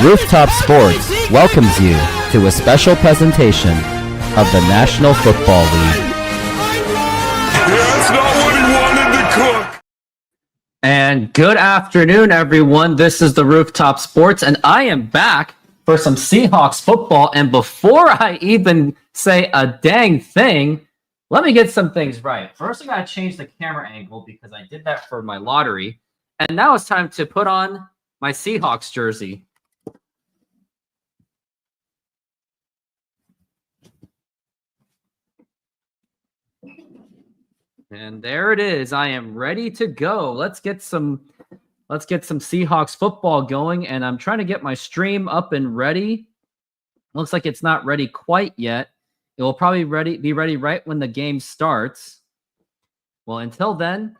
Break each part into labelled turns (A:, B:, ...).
A: Rooftop Sports welcomes you to a special presentation of the National Football League.
B: That's not what he wanted to cook.
C: And good afternoon, everyone. This is the Rooftop Sports, and I am back for some Seahawks football. And before I even say a dang thing, let me get some things right. First, I got to change the camera angle because I did that for my lottery. And now it's time to put on my Seahawks jersey. And there it is. I am ready to go. Let's get some Seahawks football going. And I'm trying to get my stream up and ready. Looks like it's not ready quite yet. It will probably be ready right when the game starts. Well, until then,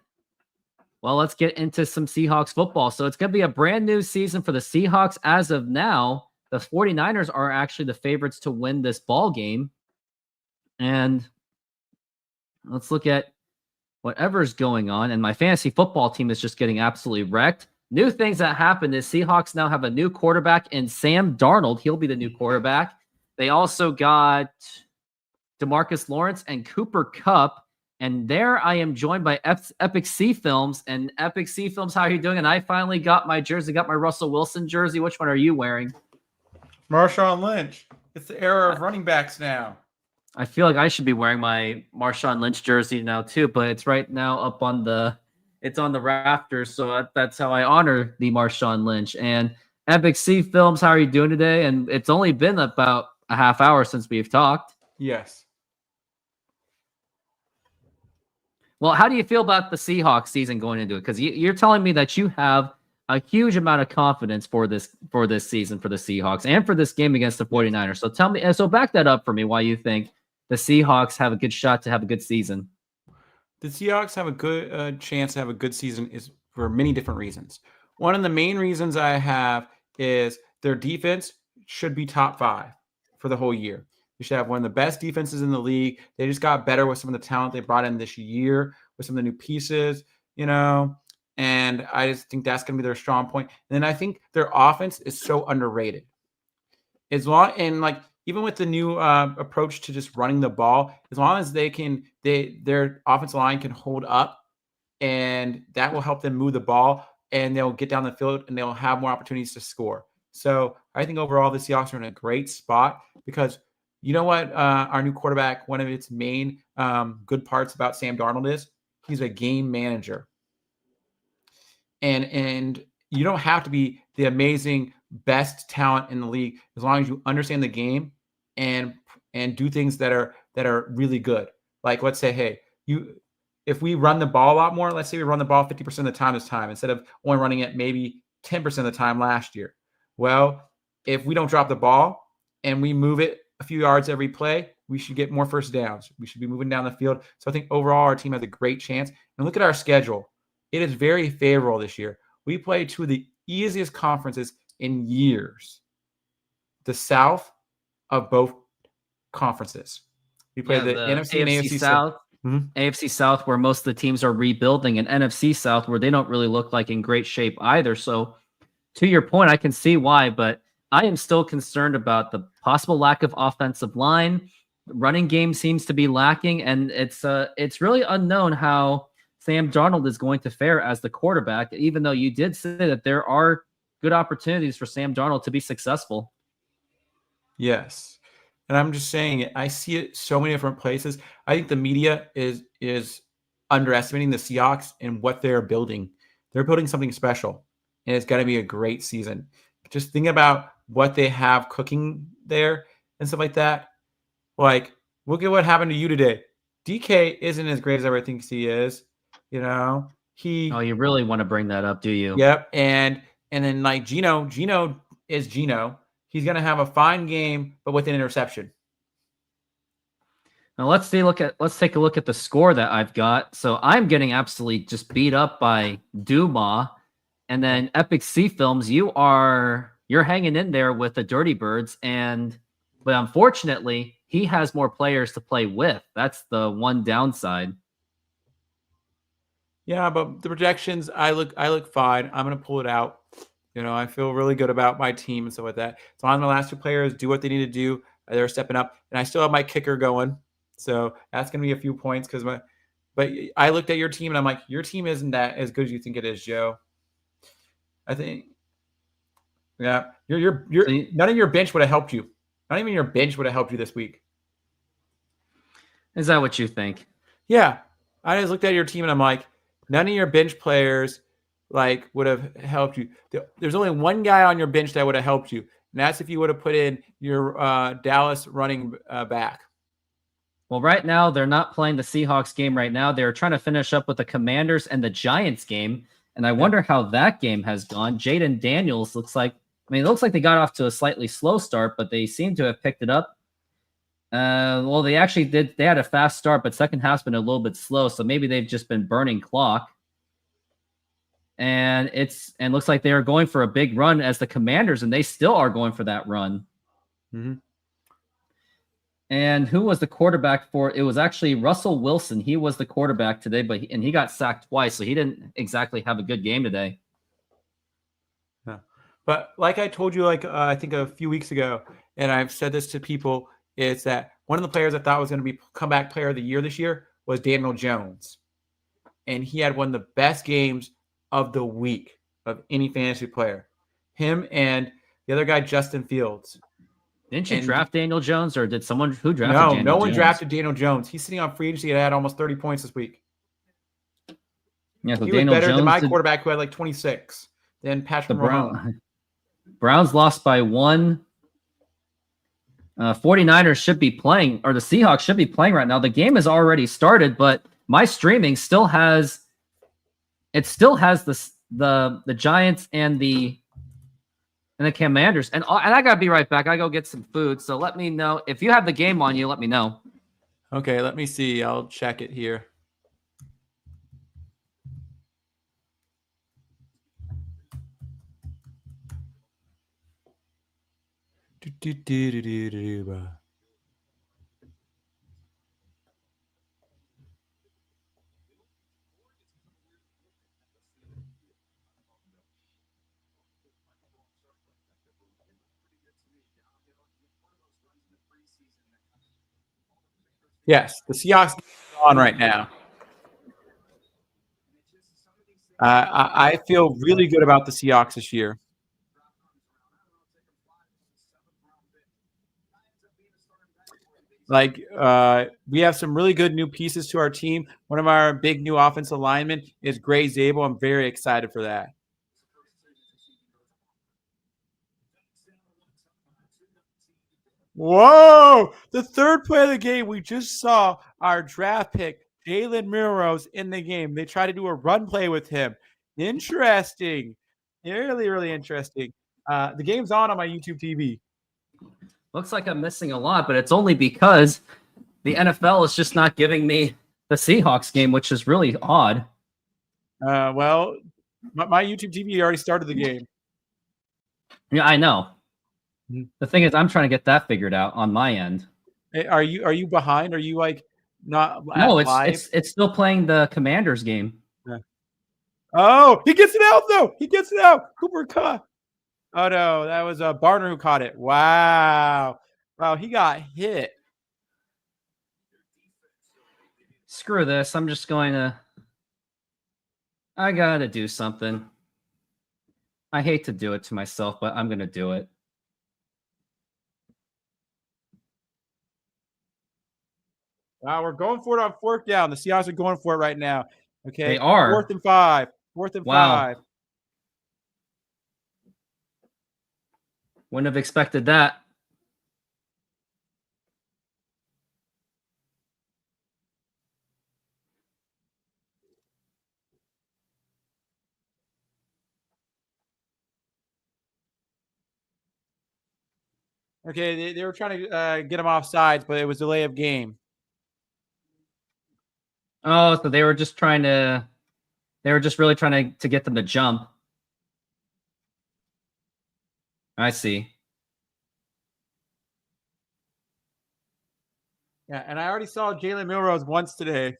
C: let's get into some Seahawks football. So it's going to be a brand new season for the Seahawks. As of now, the 49ers are actually the favorites to win this ball game. And let's look at whatever's going on. And my fantasy football team is just getting absolutely wrecked. New things that happened is Seahawks now have a new quarterback in Sam Darnold. He'll be the new quarterback. They also got DeMarcus Lawrence and Cooper Kupp. And there I am joined by Epic Sea Films. And Epic Sea Films, how are you doing? And I finally got my jersey, got my Russell Wilson jersey. Which one are you wearing?
D: Marshawn Lynch. It's the era of running backs now.
C: I feel like I should be wearing my Marshawn Lynch jersey now too, but it's right now up on the rafters. So that's how I honor the Marshawn Lynch. And Epic Sea Films, how are you doing today? And it's only been about a half hour since we've talked.
D: Yes.
C: Well, how do you feel about the Seahawks season going into it? Because you're telling me that you have a huge amount of confidence for this season for the Seahawks and for this game against the 49ers. So tell me, back that up for me, why you think the Seahawks have a good shot to have a good season.
D: The Seahawks have a good chance to have a good season is for many different reasons. One of the main reasons I have is their defense should be top 5 for the whole year. They should have one of the best defenses in the league. They just got better with some of the talent they brought in this year with some of the new pieces, and I just think that's going to be their strong point. And then I think their offense is so underrated. Even with the new approach to just running the ball, as long as their offensive line can hold up, and that will help them move the ball, and they'll get down the field, and they'll have more opportunities to score. So I think overall the Seahawks are in a great spot because you know what our new quarterback, one of its main good parts about Sam Darnold is he's a game manager. And you don't have to be the amazing best talent in the league as long as you understand the game and do things that are really good. Like let's say, if we run the ball a lot more, let's say we run the ball 50% of the time this time instead of only running it maybe 10% of the time last year. Well, if we don't drop the ball and we move it a few yards every play, we should get more first downs. We should be moving down the field. So I think overall our team has a great chance. And look at our schedule. It is very favorable this year. We play two of the easiest conferences in years. The South of both conferences. We play the NFC and AFC
C: South. AFC South, where most of the teams are rebuilding, and NFC South, where they don't really look like in great shape either. So to your point, I can see why, but I am still concerned about the possible lack of offensive line. Running game seems to be lacking, and it's really unknown how Sam Darnold is going to fare as the quarterback, even though you did say that there are good opportunities for Sam Darnold to be successful.
D: Yes. And I'm just saying it. I see it so many different places. I think the media is underestimating the Seahawks and what they're building. They're building something special, and it's going to be a great season. Just think about what they have cooking there and stuff like that. Like, look at what happened to you today. DK isn't as great as everyone thinks he is. Oh,
C: you really want to bring that up, do you?
D: Yep. And then like Gino is Gino. He's going to have a fine game, but with an interception.
C: Now let's take a look at the score that I've got. So I'm getting absolutely just beat up by Duma, and then Epic Sea Films. You're hanging in there with the Dirty Birds, but unfortunately he has more players to play with. That's the one downside.
D: Yeah, but the projections, I look fine. I'm going to pull it out. I feel really good about my team and stuff like that. So on my last 2 players do what they need to do. They're stepping up, and I still have my kicker going. So that's going to be a few points but I looked at your team and I'm like, your team isn't that as good as you think it is, Joe. I think, yeah, none of your bench would have helped you. Not even your bench would have helped you this week.
C: Is that what you think?
D: Yeah, I just looked at your team and I'm like, none of your bench players would have helped you. There's only one guy on your bench that would have helped you, and that's if you would have put in your Dallas running back.
C: Well, right now they're not playing the Seahawks game right now. They're trying to finish up with the Commanders and the Giants game, and I wonder how that game has gone. Jaden Daniels it looks like they got off to a slightly slow start, but they seem to have picked it up. Well, they actually did. They had a fast start, but second half's been a little bit slow, so maybe they've just been burning clock. And looks like they are going for a big run as the Commanders, and they still are going for that run.
D: Mm-hmm.
C: And who was the quarterback for? It was actually Russell Wilson. He was the quarterback today, but he got sacked twice, so he didn't exactly have a good game today.
D: Yeah. But like I told you, I think a few weeks ago, and I've said this to people, is that one of the players I thought was going to be comeback player of the year this year was Daniel Jones. And he had one of the best games of the week of any fantasy player. Him and the other guy, Justin Fields.
C: Didn't you draft Daniel Jones, or did someone who drafted Daniel Jones?
D: No one drafted Daniel Jones. He's sitting on free agency and had almost 30 points this week.
C: Yeah, so
D: he
C: Daniel
D: was better
C: Jones
D: than my quarterback who had 26. Then Patrick Mahomes.
C: Browns lost by 1. 49ers should be playing, or the Seahawks should be playing right now. The game has already started, but my streaming still has the Giants and the Commanders. And I gotta be right back. I go get some food. So let me know if you have the game on you. Let me know.
D: Okay, let me see. I'll check it here. Yes, the Seahawks are on right now. I feel really good about the Seahawks this year. We have some really good new pieces to our team. One of our big new offensive linemen is Gray Zabel. I'm very excited for that. Whoa! The third play of the game, we just saw our draft pick, Jalen Milrose, in the game. They try to do a run play with him. Interesting. Really, really interesting. The game's on my YouTube TV.
C: Looks like I'm missing a lot, but it's only because the NFL is just not giving me the Seahawks game, which is really odd.
D: Well, my YouTube TV already started the game.
C: Yeah, I know. The thing is, I'm trying to get that figured out on my end.
D: Hey, are you behind? Are you not?
C: No,
D: live?
C: it's still playing the Commanders game.
D: Yeah. Oh, he gets it out though. He gets it out. Cooper Kupp. Oh no, that was Barner who caught it. Wow, he got hit.
C: Screw this. I'm just going to. I gotta do something. I hate to do it to myself, but I'm gonna do it.
D: Wow, we're going for it on 4th down. The Seahawks are going for it right now. Okay,
C: they are
D: 4th and 5. 4th and 5.
C: Wouldn't have expected that.
D: Okay, they were trying to get him off sides, but it was delay of game.
C: Oh, so they were just really trying to get them to jump. I see.
D: Yeah, and I already saw Jalen Milrose once today.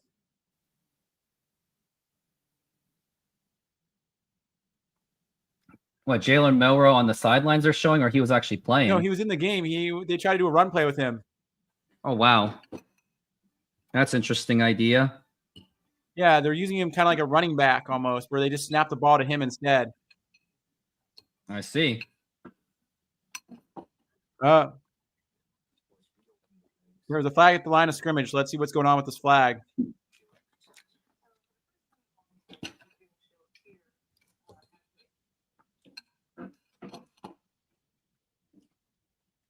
C: What, Jalen Milroe on the sidelines are showing, or he was actually playing?
D: No, he was in the game. They tried to do a run play with him.
C: Oh, wow. That's an interesting idea.
D: Yeah, they're using him kind of like a running back almost, where they just snap the ball to him instead.
C: I see.
D: There's a flag at the line of scrimmage. Let's see what's going on with this flag.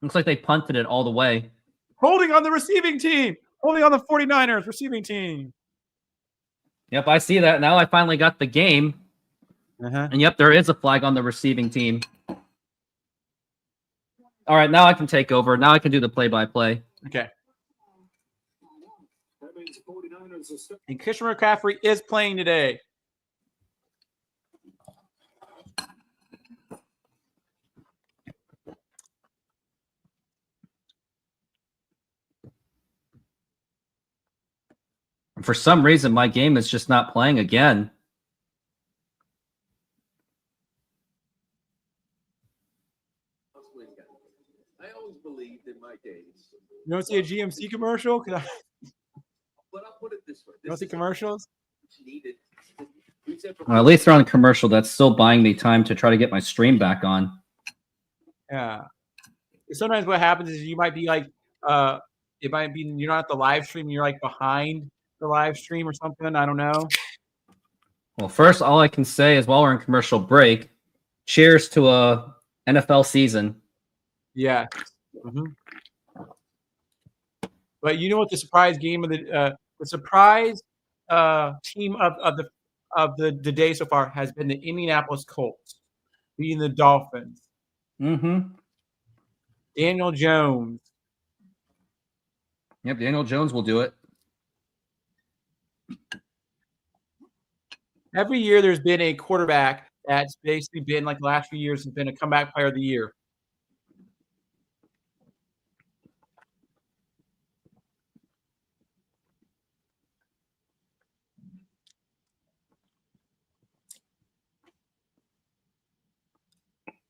C: Looks like they punted it all the way.
D: Holding on the receiving team. Holding on the 49ers receiving team.
C: Yep, I see that. Now I finally got the game. And yep, there is a flag on the receiving team. All right, now I can take over. Now I can do the play-by-play.
D: Okay. And Christian McCaffrey is playing today.
C: For some reason, my game is just not playing again.
E: I always believed in my days.
D: You don't see a GMC commercial?
E: But I'll put it this way.
D: You don't see commercials?
E: Needed.
C: Well, at least they're on a commercial. That's still buying me time to try to get my stream back on.
D: Yeah. Sometimes what happens is you might be like, it might be you're not at the live stream, you're like behind the live stream or something. I don't know.
C: Well, first, all I can say is while we're in commercial break, cheers to a NFL season.
D: Yeah. But you know what the surprise game of the surprise team of the day so far has been the Indianapolis Colts beating the Dolphins. Daniel Jones.
C: Yep, Daniel Jones will do it.
D: Every year there's been a quarterback that's basically been, like the last few years, has been a comeback player of the year.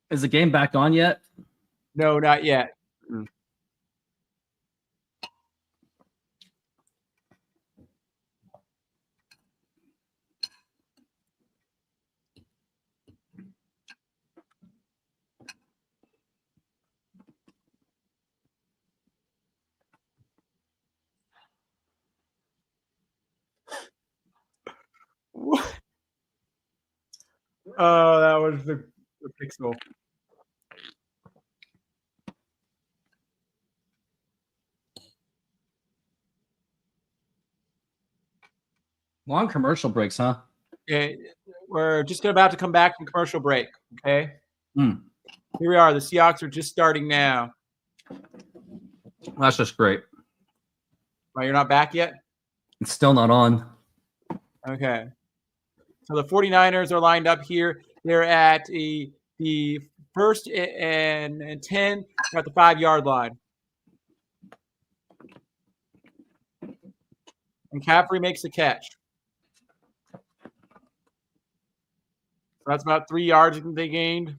C: Is the game back on yet?
D: No, not yet. What? Oh, that was the pixel.
C: Long commercial breaks, huh?
D: Okay, we're just about to come back from commercial break. Okay. Here we are. The Seahawks are just starting now.
C: That's just great.
D: Oh, you're not back yet?
C: It's still not on.
D: Okay. So the 49ers are lined up here. They're at the first and 10 at the 5-yard line. And Caffrey makes the catch. So that's about 3 yards they gained.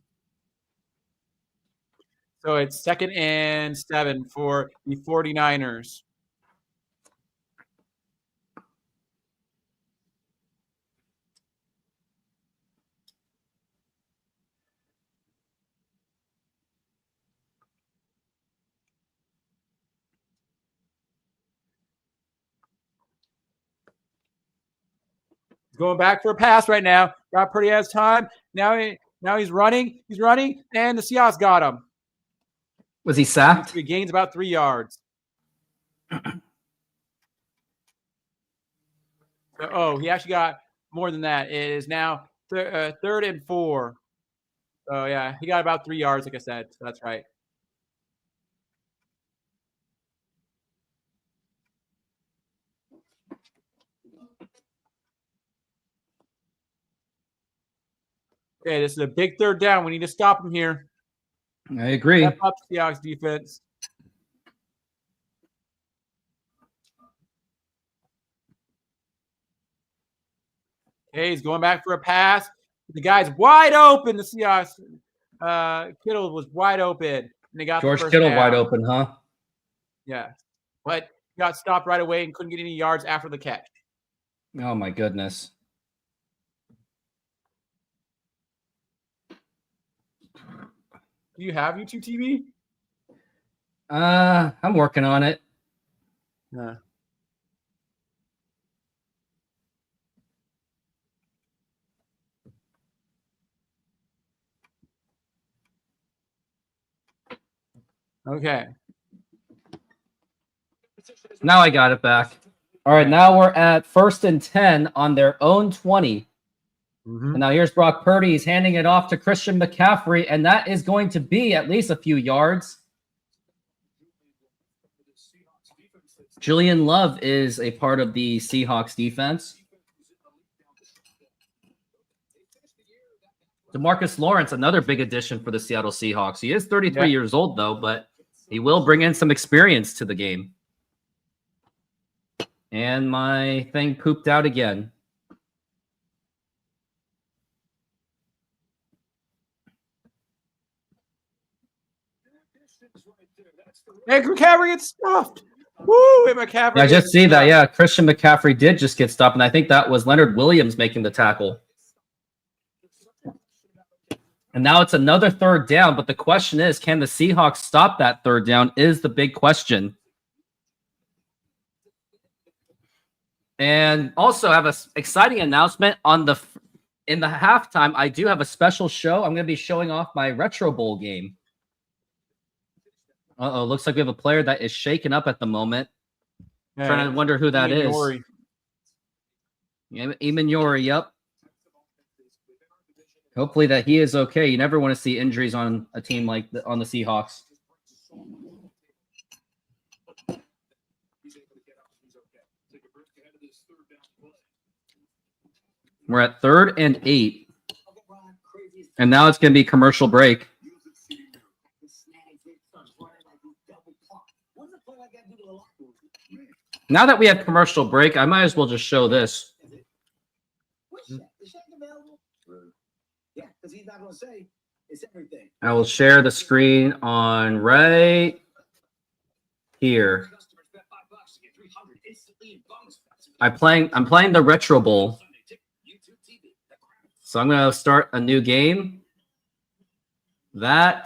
D: So it's 2nd and 7 for the 49ers. Going back for a pass right now. Got Purdy has time. Now he's running. He's running, and the Seahawks got him.
C: Was he sacked?
D: He gains about 3 yards. Oh, he actually got more than that. It is now 3rd and 4. So, yeah, he got about 3 yards, like I said. So that's right. Okay, this is a big 3rd down. We need to stop him here.
C: I agree.
D: Step up Seahawks defense. Okay, he's going back for a pass. The guy's wide open. The Seahawks. Kittle was wide open. And they got
C: George
D: the first
C: Kittle
D: down.
C: wide open, huh?
D: Yeah. But got stopped right away and couldn't get any yards after the catch.
C: Oh my goodness.
D: Do you have YouTube TV?
C: I'm working on it.
D: Yeah. Okay.
C: Now I got it back. All right, now we're at 1st and 10 on their own 20.
D: Mhm.
C: And now here's Brock Purdy. He's handing it off to Christian McCaffrey, and that is going to be at least a few yards. Julian Love is a part of the Seahawks defense. DeMarcus Lawrence, another big addition for the Seattle Seahawks. He is 33 years old, though, but he will bring in some experience to the game. And my thing pooped out again.
D: Hey, McCaffrey gets stuffed. Woo! Hey, McCaffrey.
C: Yeah, I just
D: gets
C: see that.
D: stuffed.
C: Yeah, Christian McCaffrey did just get stopped, and I think that was Leonard Williams making the tackle. And now it's another 3rd down, but the question is, can the Seahawks stop that 3rd down is the big question. And also have an exciting announcement in the halftime. I do have a special show. I'm going to be showing off my Retro Bowl game. Uh-oh, looks like we have a player that is shaken up at the moment.
D: Yeah,
C: Trying to wonder who that is.
D: Yori.
C: Yori, yep. Hopefully that he is okay. You never want to see injuries on a team like on the Seahawks. We're at 3rd and 8. And now it's going to be commercial break. Now that we have commercial break, I might as well just show this. I will share the screen on right here. I'm playing the Retro Bowl. So I'm going to start a new game. I'm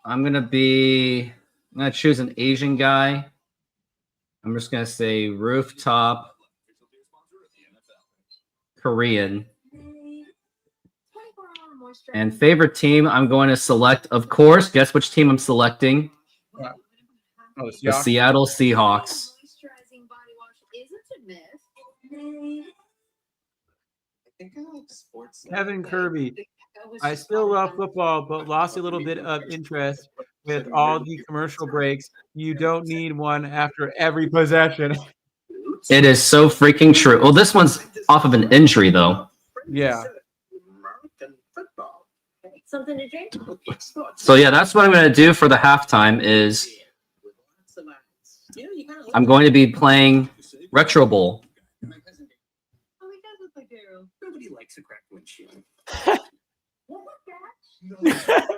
C: going to choose an Asian guy. I'm just going to say rooftop Korean. And favorite team, I'm going to select, of course, guess which team I'm selecting?
D: Oh,
C: The Seattle Seahawks.
D: Kevin Kirby. I still love football, but lost a little bit of interest with all the commercial breaks. You don't need one after every possession.
C: It is so freaking true. Well, this one's off of an injury, though.
D: Yeah.
F: Something to drink?
C: So, yeah, that's what I'm going to do for the halftime is I'm going to be playing Retro Bowl.
F: Oh, he does look like Daryl.
E: Nobody likes a cracked windshield.
F: What was that?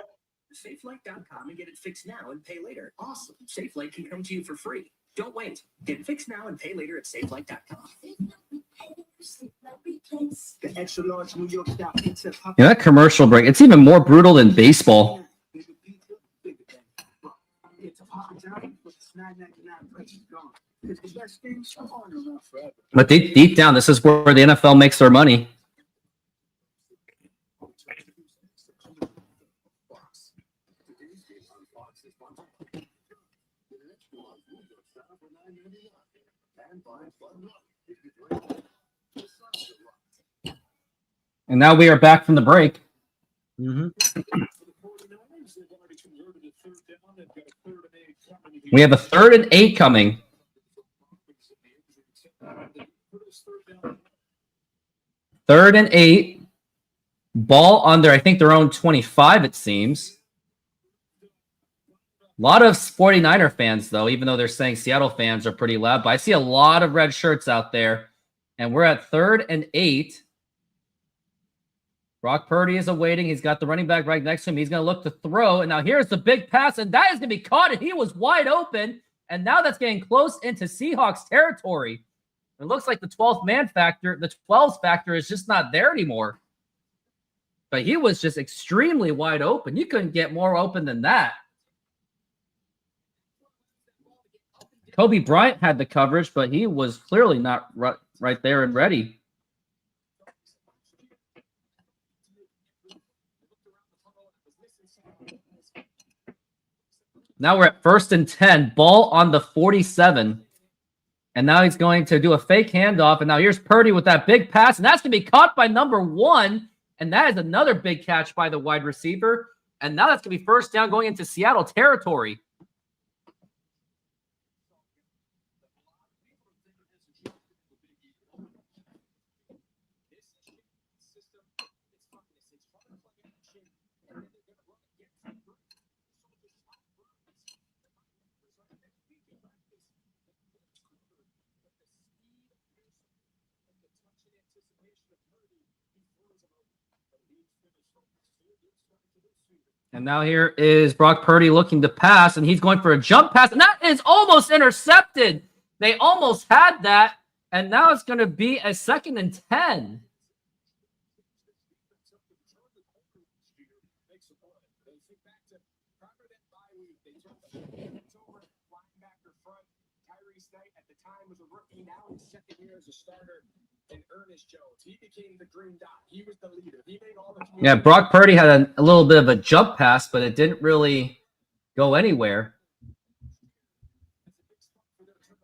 E: SafeLight.com and get it fixed now and pay later. Awesome. SafeLight can come to you for free. Don't wait. Get it fixed now and pay later at SafeLight.com. The extra large New York style pizza.
C: Yeah, that commercial break, it's even more brutal than baseball. But deep down, this is where the NFL makes their money. And now we are back from the break.
D: Mm-hmm.
C: We have a 3rd and 8 coming. 3rd and 8. Ball on their, I think, their own 25, it seems. A lot of 49er fans, though, even though they're saying Seattle fans are pretty loud. But I see a lot of red shirts out there. And we're at 3rd and 8. Brock Purdy is awaiting. He's got the running back right next to him. He's going to look to throw. And now here's the big pass, and that is going to be caught, and he was wide open. And now that's getting close into Seahawks territory. It looks like the 12th man factor, the 12th factor is just not there anymore. But he was just extremely wide open. You couldn't get more open than that. Kobe Bryant had the coverage, but he was clearly not right there and ready. Now we're at 1st and 10. Ball on the 47. And now he's going to do a fake handoff. And now here's Purdy with that big pass. And that's going to be caught by number 1. And that is another big catch by the wide receiver. And now that's going to be first down going into Seattle territory. And now here is Brock Purdy looking to pass, and he's going for a jump pass, and that is almost intercepted. They almost had that, and now it's going to be a 2nd and 10. Yeah, Brock Purdy had a little bit of a jump pass, but it didn't really go anywhere.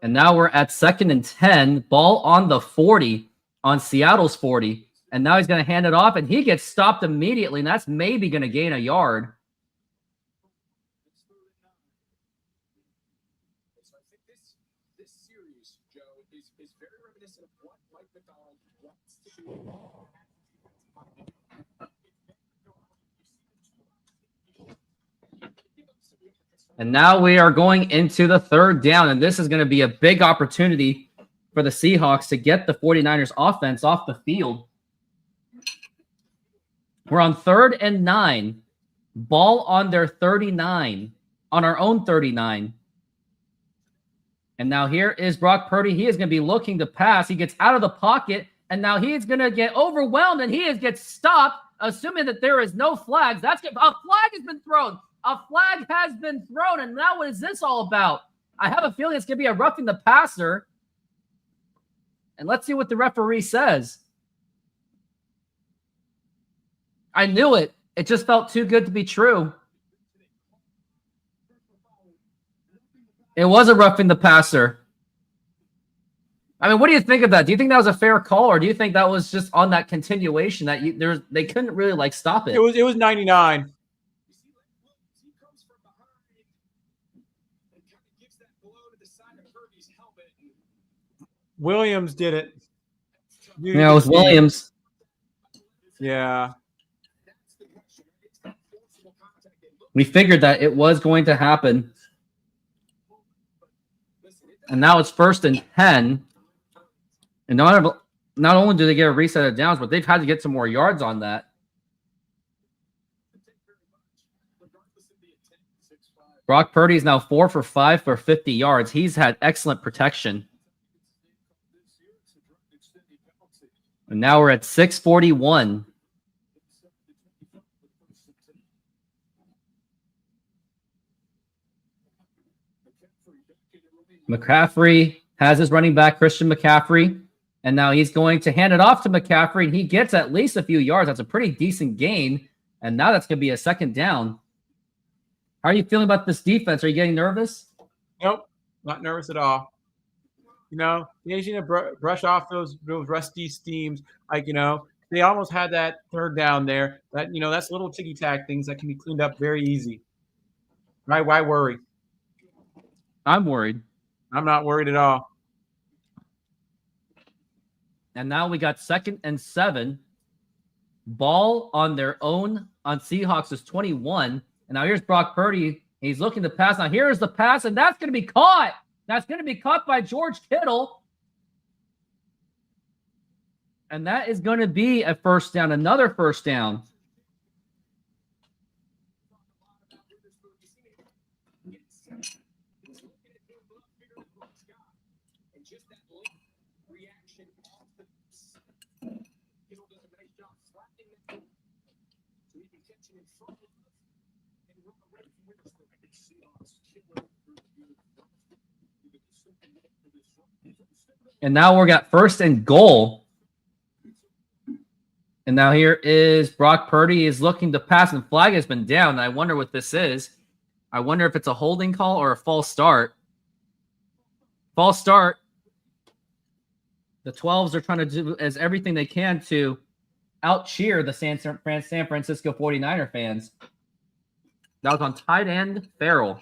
C: And now we're at 2nd and 10. Ball on the 40, on Seattle's 40. And now he's going to hand it off, and he gets stopped immediately, and that's maybe going to gain a yard. And now we are going into the 3rd down, and this is going to be a big opportunity for the Seahawks to get the 49ers offense off the field. We're on 3rd and 9. Ball on their 39, on our own 39. And now here is Brock Purdy. He is going to be looking to pass. He gets out of the pocket, and now he is going to get overwhelmed, and he gets stopped, assuming that there is no flags. A flag has been thrown. A flag has been thrown, and now what is this all about? I have a feeling it's going to be a roughing the passer. And let's see what the referee says. I knew it. It just felt too good to be true. It was a roughing the passer. I mean, what do you think of that? Do you think that was a fair call, or do you think that was just on that continuation that they couldn't really stop it?
D: It was 99. Williams did it.
C: Yeah, it was Williams.
D: Yeah.
C: We figured that it was going to happen. And now it's 1st and 10. And not only do they get a reset of downs, but they've had to get some more yards on that. Brock Purdy is now 4 for 5 for 50 yards. He's had excellent protection. And now we're at 6:41. McCaffrey has his running back, Christian McCaffrey. And now he's going to hand it off to McCaffrey, and he gets at least a few yards. That's a pretty decent gain. And now that's going to be a 2nd down. How are you feeling about this defense? Are you getting nervous?
D: Nope, not nervous at all. You know, they need to brush off those rusty steams. They almost had that 3rd down there. That's little ticky-tack things that can be cleaned up very easy. Right? Why worry?
C: I'm worried.
D: I'm not worried at all.
C: And now we got 2nd and 7. Ball on their own on Seahawks' 21. And now here's Brock Purdy. He's looking to pass. Now here's the pass, and that's going to be caught. That's going to be caught by George Kittle. And that is going to be a first down, another first down. And now we're got first and goal. And now here is Brock Purdy is looking to pass, and flag has been down. I wonder what this is. I wonder if it's a holding call or a false start. False start. The 12s are trying to do as everything they can to out-cheer the San Francisco 49er fans. That was on tight end Farrell.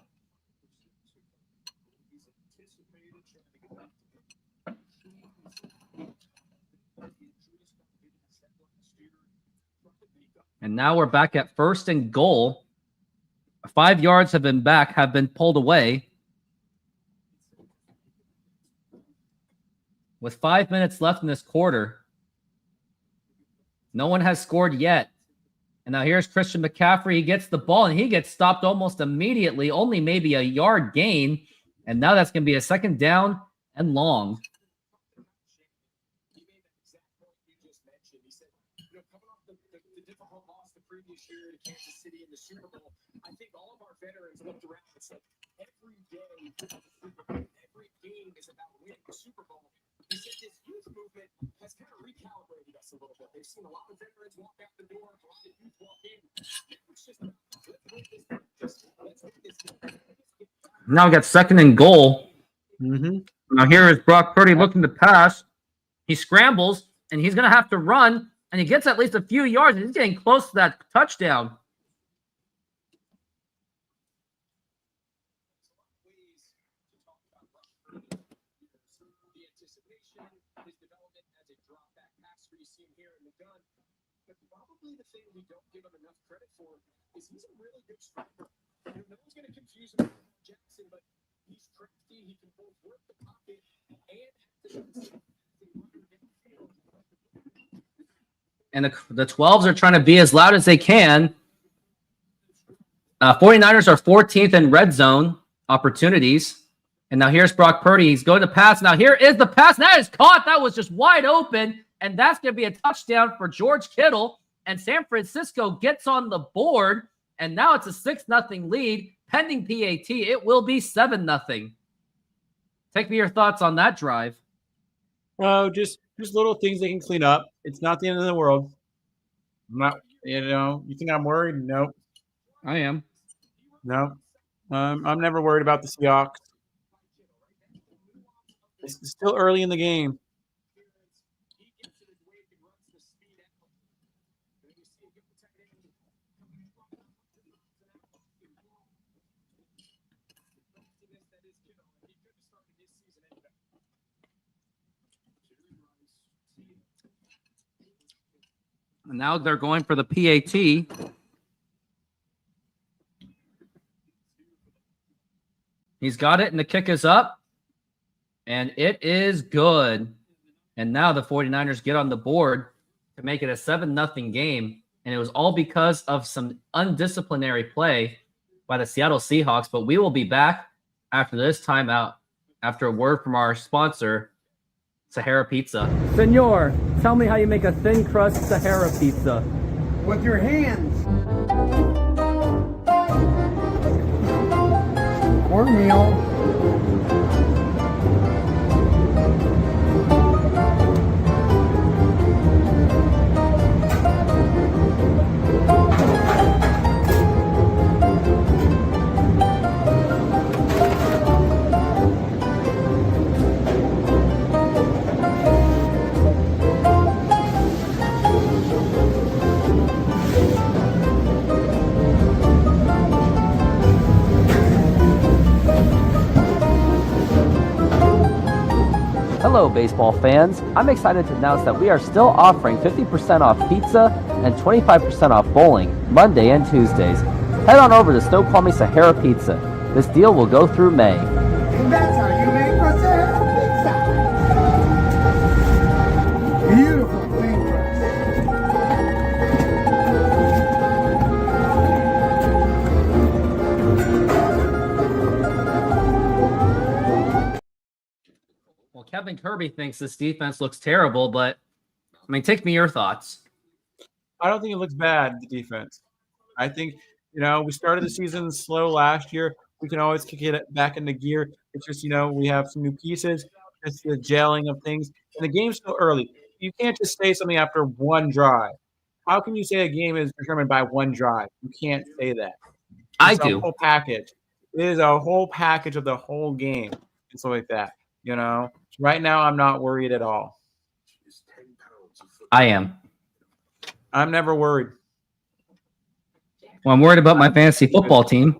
C: And now we're back at first and goal. 5 yards have been pulled away. With 5 minutes left in this quarter. No one has scored yet. And now here's Christian McCaffrey. He gets the ball and he gets stopped almost immediately. Only maybe a yard gain. And now that's going to be a second down and long.
E: Previous year to Kansas City in the Super Bowl, I think all of our veterans looked around and said, every game is about winning the Super Bowl. He said this youth movement has kind of recalibrated us a little bit. They've seen a lot of veterans walk out the door, a lot of youth walk in. It's just let's win this game.
C: Now we got second and goal. Now here is Brock Purdy looking to pass. He scrambles, and he's going to have to run. And he gets at least a few yards, and he's getting close to that touchdown.
E: The anticipation, his development as a drop-back passer you see him here in the gun. But probably the thing we don't give him enough credit for is he's a really good striker. No one's going to confuse him with Jackson, but he's crafty. He can both work the pocket and
C: And the 12s are trying to be as loud as they can. 49ers are 14th in red zone opportunities. And now here's Brock Purdy. He's going to pass. Now here is the pass. That is caught. That was just wide open. And that's going to be a touchdown for George Kittle. And San Francisco gets on the board. And now it's a 6-0 lead. Pending PAT, it will be 7-0. Take me your thoughts on that drive.
D: Oh, just little things they can clean up. It's not the end of the world. I'm not, you think I'm worried? No.
C: I am.
D: No. I'm never worried about the Seahawks. It's still early in the game.
C: And now they're going for the PAT. He's got it, and the kick is up. And it is good. And now the 49ers get on the board to make it a 7-0 game. And it was all because of some undisciplinary play by the Seattle Seahawks. But we will be back after this timeout, after a word from our sponsor, Sahara Pizza. Senor, tell me how you make a thin crust Sahara Pizza.
G: With your hands. Cornmeal.
A: Hello, baseball fans. I'm excited to announce that we are still offering 50% off pizza and 25% off bowling Monday and Tuesdays. Head on over to Snoqualmie Sahara Pizza. This deal will go through May.
G: And that's how you make a Sahara pizza. Beautiful,
C: Kevin Kirby thinks this defense looks terrible, but I mean, take me your thoughts.
D: I don't think it looks bad, the defense. I think, we started the season slow last year. We can always kick it back into gear. It's just, we have some new pieces. It's the gelling of things. And the game's still early. You can't just say something after one drive. How can you say a game is determined by one drive? You can't say that.
C: I
D: It's
C: do.
D: a whole package. It is a whole package of the whole game and stuff like that. Right now, I'm not worried at all.
C: I am.
D: I'm never worried.
C: Well, I'm worried about my fantasy football team.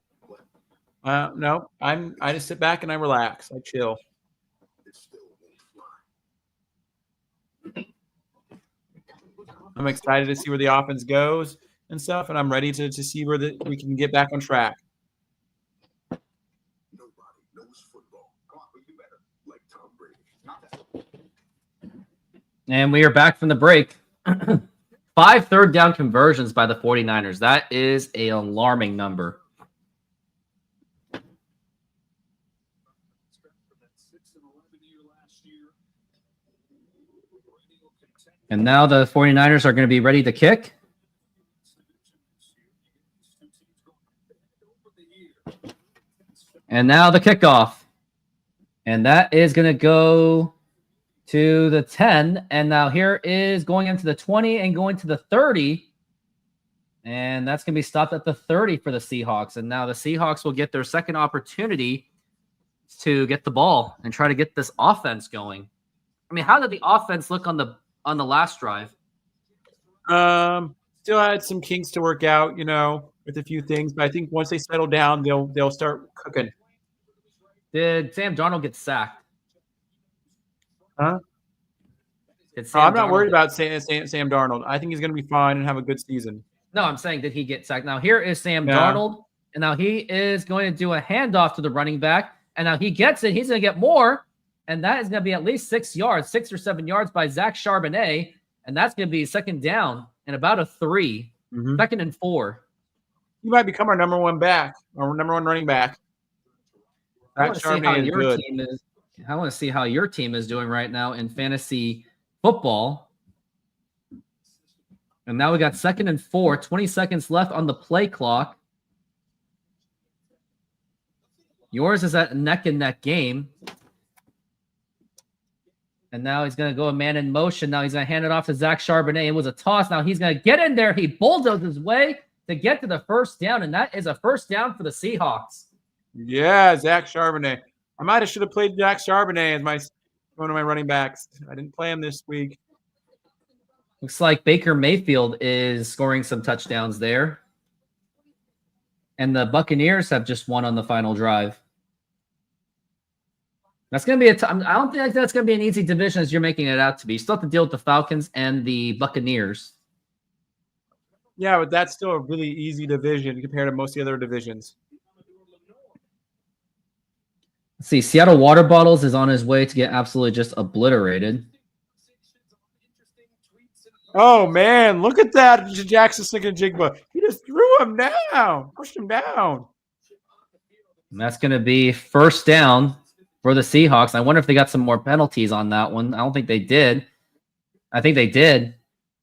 D: No, I just sit back and I relax. I chill. I'm excited to see where the offense goes and stuff, and I'm ready to see where we can get back on track.
C: And we are back from the break. 5 third down conversions by the 49ers. That is an alarming number. And now the 49ers are going to be ready to kick. And now the kickoff. And that is going to go to the 10. And now here is going into the 20 and going to the 30. And that's going to be stopped at the 30 for the Seahawks. And now the Seahawks will get their second opportunity to get the ball and try to get this offense going. I mean, how did the offense look on the last drive?
D: Still had some kinks to work out, with a few things. But I think once they settle down, they'll start cooking.
C: Did Sam Darnold get sacked?
D: Huh? I'm not worried about Sam Darnold. I think he's going to be fine and have a good season.
C: No, I'm saying, did he get sacked? Now, here is Sam Darnold, and now he is going to do a handoff to the running back, and now he gets it. He's going to get more, and that is going to be at least 6 yards, 6 or 7 yards by Zach Charbonnet, and that's going to be second down and about a 3, second and 4.
D: He might become our number one back, our number one running back.
C: I want to see how your team is. I want to see how your team is doing right now in fantasy football. And now we got second and 4, 20 seconds left on the play clock. Yours is at a neck-and-neck game. And now he's going to go a man in motion. Now he's going to hand it off to Zach Charbonnet. It was a toss. Now he's going to get in there. He bulldozed his way to get to the first down, and that is a first down for the Seahawks.
D: Yeah, Zach Charbonnet. I should have played Zach Charbonnet as one of my running backs. I didn't play him this week.
C: Looks like Baker Mayfield is scoring some touchdowns there. And the Buccaneers have just won on the final drive. That's going to be I don't think that's going to be an easy division as you're making it out to be. You still have to deal with the Falcons and the Buccaneers.
D: Yeah, but that's still a really easy division compared to most of the other divisions.
C: Let's see, Seattle Water Bottles is on his way to get absolutely just obliterated.
D: Oh, man, look at that. Jackson Smith-Njigba. He just threw him down, pushed him down.
C: And that's going to be first down for the Seahawks. I wonder if they got some more penalties on that one. I don't think they did. I think they did.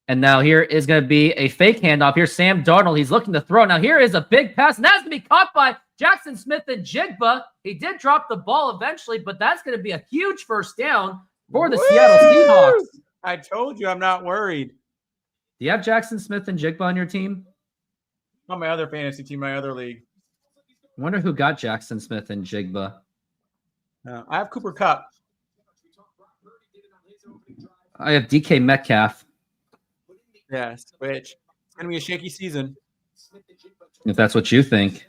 C: And now here is going to be a fake handoff. Here's Sam Darnold. He's looking to throw. Now here is a big pass, and that's going to be caught by Jackson Smith-Njigba. He did drop the ball eventually, but that's going to be a huge first down for the Seattle Seahawks.
D: I told you I'm not worried.
C: Do you have Jackson Smith-Njigba on your team?
D: On my other fantasy team, my other league.
C: I wonder who got Jackson Smith-Njigba.
D: I have Cooper Kupp.
C: I have DK Metcalf.
D: Yes, which it's going to be a shaky season.
C: If that's what you think.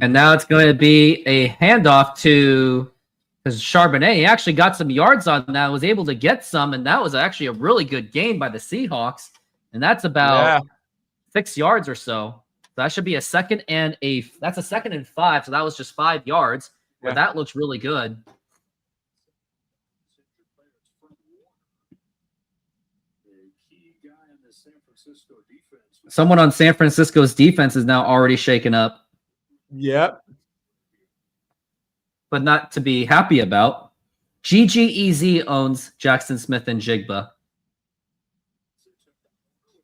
C: And now it's going to be a handoff to Charbonnet. He actually got some yards on that, was able to get some, and that was actually a really good game by the Seahawks. And that's about 6 yards or so. So that should be a second and 5. So that was just 5 yards.
D: Yeah.
C: But that looks really good. Someone on San Francisco's defense is now already shaken up.
D: Yep.
C: But not to be happy about. GGEZ owns Jackson Smith and Jigba.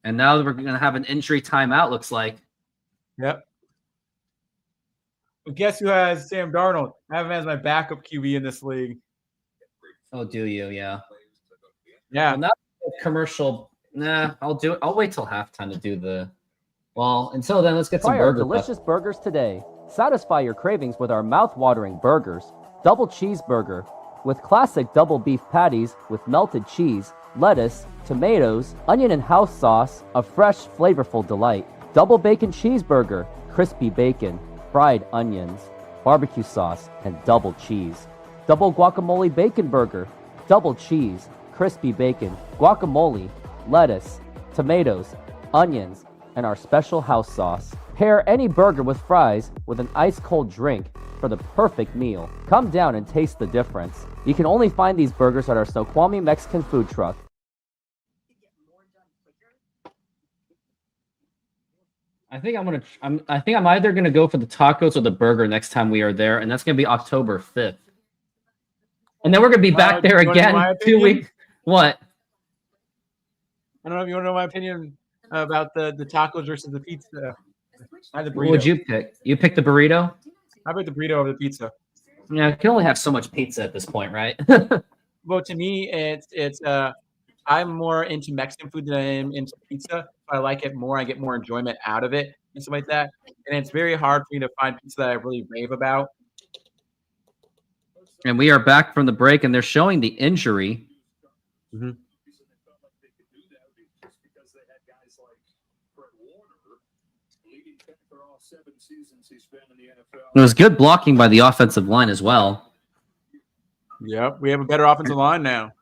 C: And now we're going to have an injury timeout, looks like.
D: Yep. But guess who has Sam Darnold? I have him as my backup QB in this league.
C: Oh, do you? Yeah.
D: Yeah.
C: Well, not commercial. Nah, I'll wait till halftime to do the. Well, until then, let's get some
A: Try our
C: burger.
A: delicious burgers today. Satisfy your cravings with our mouth-watering burgers. Double cheeseburger with classic double beef patties with melted cheese, lettuce, tomatoes, onion and house sauce, a fresh, flavorful delight. Double bacon cheeseburger, crispy bacon, fried onions, barbecue sauce, and double cheese. Double guacamole bacon burger, double cheese, crispy bacon, guacamole, lettuce, tomatoes, onions, and our special house sauce. Pair any burger with fries with an ice-cold drink for the perfect meal. Come down and taste the difference. You can only find these burgers at our Snoqualmie Mexican food truck.
C: I think I'm either gonna go for the tacos or the burger next time we are there, and that's gonna be October 5th. And then we're gonna be back there
D: do you wanna know my
C: again 2
D: opinion?
C: weeks. What?
D: I don't know if you want to know my opinion about the tacos versus the pizza. I had the
C: What
D: burrito.
C: would you pick? You pick the burrito?
D: I picked the burrito over the pizza.
C: Yeah, you can only have so much pizza at this point, right?
D: Well, to me, it's I'm more into Mexican food than I am into pizza. I like it more. I get more enjoyment out of it and stuff like that. And it's very hard for me to find pizza that I really rave about.
C: And we are back from the break, and they're showing the injury.
D: Mhm.
C: It was good blocking by the offensive line as well.
D: Yep, we have a better offensive line now.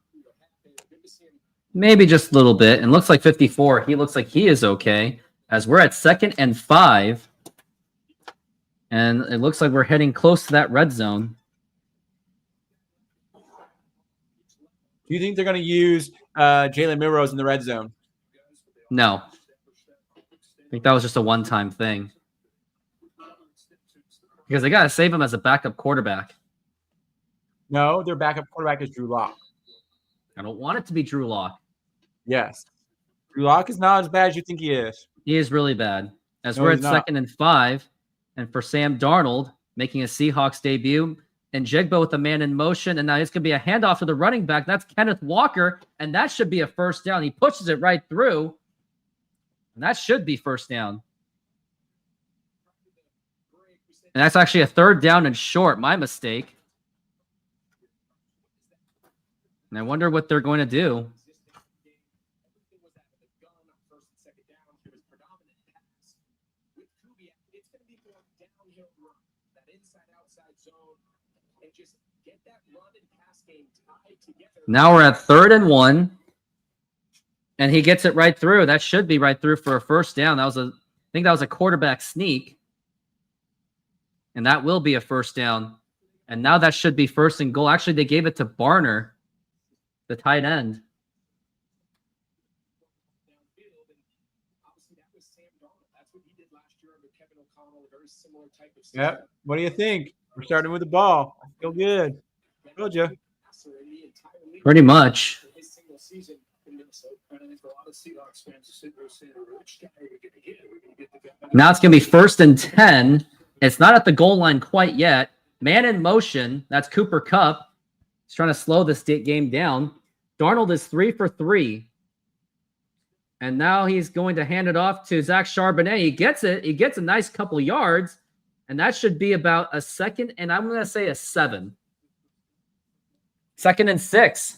C: Maybe just a little bit. And looks like 54. He looks like he is okay. As we're at 2nd and 5. And it looks like we're heading close to that red zone.
D: Do you think they're going to use Jalen Milrose in the red zone?
C: No. I think that was just a one-time thing. Because they got to save him as a backup quarterback.
D: No, their backup quarterback is Drew Lock.
C: I don't want it to be Drew Lock.
D: Yes. Drew Lock is not as bad as you think he is.
C: He is really bad. As
D: No,
C: we're at
D: he's not.
C: 2nd and 5, and for Sam Darnold making a Seahawks debut, and Jigba with the man in motion, and now it's going to be a handoff to the running back. That's Kenneth Walker, and that should be a first down. He pushes it right through, and that should be first down. And that's actually a 3rd down and short. My mistake. And I wonder what they're going to do. Now we're at 3rd and 1. And he gets it right through. That should be right through for a first down. I think that was a quarterback sneak. And that will be a first down. And now that should be 1st and goal. Actually, they gave it to Barner, the tight end.
D: Yep. What do you think? We're starting with the ball. I feel good. Told you.
C: Pretty much. Now it's going to be 1st and 10. It's not at the goal line quite yet. Man in motion. That's Cooper Kupp. He's trying to slow this game down. Darnold is 3 for 3. And now he's going to hand it off to Zach Charbonnet. He gets it. He gets a nice couple yards. And that should be about a 2nd, and I'm going to say a 7. 2nd and 6.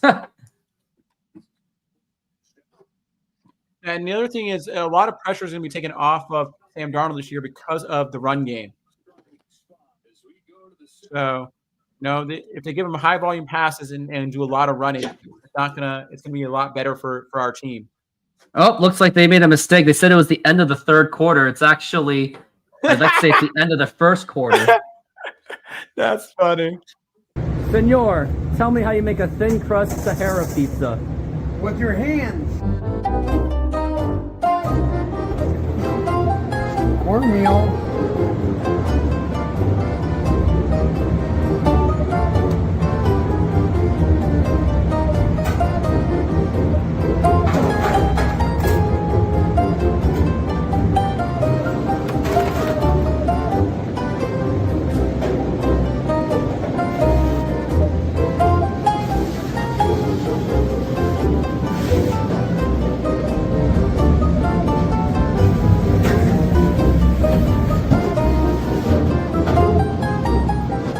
D: And the other thing is a lot of pressure is going to be taken off of Sam Darnold this year because of the run game. So, if they give him high volume passes and do a lot of running, it's gonna be a lot better for our team.
C: Oh, looks like they made a mistake. They said it was the end of the 3rd quarter. It's actually, let's say it's the end of the 1st quarter.
D: That's funny.
A: Senor, tell me how you make a thin crust Sahara pizza.
G: With your hands. Cornmeal.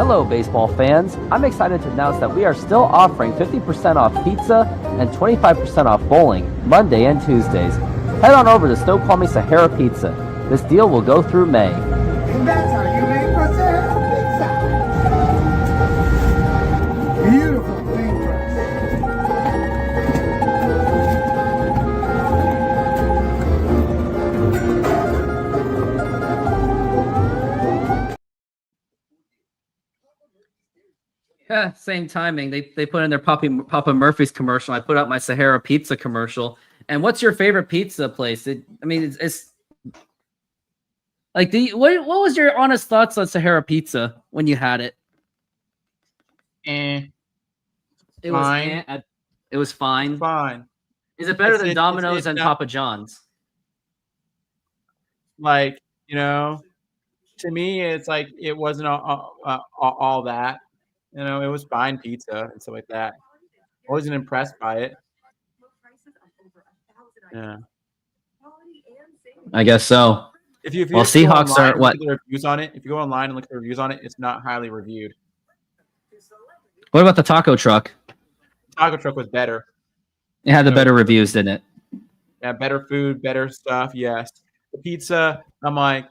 A: Hello, baseball fans. I'm excited to announce that we are still offering 50% off pizza and 25% off bowling Monday and Tuesdays. Head on over to Snoqualmie Sahara Pizza. This deal will go through May.
G: And that's how you make Sahara pizza. Beautiful fingers.
C: Yeah, same timing. They put in their Papa Murphy's commercial. I put out my Sahara Pizza commercial. And what's your favorite pizza place? It's like what was your honest thoughts on Sahara Pizza when you had it?
D: And
C: It
D: Fine.
C: it was fine.
D: fine.
C: Is it better than
D: It's
C: Domino's and
D: not-
C: Papa John's?
D: Like, to me, it's like it wasn't all that. It was fine pizza and stuff like that. I wasn't impressed by it. Yeah.
C: I guess so.
D: If you
C: Well,
D: just go
C: Seahawks
D: online
C: are
D: and
C: what?
D: look at the reviews on it, if you go online and look at the reviews on it, it's not highly reviewed.
C: What about the taco truck?
D: Taco truck was better.
C: It had the
D: No.
C: better reviews, didn't it?
D: Yeah, better food, better stuff. Yes, the pizza. I'm like,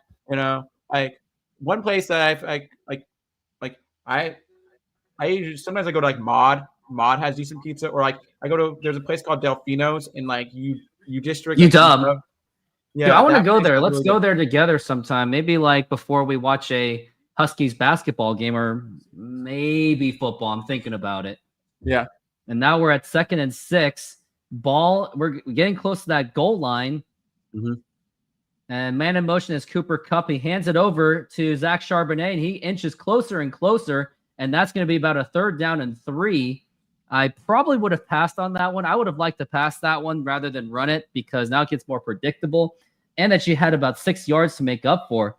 D: like one place that I usually sometimes I go to like Mod. Mod has decent pizza, or like there's a place called Delfino's in like U District.
C: You
D: like,
C: dumb.
D: Yeah,
C: Dude, I want to
D: that
C: go
D: place
C: there.
D: is
C: Let's
D: really
C: go
D: good.
C: there together sometime. Maybe like before we watch a Huskies basketball game or maybe football. I'm thinking about it.
D: Yeah.
C: And now we're at 2nd and 6. Ball. We're getting close to that goal line.
D: Mhm.
C: And man in motion is Cooper Kupp. He hands it over to Zach Charbonnet, and he inches closer and closer. And that's going to be about a 3rd down and 3. I probably would have passed on that one. I would have liked to pass that one rather than run it because now it gets more predictable and that you had about 6 yards to make up for.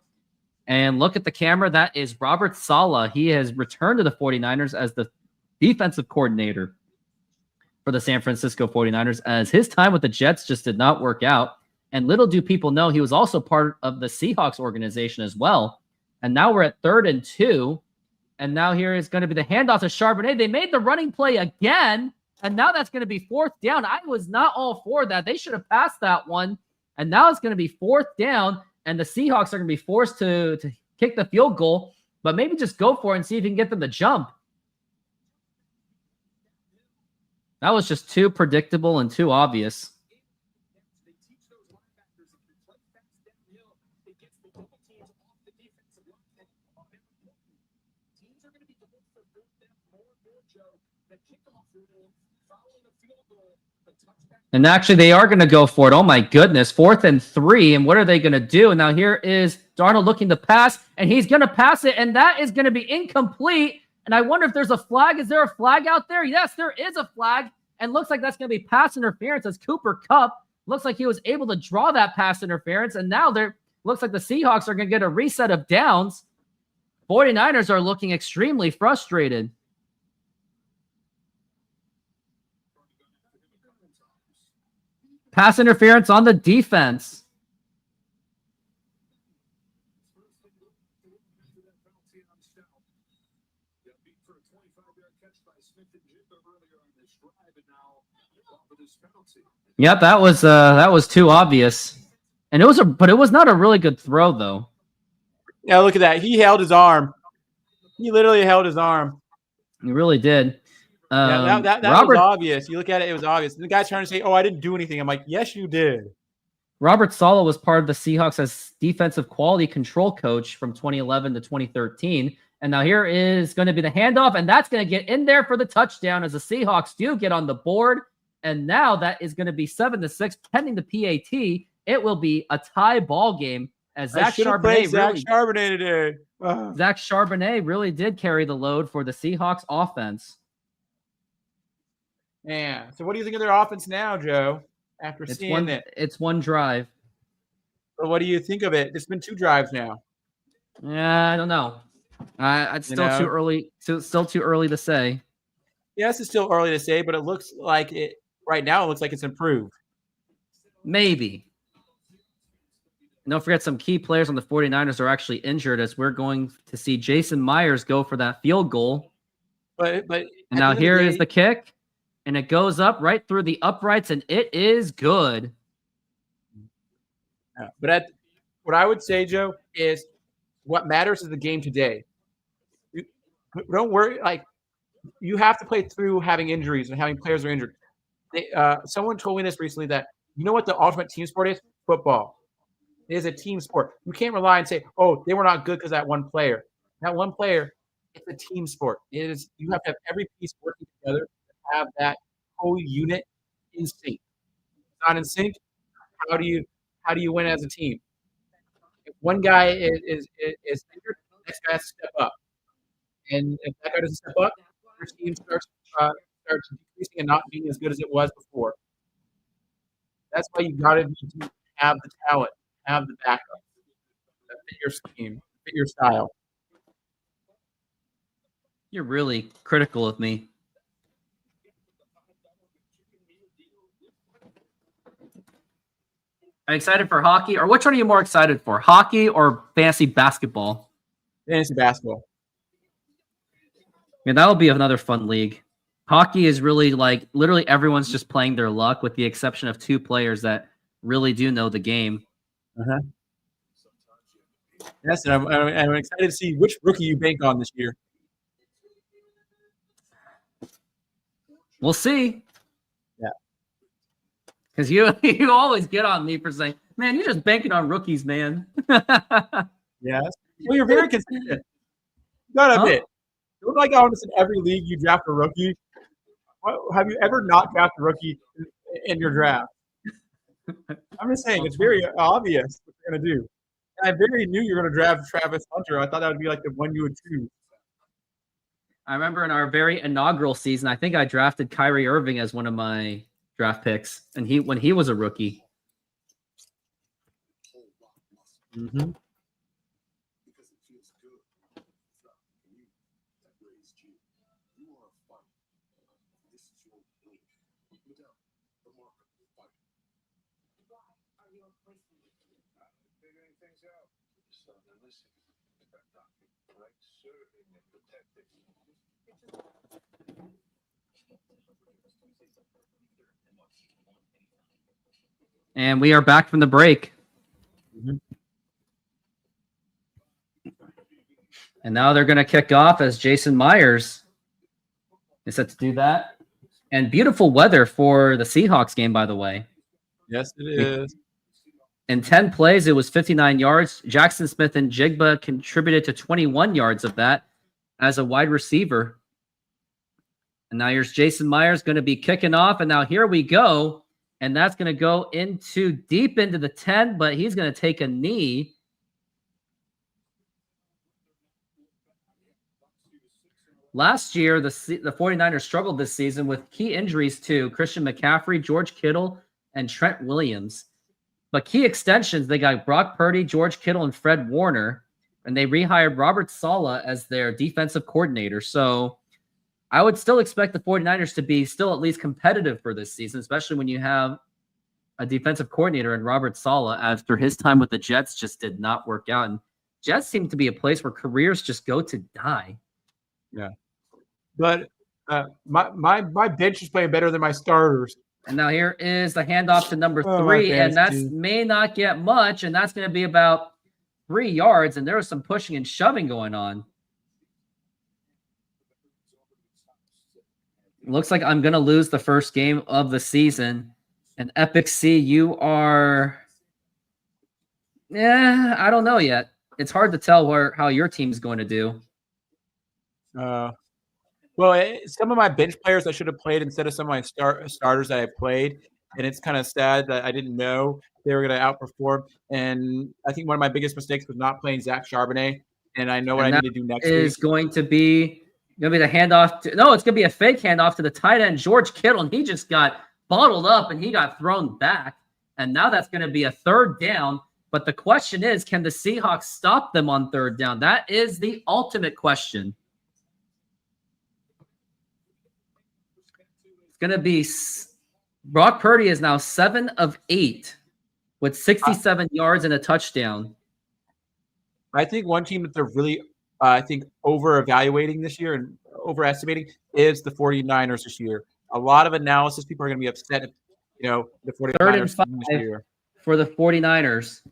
C: And look at the camera. That is Robert Saleh. He has returned to the 49ers as the defensive coordinator for the San Francisco 49ers as his time with the Jets just did not work out. And little do people know, he was also part of the Seahawks organization as well. And now we're at 3rd and 2. And now here is going to be the handoff to Charbonnet. They made the running play again. And now that's going to be 4th down. I was not all for that. They should have passed that one. And now it's going to be 4th down. And the Seahawks are going to be forced to kick the field goal. But maybe just go for it and see if you can get them to jump. That was just too predictable and too obvious. And actually, they are going to go for it. Oh, my goodness. 4th and 3. And what are they going to do? And now here is Darnold looking to pass, and he's going to pass it, and that is going to be incomplete. And I wonder if there's a flag. Is there a flag out there? Yes, there is a flag. And looks like that's going to be pass interference as Cooper Kupp looks like he was able to draw that pass interference. And now there looks like the Seahawks are going to get a reset of downs. 49ers are looking extremely frustrated. Pass interference on the defense. Yep, that was too obvious. And it was not a really good throw though.
D: Yeah, look at that. He held his arm. He literally held his arm.
C: He really did.
D: That
C: Robert,
D: was obvious. You look at it, it was obvious. And the guy's trying to say, "Oh, I didn't do anything." I'm like, "Yes, you did."
C: Robert Saleh was part of the Seahawks as defensive quality control coach from 2011 to 2013. And now here is going to be the handoff, and that's going to get in there for the touchdown as the Seahawks do get on the board. And now that is going to be 7-6 pending the PAT. It will be a tie ball game as Zach Charbonnet
D: today.
C: Zach Charbonnet really did carry the load for the Seahawks offense.
D: Yeah. So what do you think of their offense now, Joe? After seeing it,
C: it's one drive.
D: But what do you think of it? It's been 2 drives now.
C: Yeah, I don't know. It's still too early. Still too early to say.
D: Yes, it's still early to say, but it looks like it right now. It looks like it's improved.
C: Maybe. And don't forget some key players on the 49ers are actually injured as we're going to see Jason Myers go for that field goal.
D: But
C: And now here is the kick, and it goes up right through the uprights, and it is good.
D: But what I would say, Joe, is what matters is the game today. Don't worry. Like, you have to play through having injuries and having players are injured. Someone told me this recently that you know what the ultimate team sport is? Football. It is a team sport. You can't rely and say, "Oh, they were not good because that one player." That one player, it's a team sport. It is. You have to have every piece working together to have that whole unit in sync. Not in sync. How do you win as a team? If one guy is injured, the next guy has to step up. And if that guy doesn't step up, your team starts decreasing and not being as good as it was before. That's why you got to have the talent, have the backup that fit your scheme, fit your style.
C: You're really critical of me. Are you excited for hockey? Or which one are you more excited for? Hockey or fantasy basketball?
D: Fantasy basketball.
C: Yeah, that'll be another fun league. Hockey is really like literally everyone's just playing their luck with the exception of 2 players that really do know the game.
D: Yes, and I'm excited to see which rookie you bank on this year.
C: We'll see.
D: Yeah.
C: Because you always get on me for saying, man, you're just banking on rookies, man.
D: Yes. Well, you're very consistent. You gotta admit. Don't like almost in every league you draft a rookie. Have you ever not drafted a rookie in your draft? I'm just saying, it's very obvious what you're going to do. And I very knew you were going to draft Travis Hunter. I thought that would be like the one you would choose.
C: I remember in our very inaugural season, I think I drafted Kyrie Irving as one of my draft picks, and when he was a rookie.
D: Mm-hmm.
C: And we are back from the break.
D: Mm-hmm.
C: And now they're going to kick off as Jason Myers is set to do that. And beautiful weather for the Seahawks game, by the way.
D: Yes, it is.
C: In 10 plays, it was 59 yards. Jackson Smith and Jigba contributed to 21 yards of that as a wide receiver. And now here's Jason Myers going to be kicking off. And now here we go. And that's going to go deep into the 10, but he's going to take a knee. Last year, the 49ers struggled this season with key injuries to Christian McCaffrey, George Kittle, and Trent Williams. But key extensions, they got Brock Purdy, George Kittle, and Fred Warner. And they rehired Robert Saleh as their defensive coordinator. So I would still expect the 49ers to be still at least competitive for this season, especially when you have a defensive coordinator in Robert Saleh after his time with the Jets just did not work out. And Jets seem to be a place where careers just go to die.
D: Yeah. But my bench is playing better than my starters.
C: And now here is the handoff to number 3, and that may not get much, and that's going to be about 3 yards, and there was some pushing and shoving going on. Looks like I'm going to lose the first game of the season. And Epic C, you are... Yeah, I don't know yet. It's hard to tell how your team's going to do.
D: Well, some of my bench players I should have played instead of some of my starters that I played. And it's kind of sad that I didn't know they were going to outperform. And I think one of my biggest mistakes was not playing Zach Charbonnet. And I know what I need to do next week.
C: Is going to be the handoff. It's going to be a fake handoff to the tight end, George Kittle. And he just got bottled up and he got thrown back. And now that's going to be a 3rd down. But the question is, can the Seahawks stop them on 3rd down? That is the ultimate question. It's going to be Brock Purdy is now 7 of 8 with 67 yards and a touchdown.
D: I think one team that they're really, over-evaluating this year and overestimating is the 49ers this year. A lot of analysis people are going to be upset if, the 49ers
C: 3rd and 5
D: this year.
C: for the 49ers.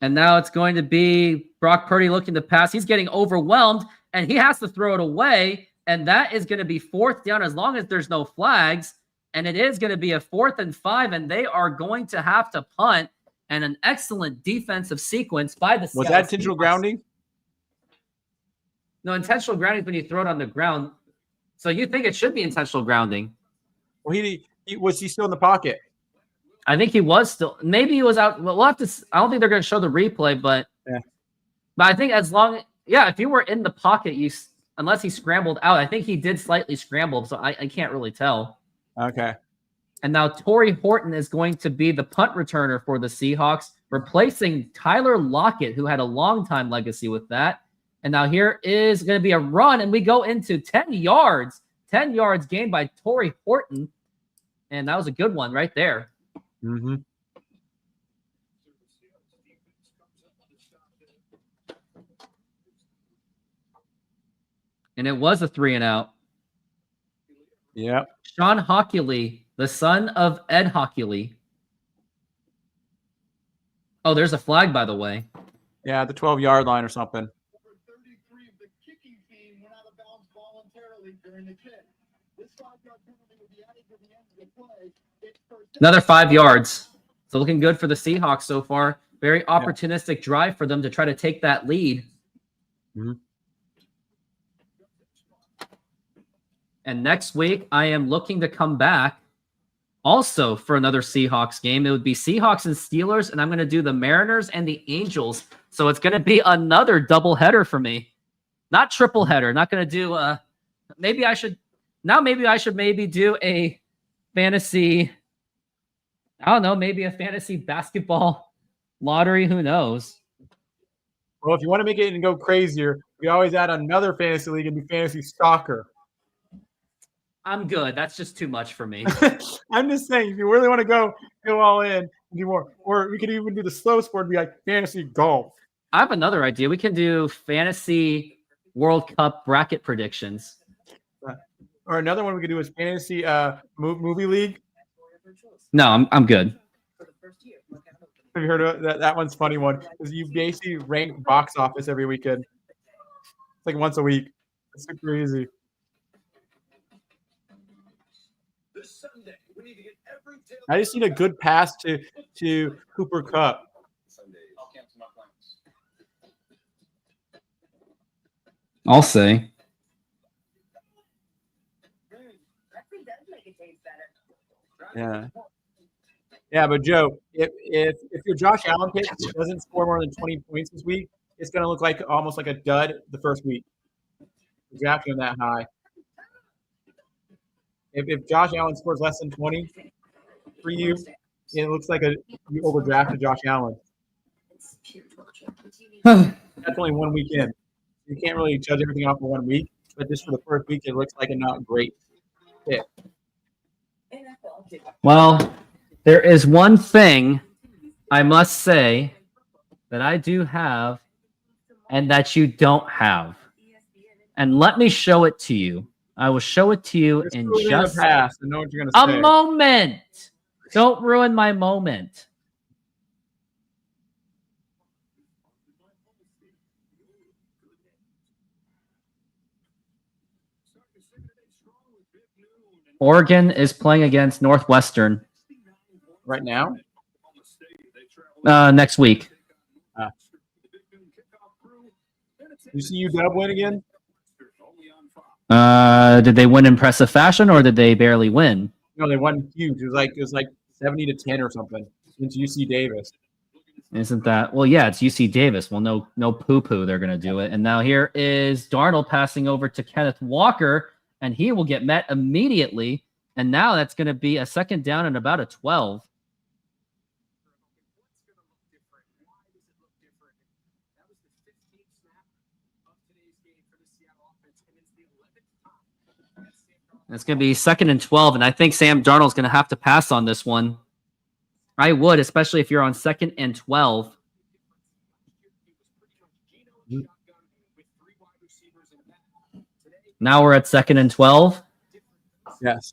C: And now it's going to be Brock Purdy looking to pass. He's getting overwhelmed, and he has to throw it away. And that is going to be 4th down as long as there's no flags. And it is going to be a 4th and 5, and they are going to have to punt. And an excellent defensive sequence by the Seahawks.
D: Was that intentional grounding?
C: No, intentional grounding is when you throw it on the ground. So you think it should be intentional grounding.
D: Well, was he still in the pocket?
C: I think he was still. Maybe he was out. We'll have to. I don't think they're going to show the replay, but I think if you were in the pocket, unless he scrambled out, I think he did slightly scramble. So I can't really tell.
D: Okay.
C: And now Torrey Horton is going to be the punt returner for the Seahawks, replacing Tyler Lockett, who had a long time legacy with that. And now here is going to be a run, and we go into 10 yards. 10 yards gained by Torrey Horton. And that was a good one right there.
D: Mm-hmm.
C: And it was a 3-and-out.
D: Yeah.
C: Sean Hockley, the son of Ed Hockley. Oh, there's a flag, by the way.
D: Yeah, the 12-yard line or something.
G: Number 33 of the kicking team went out of bounds voluntarily during the kick. This 5-yard penalty will be added to the end of the play. It's first down.
C: Another 5 yards. So looking good for the Seahawks so far. Very opportunistic drive for them to try to take that lead.
D: Mm-hmm.
C: And next week, I am looking to come back also for another Seahawks game. It would be Seahawks and Steelers, and I'm going to do the Mariners and the Angels. So it's going to be another double header for me. Not triple header. Not going to do maybe I should do a fantasy, I don't know, maybe a fantasy basketball lottery. Who knows?
D: Well, if you want to make it and go crazier, we always add another fantasy league and do fantasy soccer.
C: I'm good. That's just too much for me.
D: I'm just saying, if you really want to go all in and do more, or we could even do the slow sport and be like fantasy golf.
C: I have another idea. We can do fantasy World Cup bracket predictions.
D: Or another one we could do is fantasy movie league.
C: No, I'm good.
D: Have you heard of that? That one's a funny one. Is you basically rank box office every weekend. It's like once a week. It's super easy. I just need a good pass to Cooper Kupp.
C: I'll say.
D: Yeah. Yeah, but Joe, if your Josh Allen pick doesn't score more than 20 points this week, it's going to look like almost like a dud the first week. Drafting him that high. If Josh Allen scores less than 20 for you, it looks like you overdrafted Josh Allen. That's only 1 week in. You can't really judge everything off of 1 week, but just for the first week, it looks like a not great pick.
C: Well, there is one thing I must say that I do have and that you don't have. And let me show it to you. I will show it to you in just
D: I know what you're gonna say.
C: a moment. Don't ruin my moment. Oregon is playing against Northwestern
D: Right now?
C: next week.
D: You see UW win again?
C: Did they win impressive fashion or did they barely win?
D: No, they won huge. It was like 70-10 or something against UC Davis.
C: Isn't that well? Yeah, it's UC Davis. Well, no poo. They're gonna do it. And now here is Darnold passing over to Kenneth Walker, and he will get met immediately. And now that's gonna be a second down and about a 12. It's going to be 2nd and 12, and I think Sam Darnold's going to have to pass on this one. I would, especially if you're on 2nd and 12. Now we're at 2nd and 12.
D: Yes.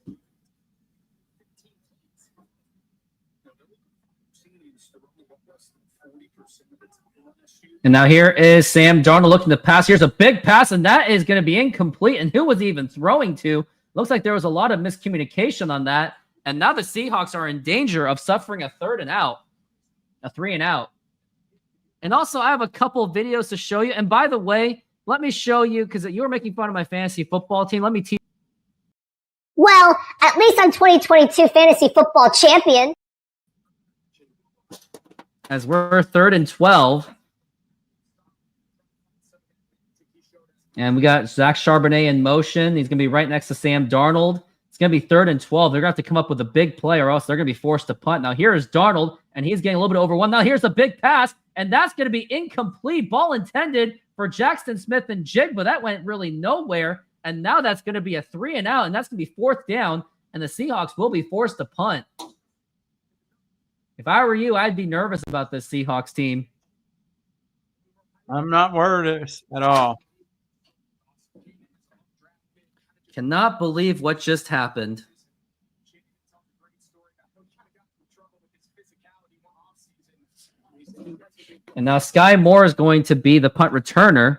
C: And now here is Sam Darnold looking to pass. Here's a big pass, and that is going to be incomplete. And who was he even throwing to? Looks like there was a lot of miscommunication on that. And now the Seahawks are in danger of suffering a 3rd and out. A 3 and out. And also, I have a couple of videos to show you. And by the way, let me show you, because you were making fun of my fantasy football team. Let me teach.
H: Well, at least I'm 2022 fantasy football champion.
C: As we're 3rd and 12. And we got Zach Charbonnet in motion. He's going to be right next to Sam Darnold. It's going to be 3rd and 12. They're going to have to come up with a big play or else they're going to be forced to punt. Now, here is Darnold, and he's getting a little bit over one. Now, here's a big pass, and that's going to be incomplete. Ball intended for Jackson Smith and Jig, but that went really nowhere. And now that's going to be a 3 and out, and that's going to be 4th down, and the Seahawks will be forced to punt. If I were you, I'd be nervous about this Seahawks team.
D: I'm not worried at all.
C: Cannot believe what just happened. And now Sky Moore is going to be the punt returner.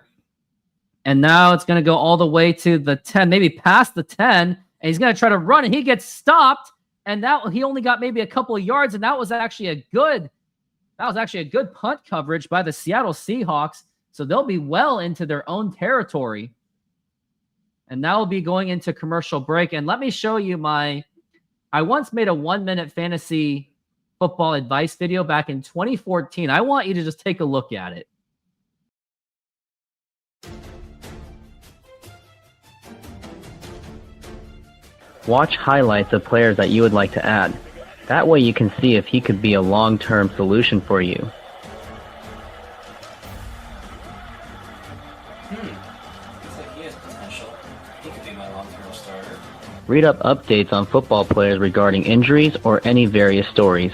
C: And now it's going to go all the way to the 10, maybe past the 10. And he's going to try to run, and he gets stopped. And that he only got maybe a couple of yards, and that was actually a good punt coverage by the Seattle Seahawks. So they'll be well into their own territory. And now we'll be going into commercial break. And let me show you I once made a 1-minute fantasy football advice video back in 2014. I want you to just take a look at it.
A: Watch highlights of players that you would like to add. That way you can see if he could be a long-term solution for you.
I: Looks like he has potential. He could be my long-term starter.
A: Read up updates on football players regarding injuries or any various stories.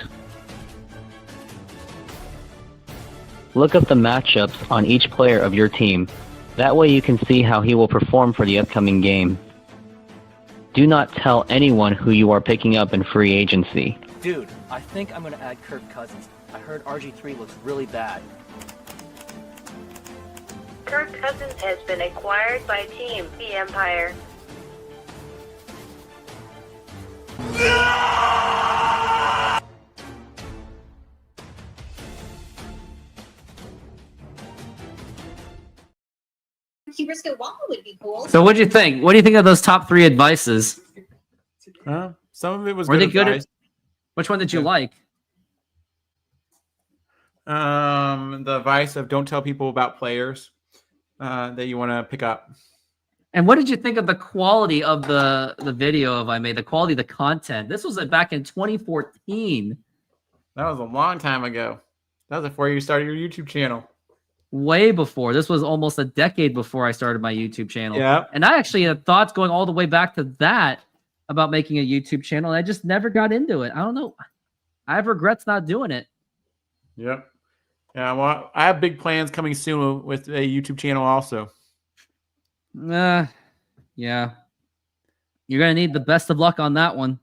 A: Look up the matchups on each player of your team. That way you can see how he will perform for the upcoming game. Do not tell anyone who you are picking up in free agency.
I: Dude, I think I'm going to add Kirk Cousins. I heard RG3 looks really bad.
J: Kirk Cousins has been acquired by Team The Empire.
F: Key Briscoe Waffle would be cool.
C: So what'd you think? What do you think of those top 3 advices?
D: Some of it was
C: Were they good?
D: advice.
C: Which one did you like?
D: The advice of don't tell people about players that you want to pick up.
C: And what did you think of the quality of the video I made? The quality of the content. This was back in 2014.
D: That was a long time ago. That was before you started your YouTube channel.
C: Way before. This was almost a decade before I started my YouTube channel.
D: Yeah.
C: And I actually had thoughts going all the way back to that about making a YouTube channel. And I just never got into it. I don't know. I have regrets not doing it.
D: Yep. Yeah, well, I have big plans coming soon with a YouTube channel also.
C: Yeah. You're gonna need the best of luck on that one.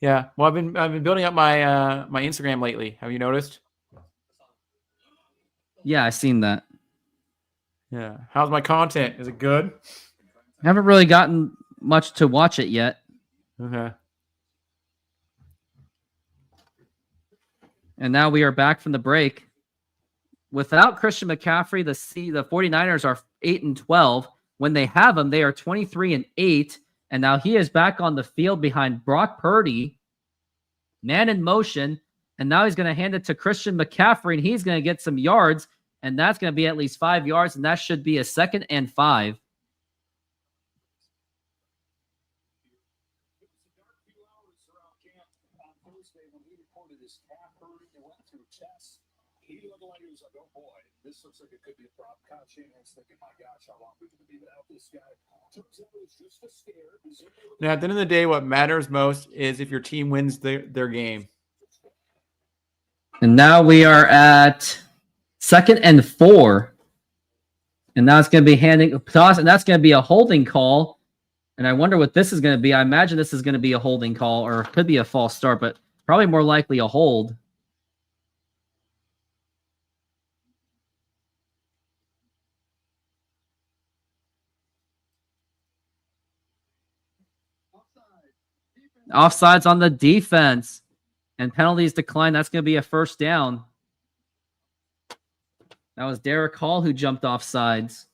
D: Yeah. Well, I've been building up my my Instagram lately. Have you noticed?
C: Yeah, I seen that.
D: Yeah. How's my content? Is it good?
C: I haven't really gotten much to watch it yet.
D: Okay.
C: And now we are back from the break. Without Christian McCaffrey, the 49ers are 8-12. When they have him, they are 23-8. And now he is back on the field behind Brock Purdy. Man in motion. And now he's going to hand it to Christian McCaffrey, and he's going to get some yards. And that's going to be at least 5 yards, and that should be a 2nd and 5.
E: He looked like he was like, oh boy, this looks like it could be a problem. Kyle Shanahan's thinking, my gosh, how long are we going to be without this guy? Turns out it was just a scare.
D: Now, at the end of the day, what matters most is if your team wins their game.
C: And now we are at 2nd and 4. And now it's going to be handing toss, and that's going to be a holding call. And I wonder what this is going to be. I imagine this is going to be a holding call, or it could be a false start, but probably more likely a hold. Offsides on the defense. And penalties decline. That's going to be a first down. That was Derek Hall who jumped off sides.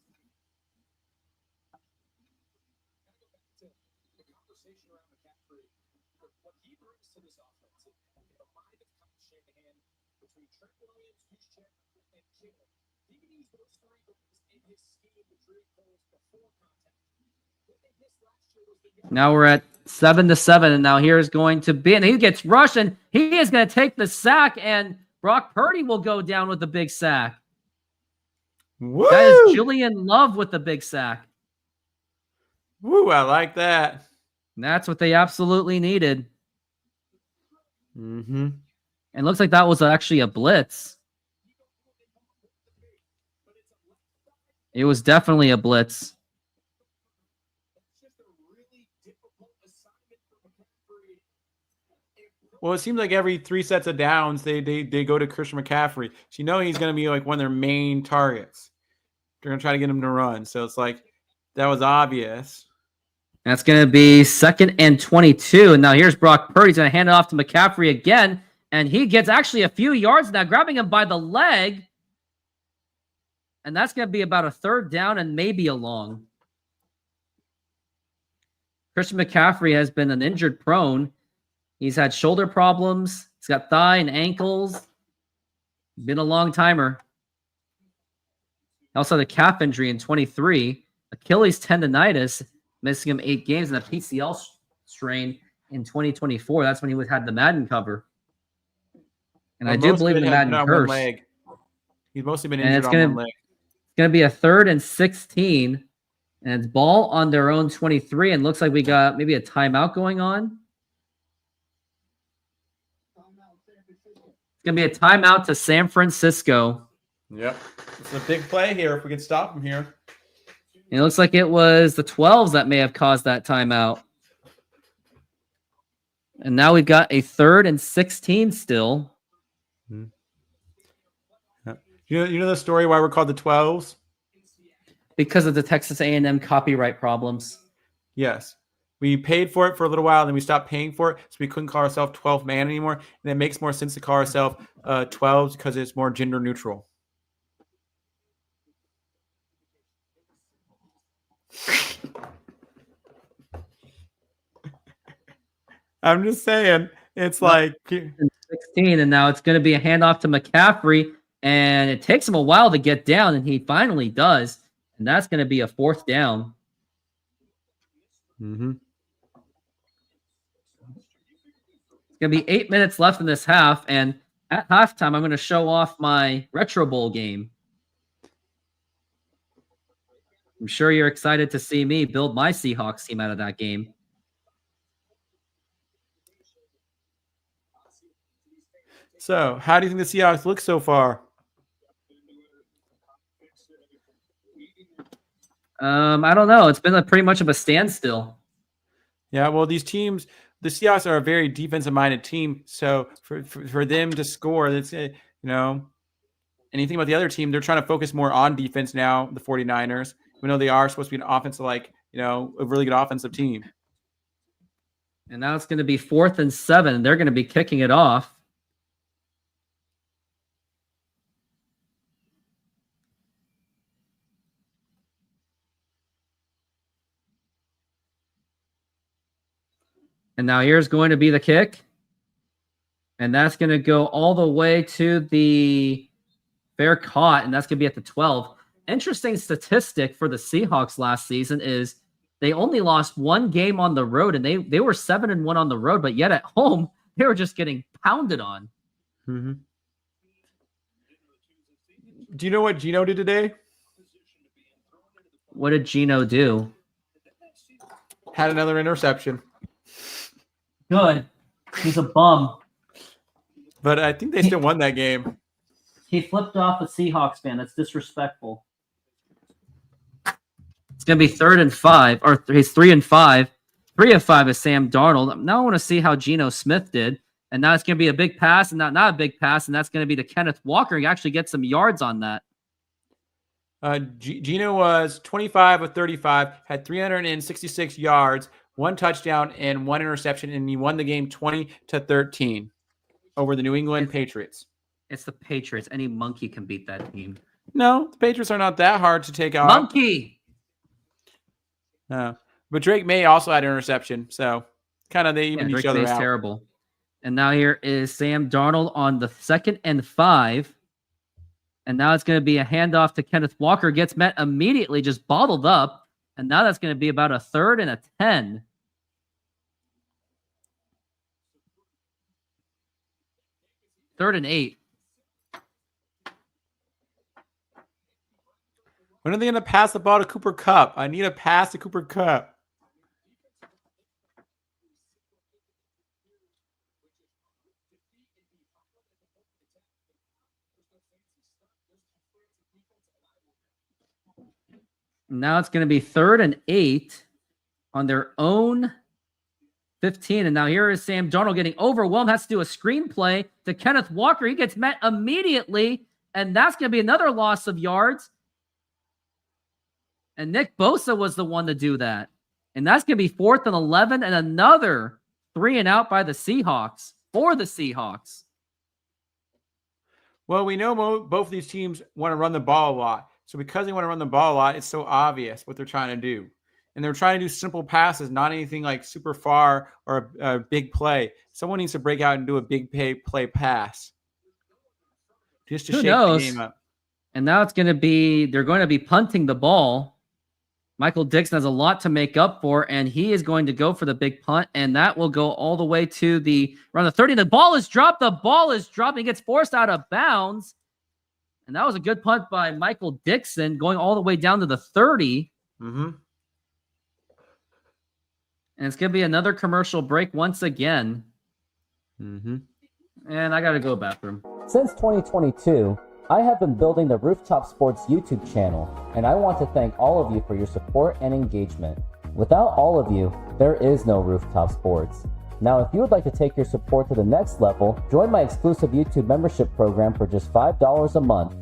C: Now we're at 7-7, and now here's going to be, and he gets rushed, and he is going to take the sack, and Brock Purdy will go down with the big sack.
D: Woo!
C: That is Julian Love with the big sack.
D: Woo, I like that.
C: And that's what they absolutely needed.
D: Mm-hmm.
C: And looks like that was actually a blitz. It was definitely a blitz.
D: Well, it seems like every 3 sets of downs, they go to Christian McCaffrey. So you know he's going to be like one of their main targets. They're going to try to get him to run. So it's like that was obvious.
C: That's going to be 2nd and 22. And now here's Brock Purdy. He's going to hand it off to McCaffrey again. And he gets actually a few yards now, grabbing him by the leg. And that's going to be about a 3rd down and maybe a long. Christian McCaffrey has been an injured prone. He's had shoulder problems. He's got thigh and ankles. Been a long timer. Also had a calf injury in 23. Achilles tendonitis, missing him 8 games, and a PCL strain in 2024. That's when he had the Madden cover. And I do believe in the Madden curse.
D: He's mostly been injured on one leg.
C: It's going to be a 3rd and 16. And it's ball on their own 23. And looks like we got maybe a timeout going on. It's going to be a timeout to San Francisco.
D: Yep. It's a big play here if we can stop him here.
C: And it looks like it was the 12s that may have caused that timeout. And now we've got a 3rd and 16 still.
D: Yep. You know the story why we're called the 12s?
C: Because of the Texas A&M copyright problems.
D: Yes. We paid for it for a little while, then we stopped paying for it, so we couldn't call ourselves 12 man anymore. And it makes more sense to call ourselves 12s because it's more gender neutral. I'm just saying, it's like
C: 16, and now it's going to be a handoff to McCaffrey, and it takes him a while to get down, and he finally does, and that's going to be a 4th down.
D: Mm-hmm.
C: It's going to be 8 minutes left in this half, and at halftime, I'm going to show off my Retro Bowl game. I'm sure you're excited to see me build my Seahawks team out of that game.
D: So, how do you think the Seahawks look so far?
C: I don't know. It's been pretty much of a standstill.
D: Yeah, well, these teams, the Seahawks are a very defensive-minded team. So, for them to score, let's say, anything about the other team, they're trying to focus more on defense now, the 49ers. We know they are supposed to be an offensive, a really good offensive team.
C: And now it's going to be 4th and 7. They're going to be kicking it off. And now here's going to be the kick. And that's going to go all the way to the fair caught, and that's going to be at the 12. Interesting statistic for the Seahawks last season is they only lost 1 game on the road, and they were 7-1 on the road, but yet at home, they were just getting pounded on.
D: Mm-hmm. Do you know what Geno did today?
C: What did Geno do?
D: Had another interception.
C: Good. He's a bum.
D: but I think they still won that game.
C: He flipped off a Seahawks fan. That's disrespectful. It's going to be 3rd and 5, or he's 3 and 5. 3 of 5 is Sam Darnold. Now I want to see how Geno Smith did. And now it's going to be a big pass and not a big pass. And that's going to be to Kenneth Walker. He actually gets some yards on that.
D: Geno was 25 of 35, had 366 yards, 1 touchdown, and 1 interception. And he won the game 20-13 over the New England Patriots.
C: It's the Patriots. Any monkey can beat that team.
D: No, the Patriots are not that hard to take out.
C: Monkey!
D: But Drake May also had an interception. So kind of they even each other out.
C: Terrible. And now here is Sam Darnold on the 2nd and 5. And now it's going to be a handoff to Kenneth Walker. Gets met immediately, just bottled up. And now that's going to be about a 3rd and a 10. Third and 8.
D: When are they going to pass the ball to Cooper Kupp? I need a pass to Cooper Kupp.
C: Now it's going to be 3rd and 8 on their own 15. And now here is Sam Darnold getting overwhelmed. Has to do a screenplay to Kenneth Walker. He gets met immediately. And that's going to be another loss of yards. And Nick Bosa was the one to do that. And that's going to be 4th and 11 and another 3 and out by the Seahawks for the Seahawks.
D: Well, we know both of these teams want to run the ball a lot. So because they want to run the ball a lot, it's so obvious what they're trying to do. And they're trying to do simple passes, not anything like super far or a big play. Someone needs to break out and do a big play pass. Just to shake the game up.
C: And now it's going to be, they're going to be punting the ball. Michael Dixon has a lot to make up for, and he is going to go for the big punt, and that will go all the way to around the 30. The ball is dropped. The ball is dropped. He gets forced out of bounds. And that was a good punt by Michael Dixon going all the way down to the 30.
D: Mm-hmm.
C: And it's going to be another commercial break once again.
D: Mm-hmm.
C: And I got to go bathroom.
A: Since 2022, I have been building the Rooftop Sports YouTube channel, and I want to thank all of you for your support and engagement. Without all of you, there is no Rooftop Sports. Now, if you would like to take your support to the next level, join my exclusive YouTube membership program for just $5 a month.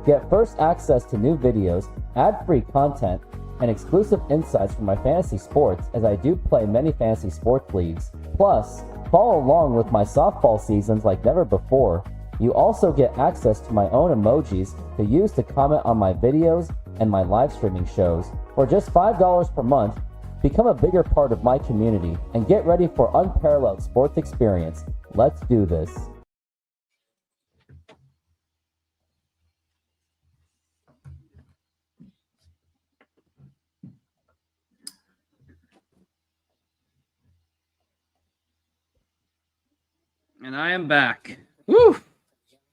A: Get first access to new videos, ad-free content, and exclusive insights from my fantasy sports, as I do play many fantasy sports leagues. Plus, follow along with my softball seasons like never before. You also get access to my own emojis to use to comment on my videos and my live streaming shows. For just $5 per month, become a bigger part of my community and get ready for unparalleled sports experience. Let's do this.
C: And I am back. Woo!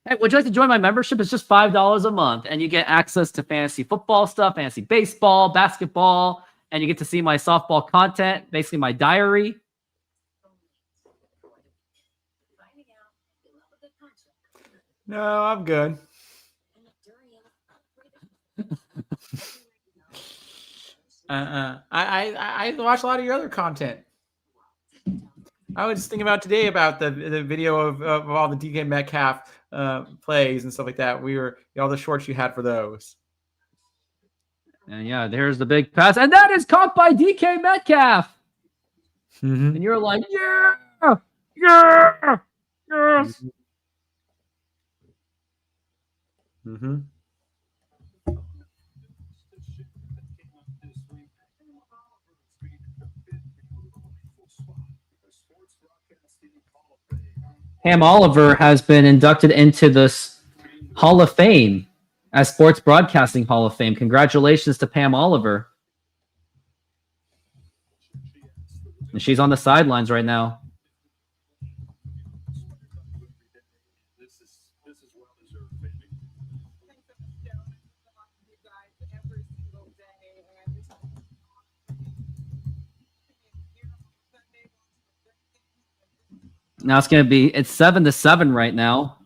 C: Hey, would you like to join my membership? It's just $5 a month, and you get access to fantasy football stuff, fantasy baseball, basketball, and you get to see my softball content, basically my diary.
D: No, I'm good. I watch a lot of your other content. I was just thinking about today about the video of all the DK Metcalf plays and stuff like that. All the shorts you had for those.
C: And yeah, there's the big pass. And that is caught by DK Metcalf.
D: Mm-hmm.
C: And you're like, yeah, yeah, yes.
D: Mm-hmm.
C: Pam Oliver has been inducted into this Hall of Fame as Sports Broadcasting Hall of Fame. Congratulations to Pam Oliver. And she's on the sidelines right now. Now it's going to be, it's 7-7 right now.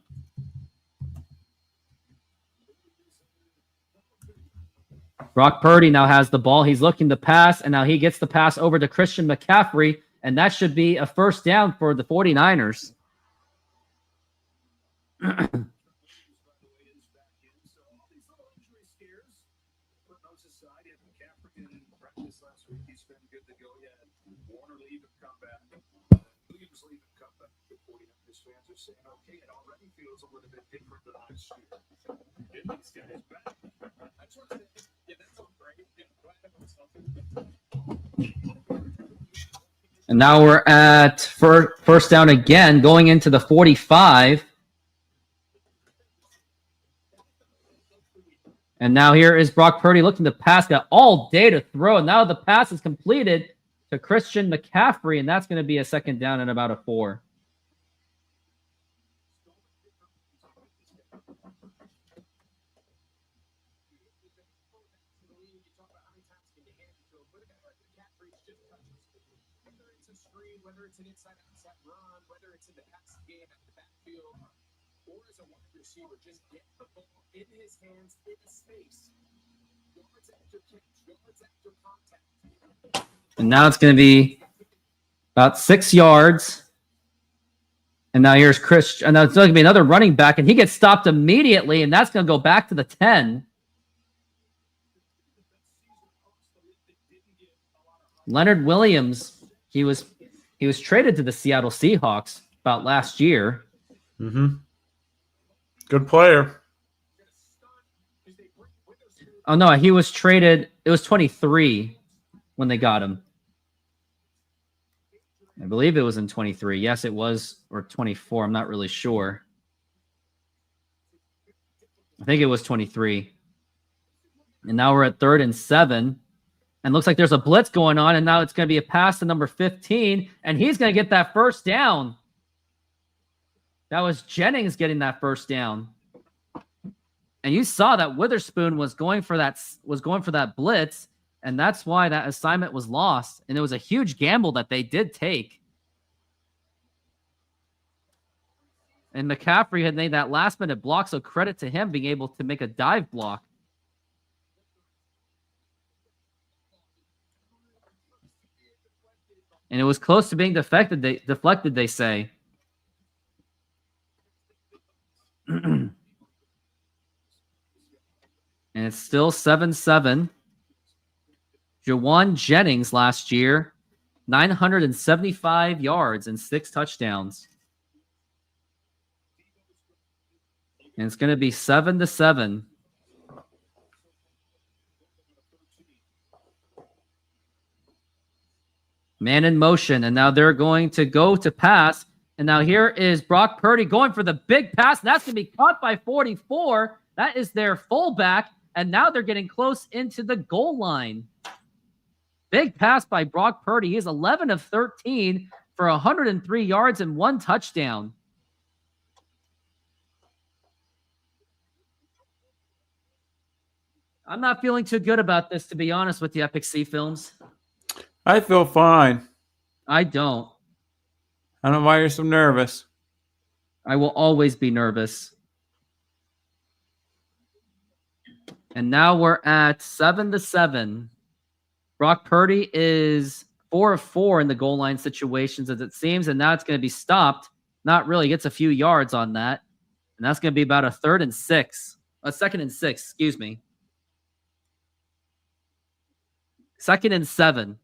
C: Brock Purdy now has the ball. He's looking to pass, and now he gets the pass over to Christian McCaffrey, and that should be a first down for the 49ers. And now we're at first down again, going into the 45. And now here is Brock Purdy looking to pass, got all day to throw. And now the pass is completed to Christian McCaffrey, and that's going to be a second down and about a 4.
E: Whether it's an inside-outside run, whether it's in the passing game at the backfield, or as a wide receiver, just get the ball in his hands in space. Yards after catch, yards after contact.
C: And now it's going to be about 6 yards. And now here's Chris. And now it's going to be another running back, and he gets stopped immediately, and that's going to go back to the 10. Leonard Williams, he was traded to the Seattle Seahawks about last year.
D: Mm-hmm. Good player.
C: Oh, no, he was traded. It was 23 when they got him. I believe it was in 23. Yes, it was, or 24. I'm not really sure. I think it was 23. And now we're at 3rd and 7. And looks like there's a blitz going on, and now it's going to be a pass to number 15, and he's going to get that first down. That was Jennings getting that first down. And you saw that Witherspoon was going for that blitz, and that's why that assignment was lost. And it was a huge gamble that they did take. And McCaffrey had made that last-minute block, so credit to him being able to make a dive block. And it was close to being deflected, they say. And it's still 7-7. Jawan Jennings last year, 975 yards and 6 touchdowns. And it's going to be 7-7. Man in motion, and now they're going to go to pass. And now here is Brock Purdy going for the big pass, and that's going to be caught by 44. That is their fullback, and now they're getting close into the goal line. Big pass by Brock Purdy. He's 11 of 13 for 103 yards and 1 touchdown. I'm not feeling too good about this, to be honest with you, Epic C Films.
D: I feel fine.
C: I don't.
D: I don't know why you're so nervous.
C: I will always be nervous. And now we're at 7-7. Brock Purdy is 4 of 4 in the goal line situations, as it seems, and now it's going to be stopped. Not really. Gets a few yards on that. And that's going to be about a 2nd and 6. A 2nd and 6, excuse me. 2nd and 7.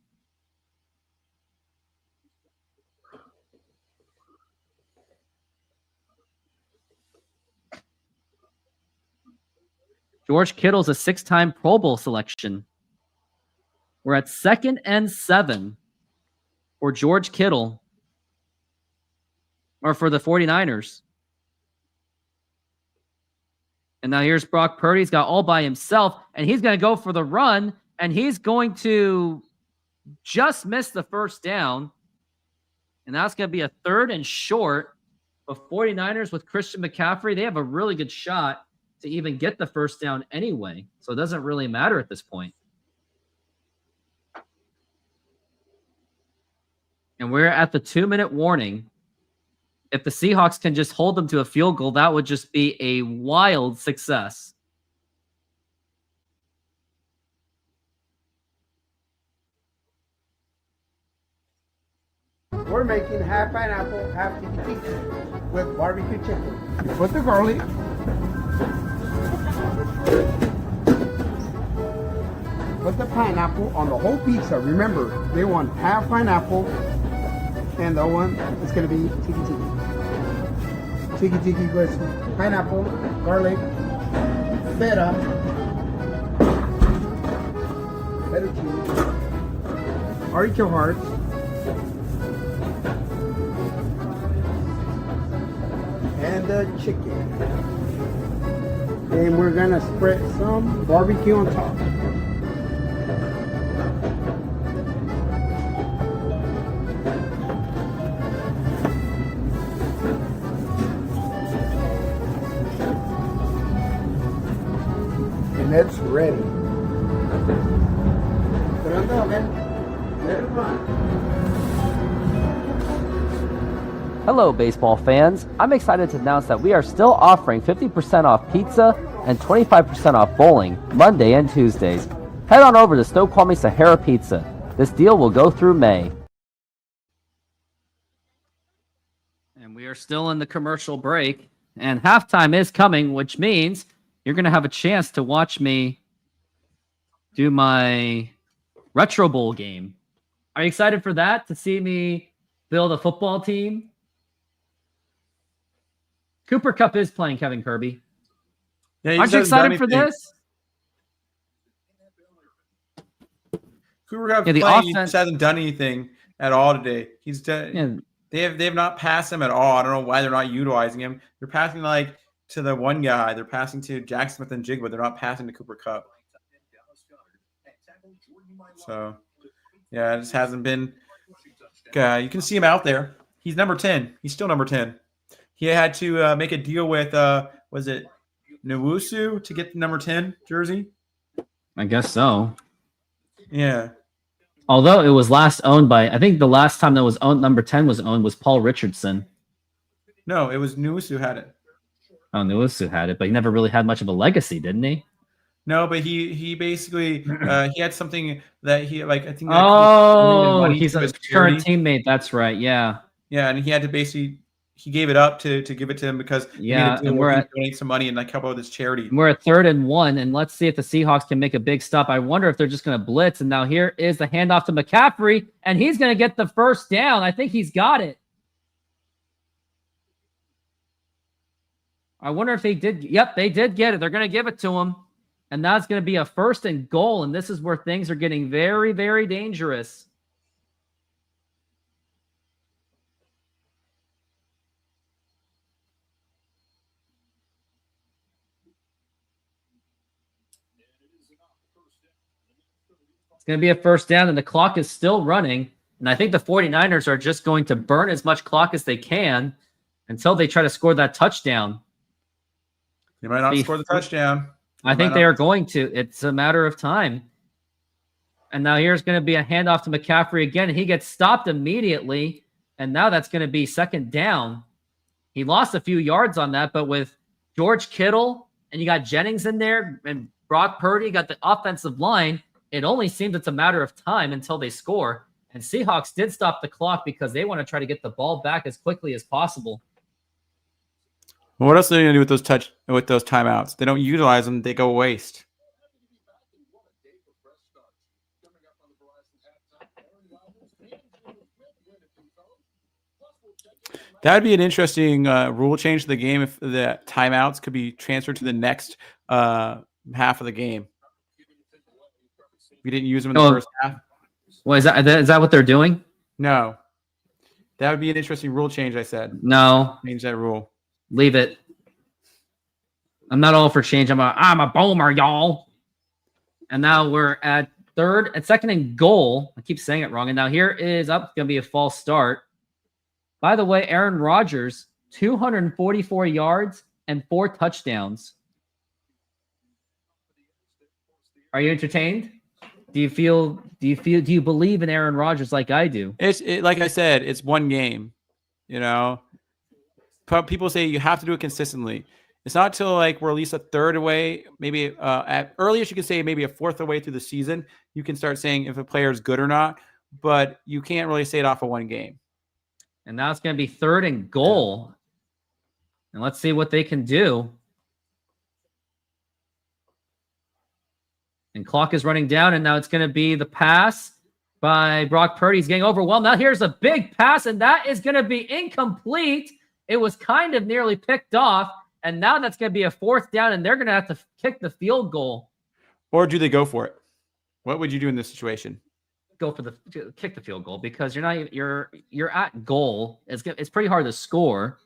C: George Kittle's a 6-time Pro Bowl selection. We're at 2nd and 7 for George Kittle, or for the 49ers. And now here's Brock Purdy. He's got all by himself, and he's going to go for the run, and he's going to just miss the first down. And that's going to be a 3rd and short. The 49ers with Christian McCaffrey, they have a really good shot to even get the first down anyway. So it doesn't really matter at this point. And we're at the 2-minute warning. If the Seahawks can just hold them to a field goal, that would just be a wild success.
G: We're making half pineapple, half tiki tiki with barbecue chicken. Put the garlic. Put the pineapple on the whole pizza. Remember, they want half pineapple, and the one is going to be tiki tiki. Tiki tiki with pineapple, garlic, feta cheese, artichoke hearts, and the chicken. And we're gonna spread some barbecue on top. And it's ready. Put it on the oven. Let it run.
A: Hello, baseball fans. I'm excited to announce that we are still offering 50% off pizza and 25% off bowling Monday and Tuesdays. Head on over to Snoqualmie Sahara Pizza. This deal will go through May.
C: And we are still in the commercial break, and halftime is coming, which means you're going to have a chance to watch me do my Retro Bowl game. Are you excited for that? To see me build a football team? Cooper Kupp is playing Kevin Kirby.
D: Yeah,
C: aren't you excited for this?
D: Cooper Kupp
C: Yeah, the
D: playing, he
C: offense
D: just hasn't done anything at all today. He's done.
C: Yeah.
D: They have not passed him at all. I don't know why they're not utilizing him. They're passing like to the one guy. They're passing to Jack Smith and Jigba. They're not passing to Cooper Kupp. So, yeah, it just hasn't been. You can see him out there. He's number 10. He's still number 10. He had to make a deal with, was it Nwusu to get the number 10 jersey?
C: I guess so.
D: Yeah.
C: Although it was last owned by, I think the last time that was owned, number 10 was owned was Paul Richardson.
D: No, it was Nwusu had it.
C: Oh, Nwusu had it, but he never really had much of a legacy, didn't he?
D: No, but he basically he had something that he like. I think.
C: He's a current teammate. That's right. Yeah.
D: Yeah, and he had to basically he gave it up to give it to him because
C: and we're at
D: donate some money and like help out with his charity.
C: We're at 3rd and 1, and let's see if the Seahawks can make a big stop. I wonder if they're just going to blitz. And now here is the handoff to McCaffrey, and he's going to get the first down. I think he's got it. I wonder if they did. Yep, they did get it. They're going to give it to him. And that's going to be a 1st and goal. And this is where things are getting very, very dangerous. It's going to be a 1st down, and the clock is still running. And I think the 49ers are just going to burn as much clock as they can until they try to score that touchdown.
D: They might not score the touchdown.
C: I think they are going to. It's a matter of time. And now here's going to be a handoff to McCaffrey again. And he gets stopped immediately. And now that's going to be 2nd down. He lost a few yards on that, but with George Kittle and you got Jennings in there and Brock Purdy, got the offensive line, it only seems it's a matter of time until they score. And Seahawks did stop the clock because they want to try to get the ball back as quickly as possible.
D: Well, what else are they going to do with those timeouts? They don't utilize them; they go waste. That would be an interesting rule change to the game if the timeouts could be transferred to the next half of the game. We didn't use them in the first half.
C: Well, is that what they're doing?
D: No. That would be an interesting rule change, I said.
C: No.
D: Change that rule.
C: Leave it. I'm not all for change. I'm a boomer, y'all. And now we're at 2nd and goal. I keep saying it wrong. And now here is going to be a false start. By the way, Aaron Rodgers, 244 yards and 4 touchdowns. Are you entertained? Do you believe in Aaron Rodgers like I do?
D: Like I said, it's one game, people say you have to do it consistently. It's not till like we're at least a third away, maybe at earliest you can say maybe a fourth away through the season. You can start saying if a player is good or not, but you can't really say it off of one game.
C: And now it's going to be 3rd and goal. And let's see what they can do. And clock is running down, and now it's going to be the pass by Brock Purdy. He's getting overwhelmed. Now here's a big pass, and that is going to be incomplete. It was kind of nearly picked off. And now that's going to be a 4th down, and they're going to have to kick the field goal.
D: Or do they go for it? What would you do in this situation?
C: Go for kick the field goal because you're at goal. It's pretty hard to score.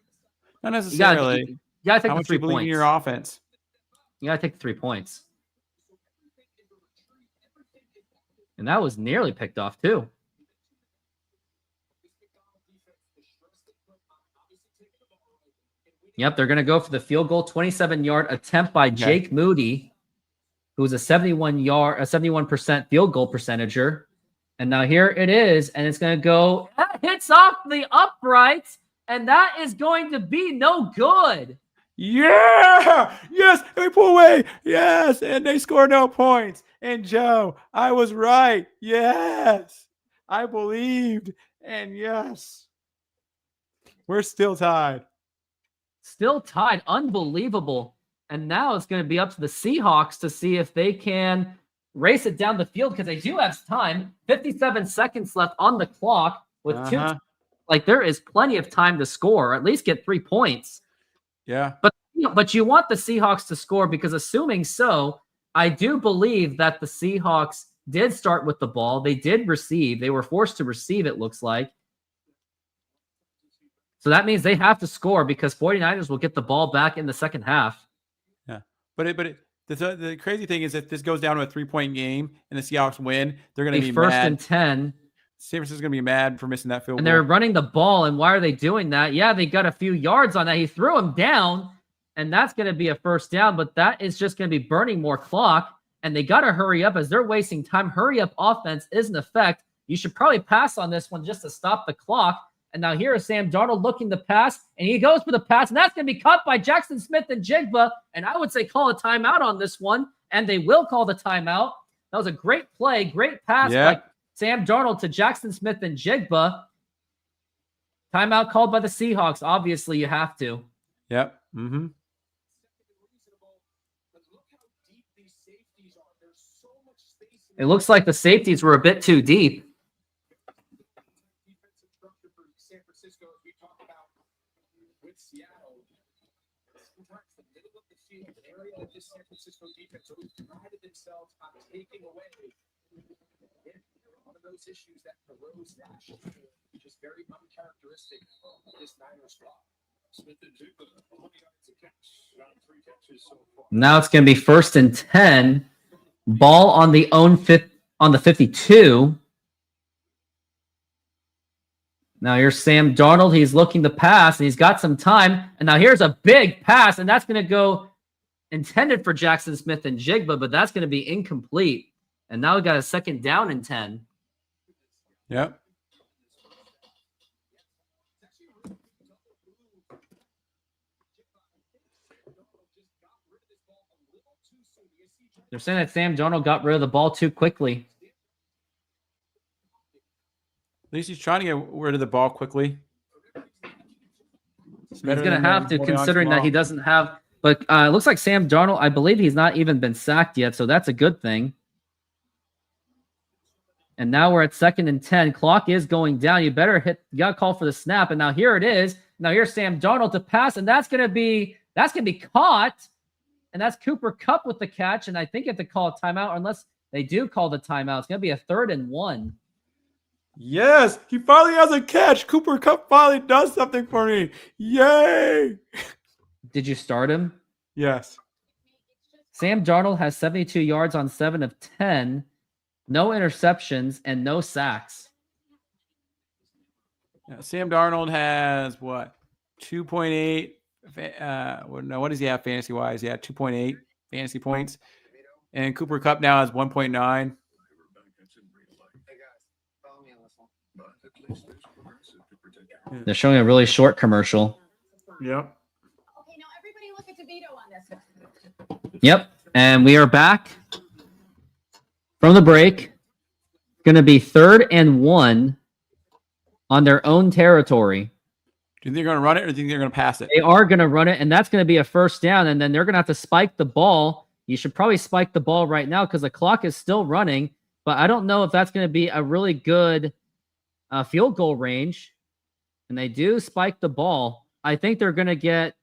D: Not necessarily.
C: You gotta take
D: How
C: the
D: much
C: 3
D: you believe
C: points.
D: in your offense?
C: You gotta take the 3 points. And that was nearly picked off too. Yep, they're going to go for the field goal. 27-yard attempt by Jake Moody, who's a 71% field goal percentager. And now here it is, and it's going to go. That hits off the uprights, and that is going to be no good.
D: Yeah! Yes, and we pull away. Yes, and they score no points. And Joe, I was right. Yes, I believed. And yes, we're still tied.
C: Still tied. Unbelievable. And now it's going to be up to the Seahawks to see if they can race it down the field because they do have time. 57 seconds left on the clock with two. Like, there is plenty of time to score, or at least get 3 points.
D: Yeah.
C: But you want the Seahawks to score because assuming so, I do believe that the Seahawks did start with the ball. They did receive. They were forced to receive, it looks like. So that means they have to score because 49ers will get the ball back in the second half.
D: Yeah. The crazy thing is if this goes down to a 3-point game and the Seahawks win, they're going to be
C: first
D: mad.
C: and 10.
D: San Francisco's going to be mad for missing that field goal.
C: And they're running the ball. And why are they doing that? Yeah, they got a few yards on that. He threw him down, and that's going to be a first down. But that is just going to be burning more clock. And they got to hurry up as they're wasting time. Hurry up offense is in effect. You should probably pass on this one just to stop the clock. And now here is Sam Darnold looking to pass, and he goes for the pass, and that's going to be caught by Jackson Smith and Jigba. And I would say call a timeout on this one, and they will call the timeout. That was a great play, great pass by Sam Darnold to Jackson Smith and Jigba. Timeout called by the Seahawks. Obviously, you have to.
D: Yep. Mm-hmm.
C: It looks like the safeties were a bit too deep.
E: San Francisco, as we talk about with Seattle, sometimes the middle of the field area of this San Francisco defense always prided themselves on taking away. One of those issues that arose last year, which is very uncharacteristic of this Niners squad. Smith and Jigba, 20 yards a catch, 3 catches so far.
C: Now it's going to be first and 10. Ball on the 52. Now here's Sam Darnold. He's looking to pass, and he's got some time. And now here's a big pass, and that's going to go intended for Jackson Smith and Jigba, but that's going to be incomplete. And now we got a second down and 10.
D: Yep.
C: They're saying that Sam Darnold got rid of the ball too quickly.
D: At least he's trying to get rid of the ball quickly.
C: He's going to have to, considering that he doesn't have. But it looks like Sam Darnold, I believe he's not even been sacked yet, so that's a good thing. And now we're at second and 10. Clock is going down. You got to call for the snap. And now here it is. Now here's Sam Darnold to pass, and that's going to be caught. And that's Cooper Kupp with the catch. And I think you have to call a timeout unless they do call the timeout. It's going to be a 3rd and 1.
D: Yes, he finally has a catch. Cooper Kupp finally does something for me. Yay!
C: Did you start him?
D: Yes.
C: Sam Darnold has 72 yards on 7 of 10, no interceptions, and no sacks.
D: Yeah, Sam Darnold has what? 2.8. What does he have fantasy-wise? Yeah, 2.8 fantasy points. And Cooper Kupp now has 1.9.
C: They're showing a really short commercial.
D: Yep.
F: Okay, now everybody look at DeVito on this.
C: Yep. And we are back from the break. Going to be 3rd and 1 on their own territory.
D: Do you think they're going to run it or do you think they're going to pass it?
C: They are going to run it, and that's going to be a first down, and then they're going to have to spike the ball. You should probably spike the ball right now because the clock is still running, but I don't know if that's going to be a really good field goal range. And they do spike the ball. I think they're going to get,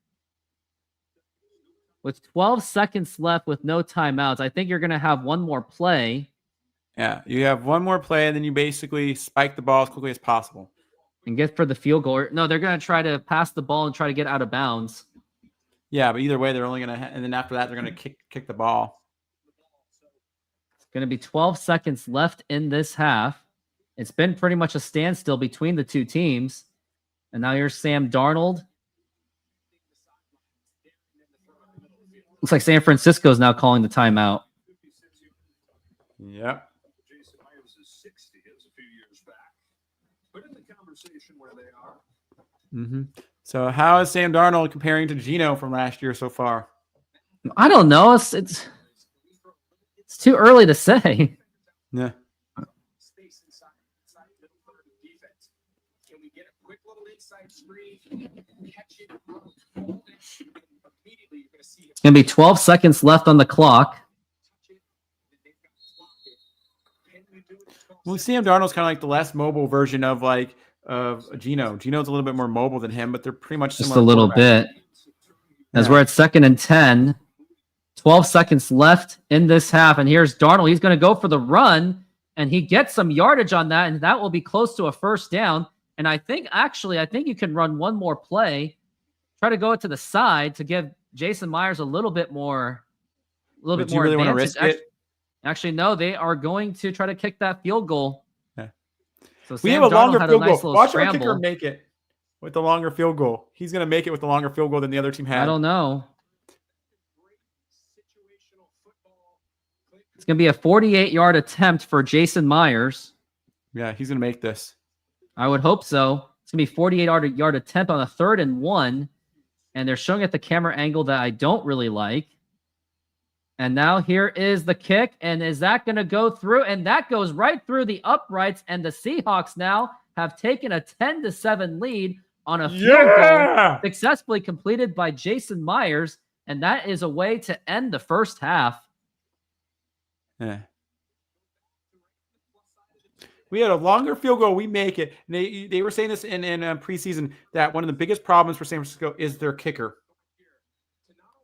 C: with 12 seconds left with no timeouts, I think you're going to have one more play.
D: Yeah, you have one more play, and then you basically spike the ball as quickly as possible.
C: And get for the field goal. No, they're going to try to pass the ball and try to get out of bounds.
D: Yeah, but either way, they're only going to, and then after that, they're going to kick the ball.
C: It's going to be 12 seconds left in this half. It's been pretty much a standstill between the two teams. And now here's Sam Darnold. Looks like San Francisco is now calling the timeout.
D: Yep.
E: Jason Myers is 60 as a few years back. But in the conversation where they are.
D: Mm-hmm. So how is Sam Darnold comparing to Geno from last year so far?
C: I don't know. It's too early to say.
D: Yeah.
E: Space inside middle third of defense. Can we get a quick little inside screen, catch it, immediately you're going to see
C: It's going to be 12 seconds left on the clock.
D: Well, Sam Darnold's kind of like the less mobile version of Geno. Geno's a little bit more mobile than him, but they're pretty much similar.
C: Just a little bit. As we're at 2nd and 10. 12 seconds left in this half. And here's Darnold. He's going to go for the run, and he gets some yardage on that, and that will be close to a first down. And I think you can run one more play. Try to go it to the side to give Jason Myers a little bit more
D: Would you really want to risk it?
C: Actually, no, they are going to try to kick that field goal.
D: Yeah.
C: So
D: We
C: Sam
D: have a
C: Darnold
D: longer
C: had
D: field
C: a nice
D: goal.
C: little
D: Watch
C: scramble.
D: our kicker make it with the longer field goal. He's going to make it with the longer field goal than the other team had.
C: I don't know. It's going to be a 48-yard attempt for Jason Myers.
D: Yeah, he's going to make this.
C: I would hope so. It's going to be 48-yard attempt on a 3rd and 1. And they're showing at the camera angle that I don't really like. And now here is the kick. And is that going to go through? And that goes right through the uprights. And the Seahawks now have taken a 10-7 lead on a field goal successfully completed by Jason Myers. And that is a way to end the first half.
D: Yeah. We had a longer field goal. We make it. And they were saying this in preseason that one of the biggest problems for San Francisco is their kicker.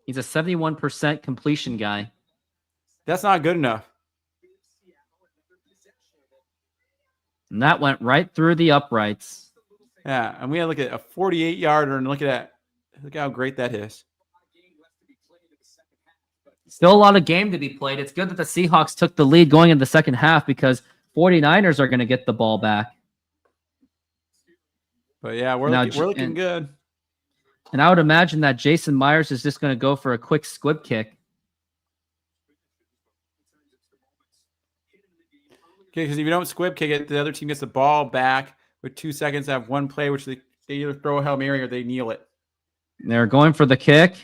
C: He's a 71% completion guy.
D: That's not good enough.
C: And that went right through the uprights.
D: Yeah, and we had a 48-yarder, and look at that. Look how great that is.
C: Still a lot of game to be played. It's good that the Seahawks took the lead going into the second half because 49ers are going to get the ball back.
D: But yeah, we're looking good.
C: And I would imagine that Jason Myers is just going to go for a quick squib kick.
D: Okay, because if you don't squib kick it, the other team gets the ball back with 2 seconds to have one play, which they either throw a Hail Mary or they kneel it.
C: They're going for the kick,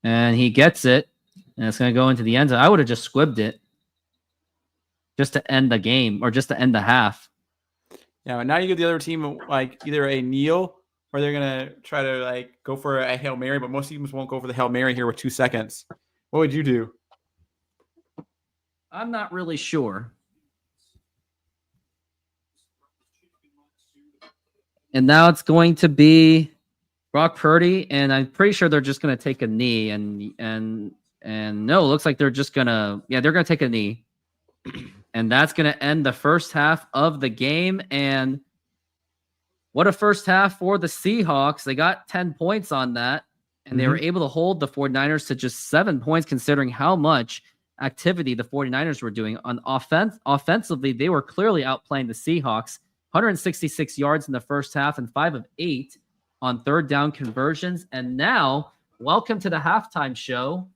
C: and he gets it, and it's going to go into the end zone. I would have just squibbed it just to end the game or just to end the half.
D: Yeah, and now you give the other team either a kneel or they're going to try to go for a Hail Mary, but most teams won't go for the Hail Mary here with 2 seconds. What would you do?
C: I'm not really sure. And now it's going to be Brock Purdy, and I'm pretty sure they're just going to take a knee. And no, it looks like they're just going to, they're going to take a knee. And that's going to end the first half of the game. And what a first half for the Seahawks. They got 10 points on that, and they were able to hold the 49ers to just 7 points, considering how much activity the 49ers were doing. On offensively, they were clearly outplaying the Seahawks. 166 yards in the first half and 5 of 8 on third down conversions. And now, welcome to the halftime show.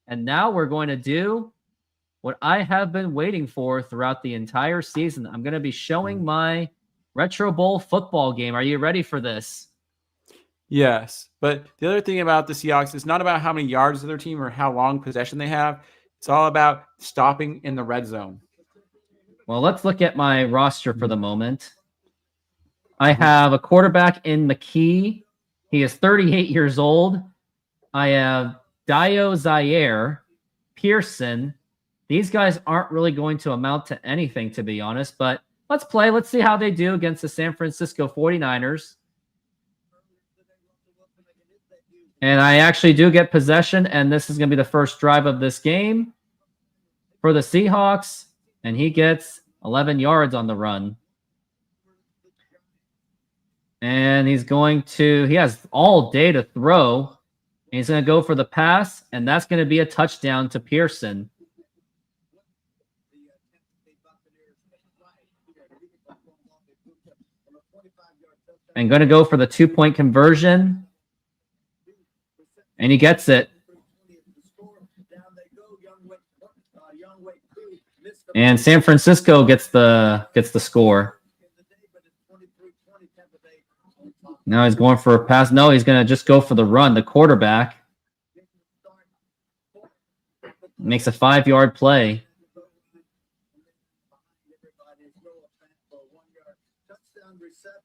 C: And now we're going to do what I have been waiting for throughout the entire season. I'm going to be showing my Retro Bowl football game. Are you ready for this?
D: Yes, but the other thing about the Seahawks is not about how many yards of their team or how long possession they have. It's all about stopping in the red zone.
C: Well, let's look at my roster for the moment. I have a quarterback in McKee. He is 38 years old. I have Dio Zaire, Pearson. These guys aren't really going to amount to anything, to be honest, but let's play. Let's see how they do against the San Francisco 49ers. And I actually do get possession, and this is going to be the first drive of this game for the Seahawks, and he gets 11 yards on the run. And he has all day to throw. And he's going to go for the pass, and that's going to be a touchdown to Pearson. And going to go for the 2-point conversion. And he gets it. And San Francisco gets the score. Now he's going for a pass. No, he's going to just go for the run. The quarterback makes a 5-yard play.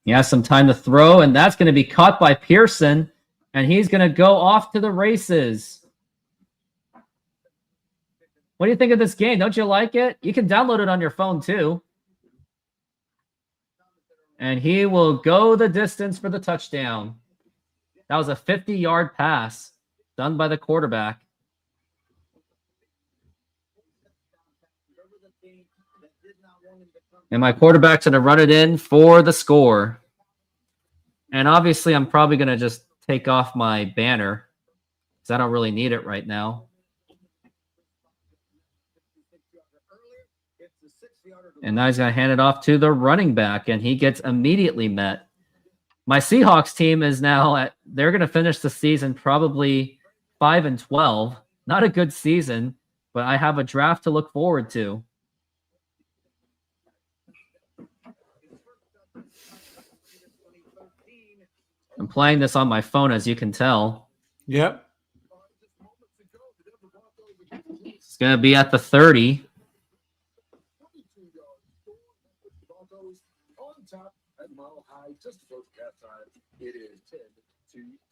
C: He has some time to throw, and that's going to be caught by Pearson, and he's going to go off to the races. What do you think of this game? Don't you like it? You can download it on your phone too. And he will go the distance for the touchdown. That was a 50-yard pass done by the quarterback. And my quarterback's going to run it in for the score. And obviously, I'm probably going to just take off my banner because I don't really need it right now. And now he's going to hand it off to the running back, and he gets immediately met. My Seahawks team is now they're going to finish the season probably 5-12. Not a good season, but I have a draft to look forward to. I'm playing this on my phone, as you can tell.
D: Yep.
C: It's going to be at the 30.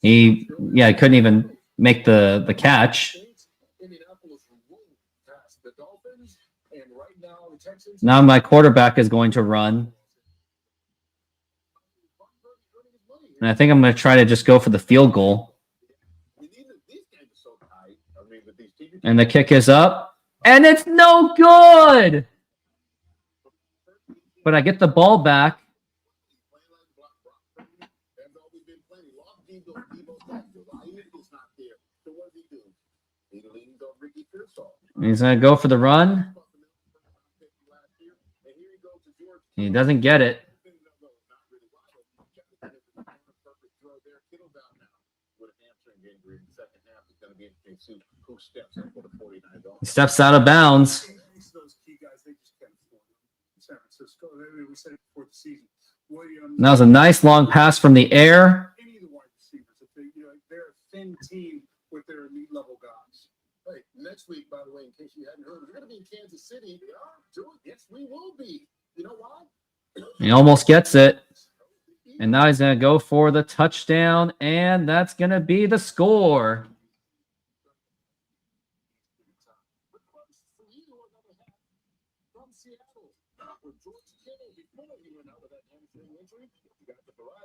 C: He couldn't even make the catch. Now my quarterback is going to run. And I think I'm going to try to just go for the field goal. And the kick is up. And it's no good! But I get the ball back. He's going to go for the run. He doesn't get it. He steps out of bounds. That was a nice long pass from the air.
E: They're a thin team with their elite level guys. Hey, next week, by the way, in case you hadn't heard, we're going to be in Kansas City. Yes, we will be. You know why?
C: He almost gets it. And now he's going to go for the touchdown, and that's going to be the score.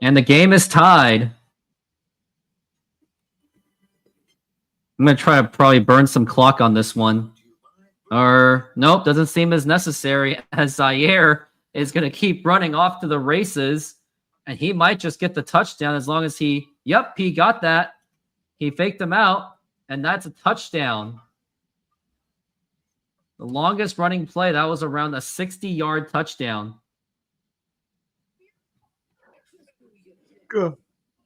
C: And the game is tied. I'm going to try to probably burn some clock on this one. Or, nope, doesn't seem as necessary, as Zaire is going to keep running off to the races. And he might just get the touchdown as long as he got that. He faked him out, and that's a touchdown. The longest running play, that was around a 60-yard touchdown.
G: Good.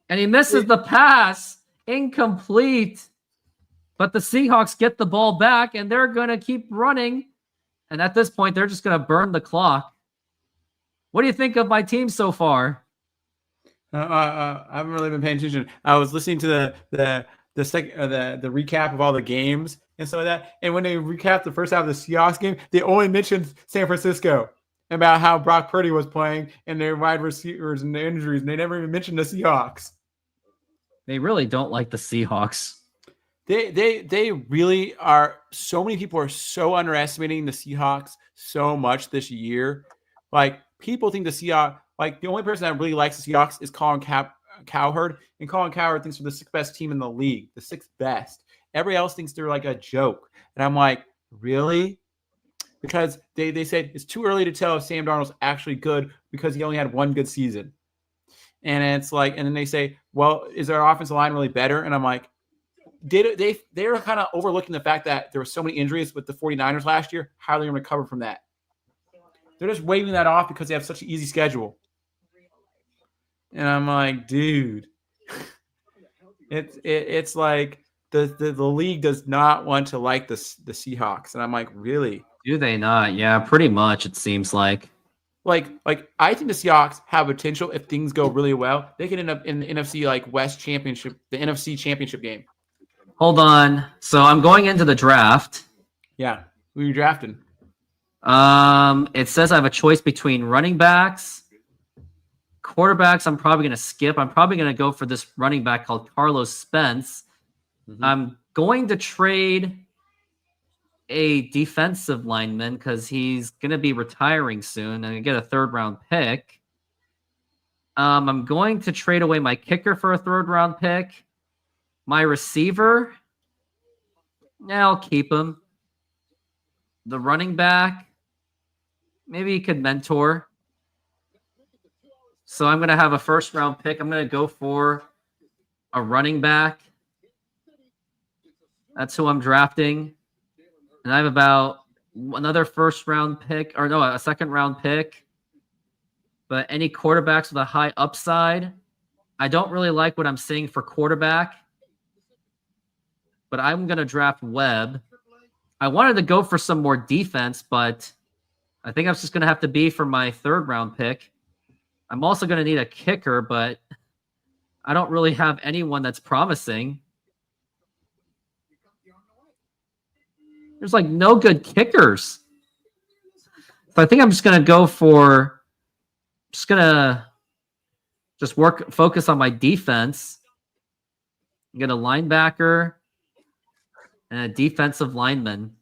C: And he misses the pass. Incomplete. But the Seahawks get the ball back, and they're going to keep running. And at this point, they're just going to burn the clock. What do you think of my team so far?
D: I haven't really been paying attention. I was listening to the recap of all the games and stuff like that. And when they recapped the first half of the Seahawks game, they only mentioned San Francisco about how Brock Purdy was playing and their wide receivers and their injuries, and they never even mentioned the Seahawks.
C: They really don't like the Seahawks.
D: They really are. So many people are so underestimating the Seahawks so much this year. Like, people think the Seahawks, like, the only person that really likes the Seahawks is Colin Cowherd, and Colin Cowherd thinks they're the sixth best team in the league, the sixth best. Everybody else thinks they're like a joke, and I'm like, really? Because they said it's too early to tell if Sam Darnold's actually good because he only had one good season, and it's like, and then they say, well, is our offensive line really better? And I'm like, they're kind of overlooking the fact that there were so many injuries with the 49ers last year. How are they going to recover from that? They're just waving that off because they have such an easy schedule. And I'm like, dude, it's like the league does not want to like the Seahawks. And I'm like, really?
C: Do they not? Yeah, pretty much, it seems like.
D: Like I think the Seahawks have potential if things go really well. They could end up in the NFC West Championship, the NFC Championship game.
C: Hold on. So I'm going into the draft.
D: Yeah. Who are you drafting?
C: It says I have a choice between running backs, quarterbacks. I'm probably going to skip. I'm probably going to go for this running back called Carlos Spence. Mm-hmm. I'm going to trade a defensive lineman because he's going to be retiring soon and I get a 3rd round pick. I'm going to trade away my kicker for a 3rd round pick. My receiver, yeah, I'll keep him. The running back, maybe he could mentor. So I'm going to have a 1st round pick. I'm going to go for a running back. That's who I'm drafting. And I have about another 1st round pick, or no, a 2nd round pick. But any quarterbacks with a high upside, I don't really like what I'm seeing for quarterback. But I'm going to draft Webb. I wanted to go for some more defense, but I think I'm just going to have to be for my 3rd round pick. I'm also going to need a kicker, but I don't really have anyone that's promising. There's like no good kickers. So I think I'm just going to go for, focus on my defense. Get a linebacker and a defensive lineman.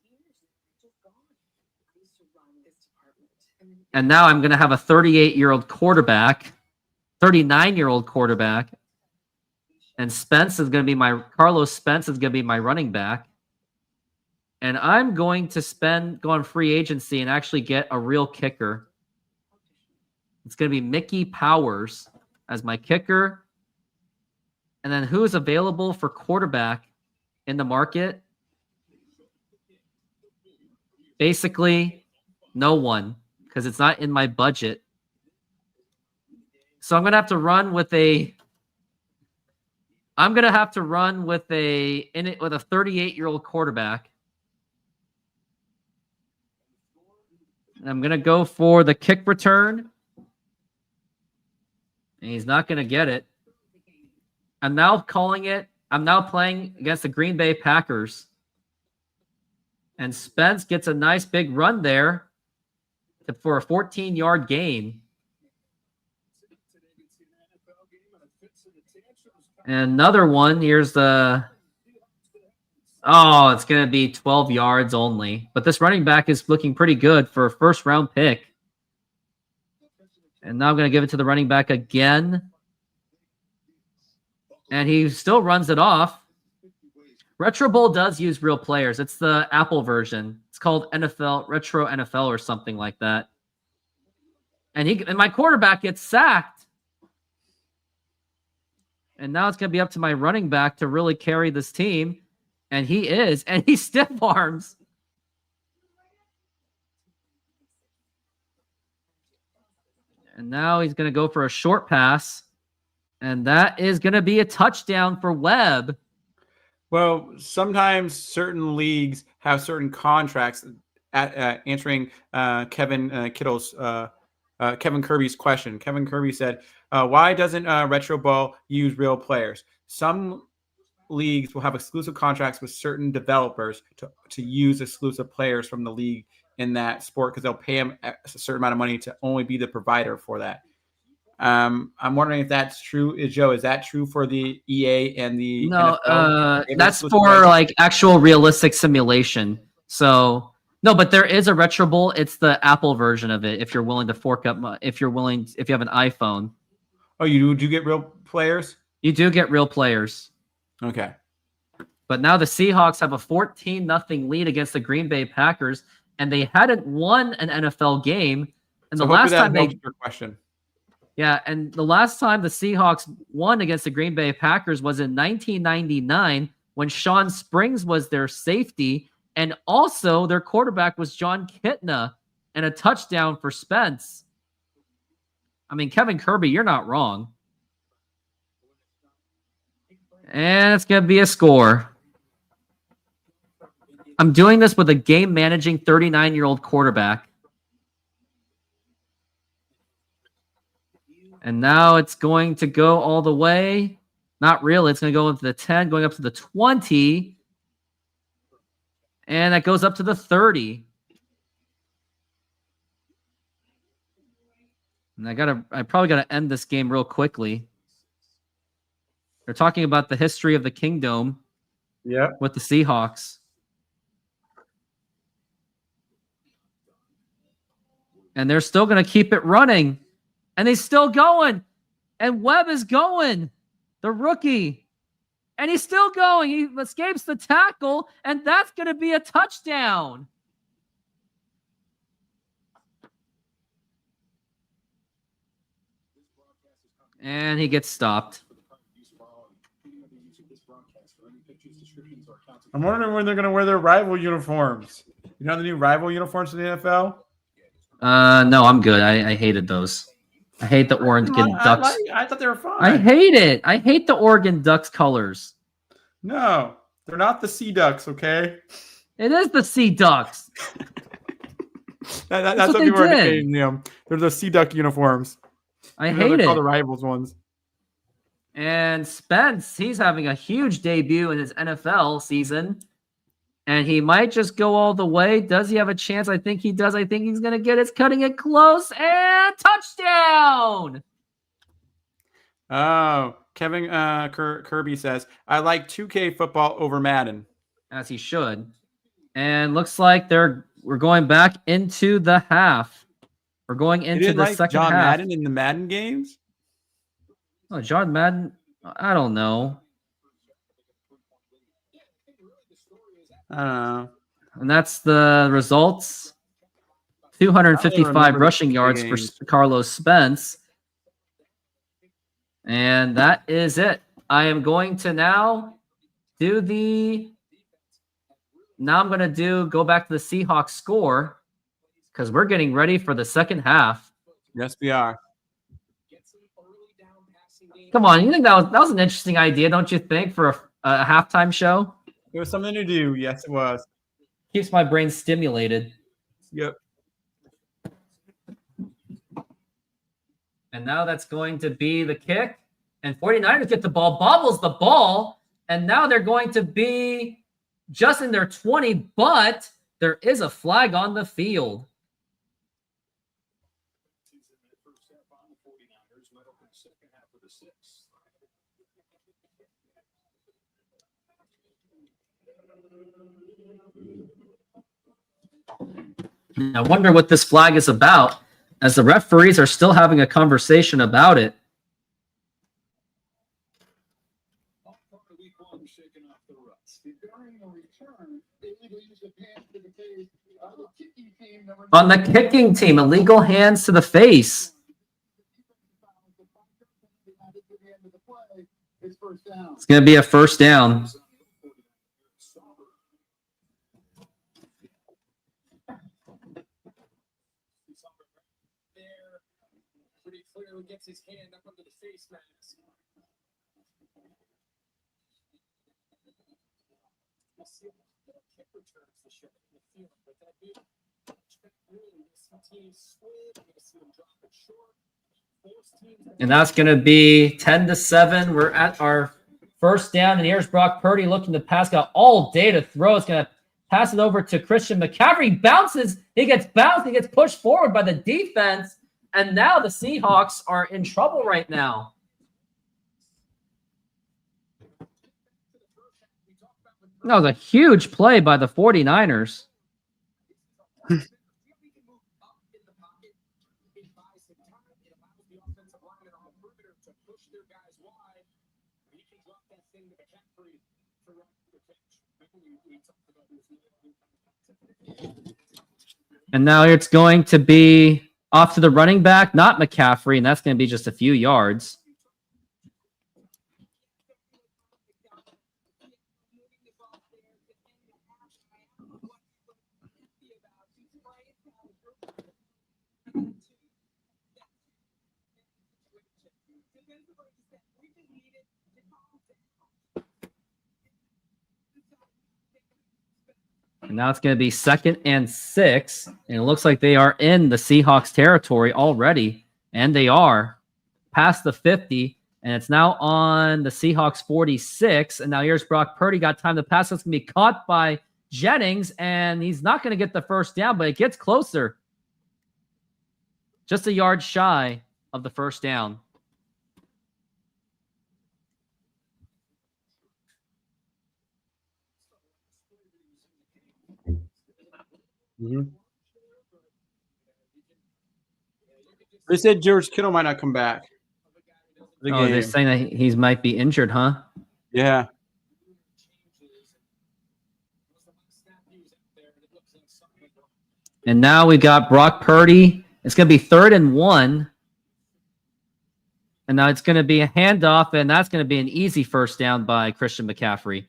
C: And now I'm going to have a 38-year-old quarterback, 39-year-old quarterback. And Carlos Spence is going to be my running back. And I'm going to go on free agency and actually get a real kicker. It's going to be Mickey Powers as my kicker. And then who's available for quarterback in the market? Basically, no one, because it's not in my budget. So I'm going to have to run with a 38-year-old quarterback. I'm going to go for the kick return. And he's not going to get it. I'm now playing against the Green Bay Packers. And Spence gets a nice big run there for a 14-yard gain. And another one. Here's the... Oh, it's going to be 12 yards only. But this running back is looking pretty good for a 1st round pick. And now I'm going to give it to the running back again. And he still runs it off. Retro Bowl does use real players. It's the Apple version. It's called NFL, Retro NFL or something like that. And my quarterback gets sacked. And now it's going to be up to my running back to really carry this team. And he is. And he stiff arms. And now he's going to go for a short pass. And that is going to be a touchdown for Webb.
D: Well, sometimes certain leagues have certain contracts answering Kevin Kittle's Kevin Kirby's question. Kevin Kirby said, why doesn't Retro Ball use real players? Some leagues will have exclusive contracts with certain developers to use exclusive players from the league in that sport because they'll pay them a certain amount of money to only be the provider for that. I'm wondering if that's true. Joe, is that true for the EA and the
C: No,
D: NFL?
C: that's for like actual realistic simulation. So no, but there is a Retro Bowl. It's the Apple version of it. If you're willing to fork up, if you have an iPhone.
D: Oh, you do get real players?
C: You do get real players.
D: Okay.
C: But now the Seahawks have a 14-0 lead against the Green Bay Packers, and they hadn't won an NFL game. And
D: So
C: the last time
D: your question.
C: Yeah, and the last time the Seahawks won against the Green Bay Packers was in 1999 when Sean Springs was their safety, and also their quarterback was John Kitna, and a touchdown for Spence. I mean, Kevin Kirby, you're not wrong. And it's going to be a score. I'm doing this with a game-managing 39-year-old quarterback. And now it's going to go all the way. Not really. It's going to go into the 10, going up to the 20. And that goes up to the 30. And I probably got to end this game real quickly. They're talking about the history of the Kingdom with the Seahawks. And they're still going to keep it running. And he's still going. And Webb is going. The rookie. And he's still going. He escapes the tackle. And that's going to be a touchdown. And he gets stopped.
D: I'm wondering when they're going to wear their rival uniforms. You know the new rival uniforms in the NFL?
C: No, I'm good. I hated those. I hate the Oregon Ducks.
D: I thought they were fine.
C: I hate it. I hate the Oregon Ducks colors.
D: No, they're not the Sea Ducks, okay?
C: It is the Sea Ducks.
D: That's what people are nicknaming them. They're the Sea Duck uniforms.
C: I hate it.
D: Called the rivals ones.
C: And Spence, he's having a huge debut in his NFL season. And he might just go all the way. Does he have a chance? I think he does. I think he's going to get it. It's cutting it close. And touchdown!
D: Oh, Kevin Kirby says, I like 2K football over Madden.
C: As he should. And looks like we're going back into the half. We're going into the second
D: John
C: half.
D: Madden in the Madden games?
C: Oh, John Madden? I don't know.
D: I don't know.
C: And that's the results. 255 rushing yards for Carlos Spence. And that is it. I am going to now do Now I'm going to go back to the Seahawks score because we're getting ready for the second half.
D: Yes, we are.
C: Come on. You think that was an interesting idea, don't you think, for a halftime show?
D: It was something to do. Yes, it was.
C: Keeps my brain stimulated.
D: Yep.
C: And now that's going to be the kick. And 49ers get the ball, bobbles the ball. And now they're going to be just in their 20, but there is a flag on the field. I wonder what this flag is about, as the referees are still having a conversation about it. On the kicking team, illegal hands to the face. It's going to be a first down.
E: Pretty clearly gets his hand up under the face mask. We'll see if the kick returns the shot in the field, but that dude
C: And that's going to be 10-7. We're at our first down, and here's Brock Purdy looking to pass. Got all day to throw. It's going to pass it over to Christian McCaffrey. Bounces. He gets bounced. He gets pushed forward by the defense. And now the Seahawks are in trouble right now. That was a huge play by the 49ers. And now it's going to be off to the running back, not McCaffrey, and that's going to be just a few yards. And now it's going to be 2nd and 6. And it looks like they are in the Seahawks territory already. And they are past the 50. And it's now on the Seahawks 46. And now here's Brock Purdy. Got time to pass. It's going to be caught by Jennings. And he's not going to get the first down, but it gets closer. Just a yard shy of the first down.
K: They said George Kittle might not come back.
C: Oh, they're saying that he might be injured, huh?
K: Yeah.
C: And now we got Brock Purdy. It's going to be 3rd and 1. And now it's going to be a handoff, and that's going to be an easy first down by Christian McCaffrey.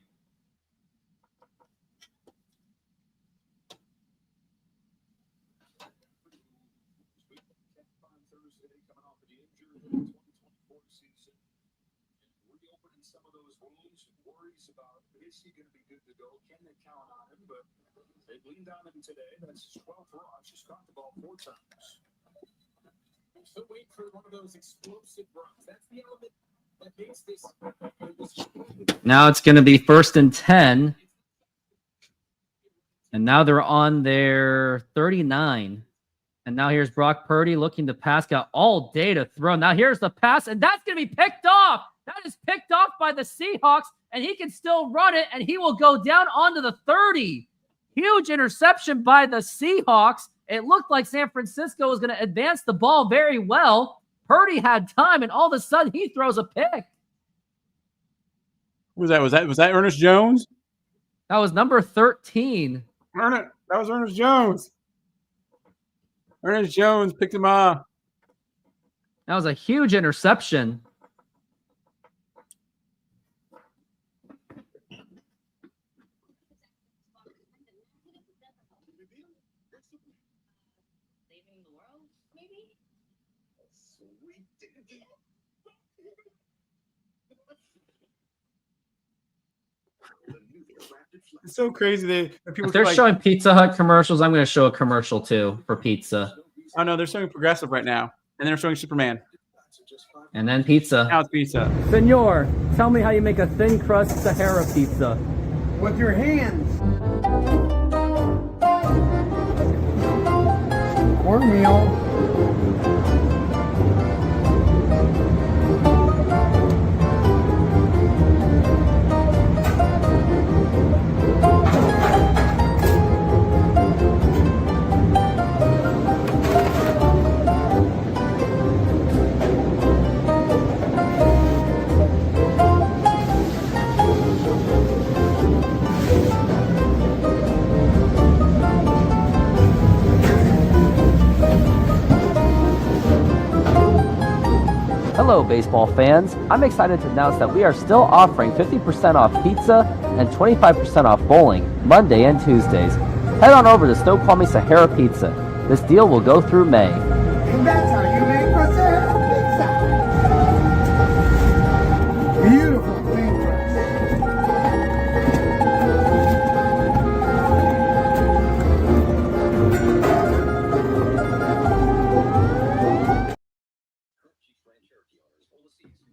E: Today, that's his 12th rush. He's caught the ball 4 times. Still wait for one of those explosive runs. That's the element that makes this.
C: Now it's going to be 1st and 10. And now they're on their 39. And now here's Brock Purdy looking to pass. Got all day to throw. Now here's the pass, and that's going to be picked off. That is picked off by the Seahawks, and he can still run it, and he will go down onto the 30. Huge interception by the Seahawks. It looked like San Francisco was going to advance the ball very well. Purdy had time, and all of a sudden he throws a pick.
K: Who was that? Was that Ernest Jones?
C: That was number 13.
K: That was Ernest Jones. Ernest Jones picked him up.
C: That was a huge interception.
K: It's so crazy that people.
C: If they're showing Pizza Hut commercials, I'm going to show a commercial too for pizza.
K: Oh no, they're showing Progressive right now, and they're showing Superman.
C: And then pizza.
K: Now it's pizza.
C: Senor, tell me how you make a thin crust Sahara pizza.
G: With your hands. Cornmeal.
A: Hello, baseball fans. I'm excited to announce that we are still offering 50% off pizza and 25% off bowling Monday and Tuesdays. Head on over to Snoqualmie Sahara Pizza. This deal will go through May.
G: And that's how you make a Sahara pizza. Beautiful thing.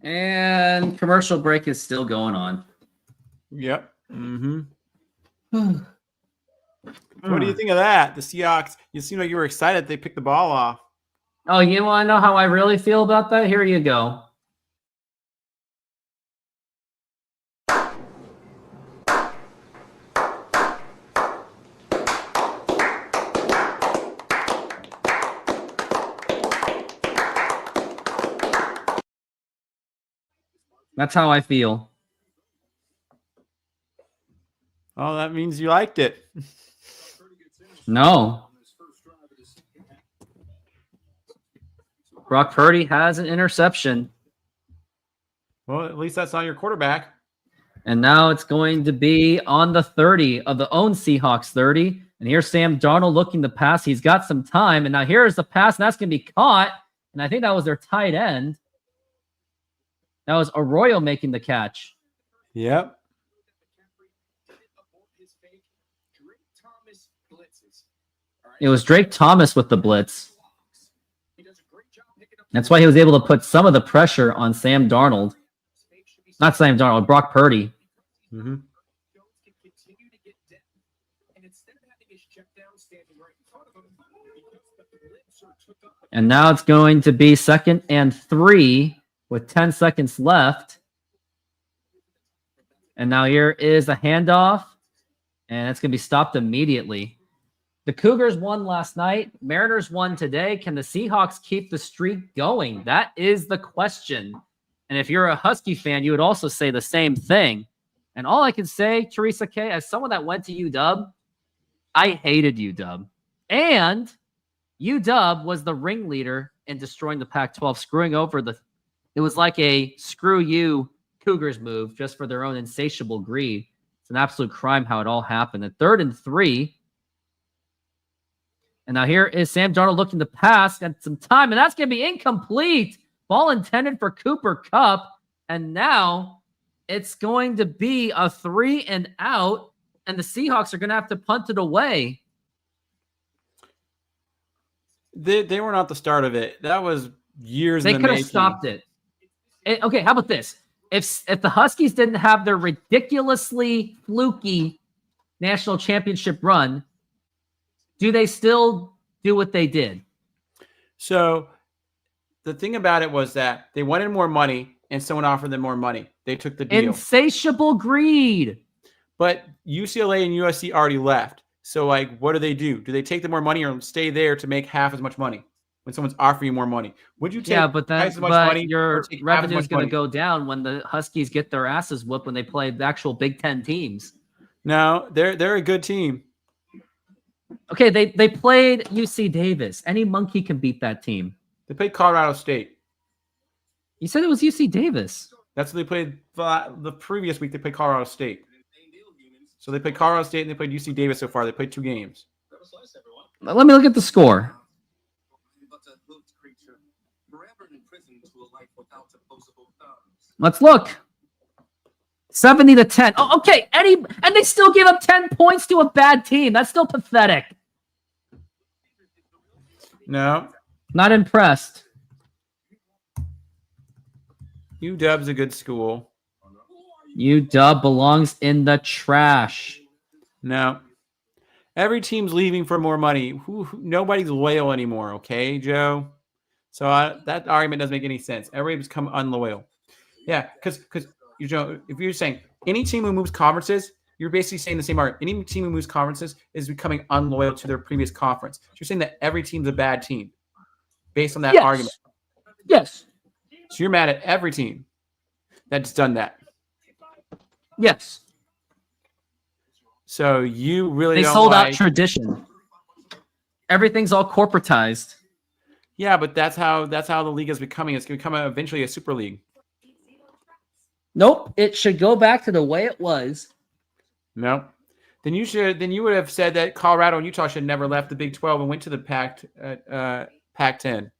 C: And commercial break is still going on.
K: Yep. Mm-hmm. What do you think of that? The Seahawks, you seem like you were excited they picked the ball off.
C: Oh, you want to know how I really feel about that? Here you go. That's how I feel.
K: Oh, that means you liked it.
C: No. Brock Purdy has an interception.
K: Well, at least that's not your quarterback.
C: And now it's going to be on the 30 of the own Seahawks 30. And here's Sam Darnold looking to pass. He's got some time. And now here's the pass, and that's going to be caught. And I think that was their tight end. That was Arroyo making the catch.
K: Yep.
C: It was Drake Thomas with the blitz. That's why he was able to put some of the pressure on Sam Darnold. Not Sam Darnold, Brock Purdy.
K: Mm-hmm.
C: And now it's going to be 2nd and 3 with 10 seconds left. And now here is a handoff. And it's going to be stopped immediately. The Cougars won last night. Mariners won today. Can the Seahawks keep the streak going? That is the question. And if you're a Husky fan, you would also say the same thing. And all I can say, Teresa K., as someone that went to UW, I hated UW. And UW was the ringleader in destroying the Pac-12, screwing over the... It was like a screw you Cougars move just for their own insatiable greed. It's an absolute crime how it all happened. At 3rd and 3. And now here is Sam Darnold looking to pass. Got some time, and that's going to be incomplete. Ball intended for Cooper Kupp. And now it's going to be a 3 and out, and the Seahawks are going to have to punt it away.
K: They were not the start of it. That was years
C: They
K: in the
C: could have
K: making.
C: stopped it. Okay, how about this? If the Huskies didn't have their ridiculously fluky national championship run, do they still do what they did?
K: So the thing about it was that they wanted more money and someone offered them more money. They took the deal.
C: Insatiable greed.
K: But UCLA and USC already left. So, like, what do? Do they take the more money or stay there to make half as much money when someone's offering you more money? Would you take
C: but
K: twice as much money?
C: Your
K: or take half as
C: revenue is
K: much
C: going to
K: money?
C: go down when the Huskies get their asses whooped when they play the actual Big Ten teams.
K: No, they're a good team.
C: Okay, they played UC Davis. Any monkey can beat that team.
K: They played Colorado State.
C: You said it was UC Davis.
K: That's what they played the previous week. They played Colorado State. So they played Colorado State and they played UC Davis so far. They played 2 games.
C: Let me look at the score. Let's look. 70-10. Oh, okay. And they still gave up 10 points to a bad team. That's still pathetic.
K: No.
C: Not impressed.
K: UW's a good school.
C: UW belongs in the trash.
K: No. Every team's leaving for more money. Nobody's loyal anymore, okay, Joe? So that argument doesn't make any sense. Everybody's become unloyal. Yeah, because you know, if you're saying any team who moves conferences, you're basically saying the same argument. Any team who moves conferences is becoming unloyal to their previous conference. So you're saying that every team's a bad team based on that argument.
C: Yes.
K: So you're mad at every team that's done that.
C: Yes.
K: So you really
C: They
K: don't
C: sold
K: like...
C: out tradition. Everything's all corporatized.
K: Yeah, but that's how the league is becoming. It's going to become eventually a super league.
C: Nope. It should go back to the way it was.
K: No. Then you would have said that Colorado and Utah should never left the Big 12 and went to the Pac-10.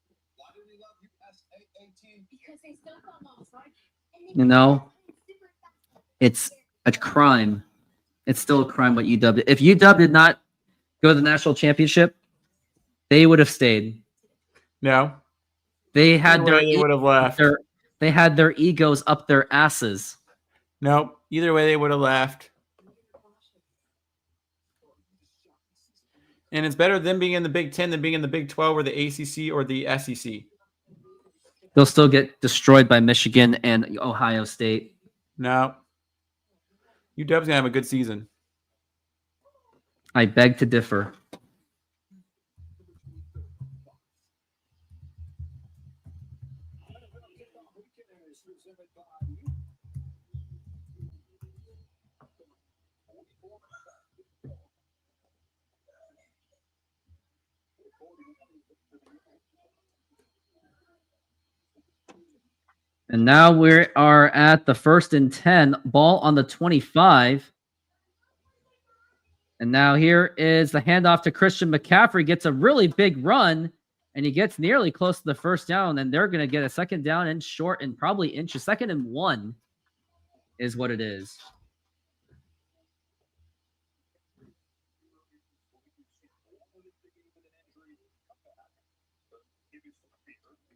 C: You know, it's a crime. It's still a crime what UW did. If UW did not go to the national championship, they would have stayed.
K: No.
C: They had
K: They would have left.
C: They had their egos up their asses.
K: Nope. Either way, they would have left. And it's better than being in the Big 10 than being in the Big 12 or the ACC or the SEC.
C: They'll still get destroyed by Michigan and Ohio State.
K: No. UW's going to have a good season.
C: I beg to differ. And now we are at the 1st and 10, ball on the 25. And now here is the handoff to Christian McCaffrey. Gets a really big run, and he gets nearly close to the first down. And they're going to get a second down and short and probably inches. 2nd and 1 is what it is.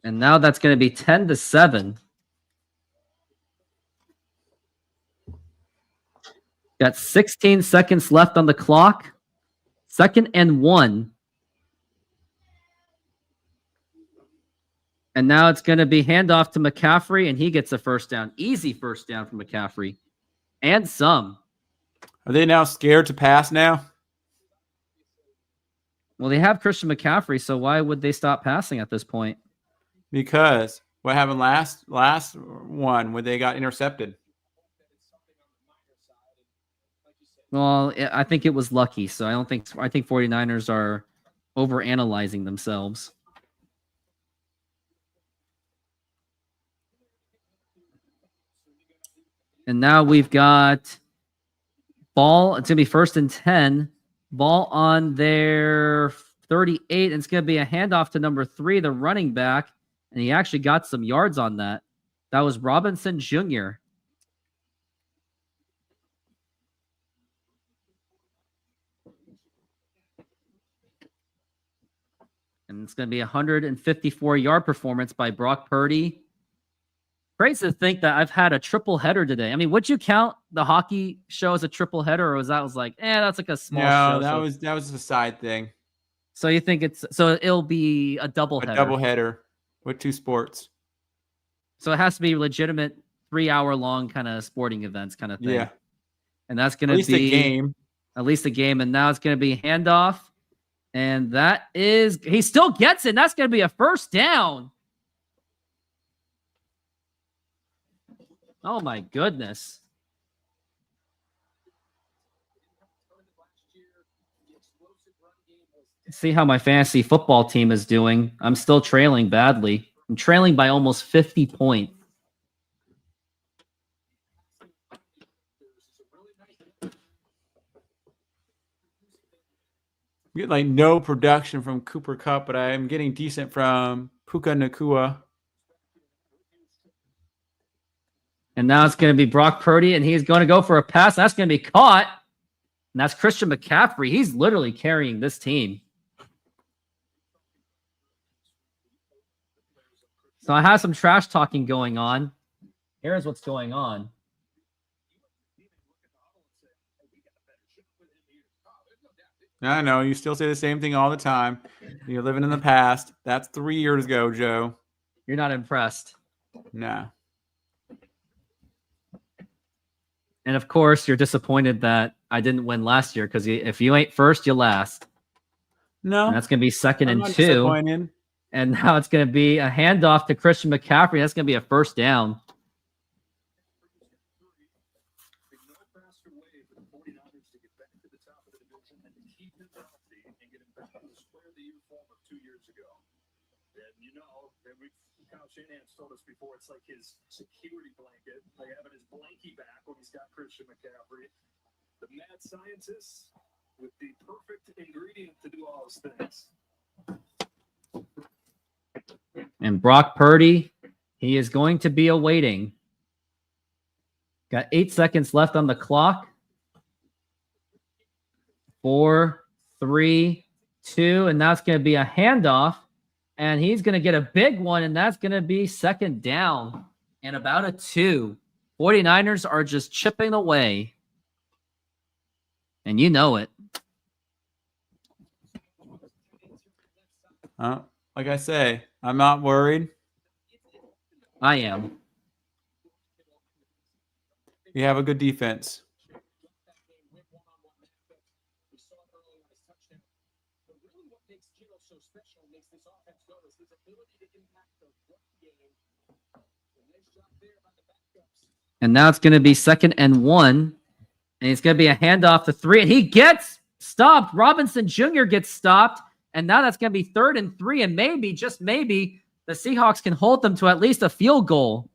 C: And now that's going to be 10-7. Got 16 seconds left on the clock. 2nd and 1. And now it's going to be handoff to McCaffrey, and he gets a first down. Easy first down for McCaffrey. And some.
K: Are they now scared to pass now?
C: Well, they have Christian McCaffrey, so why would they stop passing at this point?
K: Because what happened last one when they got intercepted?
C: Well, I think it was lucky, so I think 49ers are overanalyzing themselves. And now we've got ball. It's going to be 1st and 10. Ball on their 38. And it's going to be a handoff to number 3, the running back. And he actually got some yards on that. That was Robinson Jr. And it's going to be a 154-yard performance by Brock Purdy. Crazy to think that I've had a triple header today. I mean, would you count the hockey show as a triple header, or was that like, that's like a small show?
K: No, that was a side thing.
C: So you think it'll be a double header?
K: A double header with 2 sports.
C: So it has to be legitimate 3-hour-long kind of sporting events kind of thing.
K: Yeah.
C: And that's going to be
K: at least a game.
C: At least a game. And now it's going to be handoff. And that is, he still gets it. And that's going to be a first down. Oh my goodness. See how my fantasy football team is doing. I'm still trailing badly. I'm trailing by almost 50 points.
K: We get like no production from Cooper Kupp, but I am getting decent from Puka Nacua.
C: And now it's going to be Brock Purdy, and he's going to go for a pass. That's going to be caught. And that's Christian McCaffrey. He's literally carrying this team. So I have some trash talking going on. Here's what's going on.
K: I know. You still say the same thing all the time. You're living in the past. That's 3 years ago, Joe.
C: You're not impressed.
K: No.
C: And of course, you're disappointed that I didn't win last year, because if you ain't first, you last.
K: No.
C: And that's going to be 2nd and 2.
K: Disappointed.
C: And now it's going to be a handoff to Christian McCaffrey. That's going to be a first down.
E: Shanahan's told us before, it's like his security blanket. Like having his blankie back when he's got Christian McCaffrey. The mad scientist with the perfect ingredient to do all those things.
C: And Brock Purdy, he is going to be awaiting. Got 8 seconds left on the clock. 4, 3, 2, and now it's going to be a handoff. And he's going to get a big one, and that's going to be 2nd down And about a 2. 49ers are just chipping away. And you know it.
K: Like I say, I'm not worried.
C: I am.
K: We have a good defense.
C: And now it's going to be 2nd and 1. And it's going to be a handoff to 3. And he gets stopped. Robinson Jr. gets stopped. And now that's going to be 3rd and 3. And maybe, just maybe, the Seahawks can hold them to at least a field goal.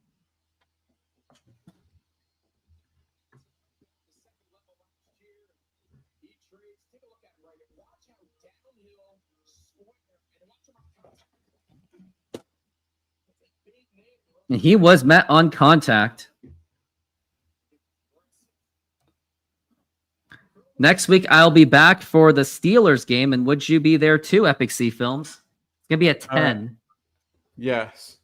C: And he was met on contact. Next week, I'll be back for the Steelers game. And would you be there too, Epic C Films? It's going to be at 10.
K: Yes.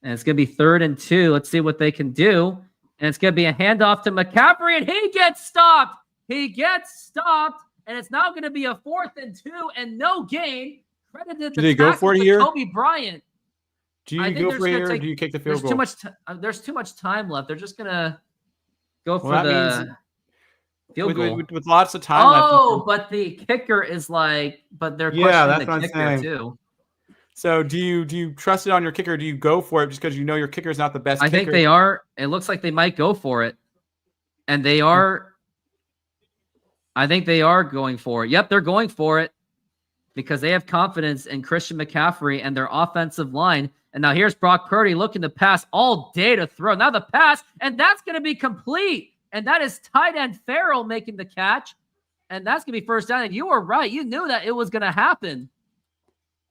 C: And it's going to be 3rd and 2. Let's see what they can do. And it's going to be a handoff to McCaffrey, and he gets stopped. He gets stopped, and it's now going to be a 4th and 2 and no gain. Credited
K: Do they go for it
C: to
K: here?
C: Kobe Bryant.
K: Do you go for it here, or do you kick the field goal?
C: There's too much time left. They're just going to go for
K: Well,
C: the field goal.
K: With lots of time left.
C: Oh, but the kicker is like, but they're questioning the kicker too.
K: So do you trust it on your kicker? Do you go for it just because you know your kicker is not the best kicker?
C: I think they are. It looks like they might go for it. And they are. I think they are going for it. Yep, they're going for it because they have confidence in Christian McCaffrey and their offensive line. And now here's Brock Purdy looking to pass all day to throw. Now the pass, and that's going to be complete. And that is tight end Farrell making the catch. And that's going to be first down. And you were right. You knew that it was going to happen.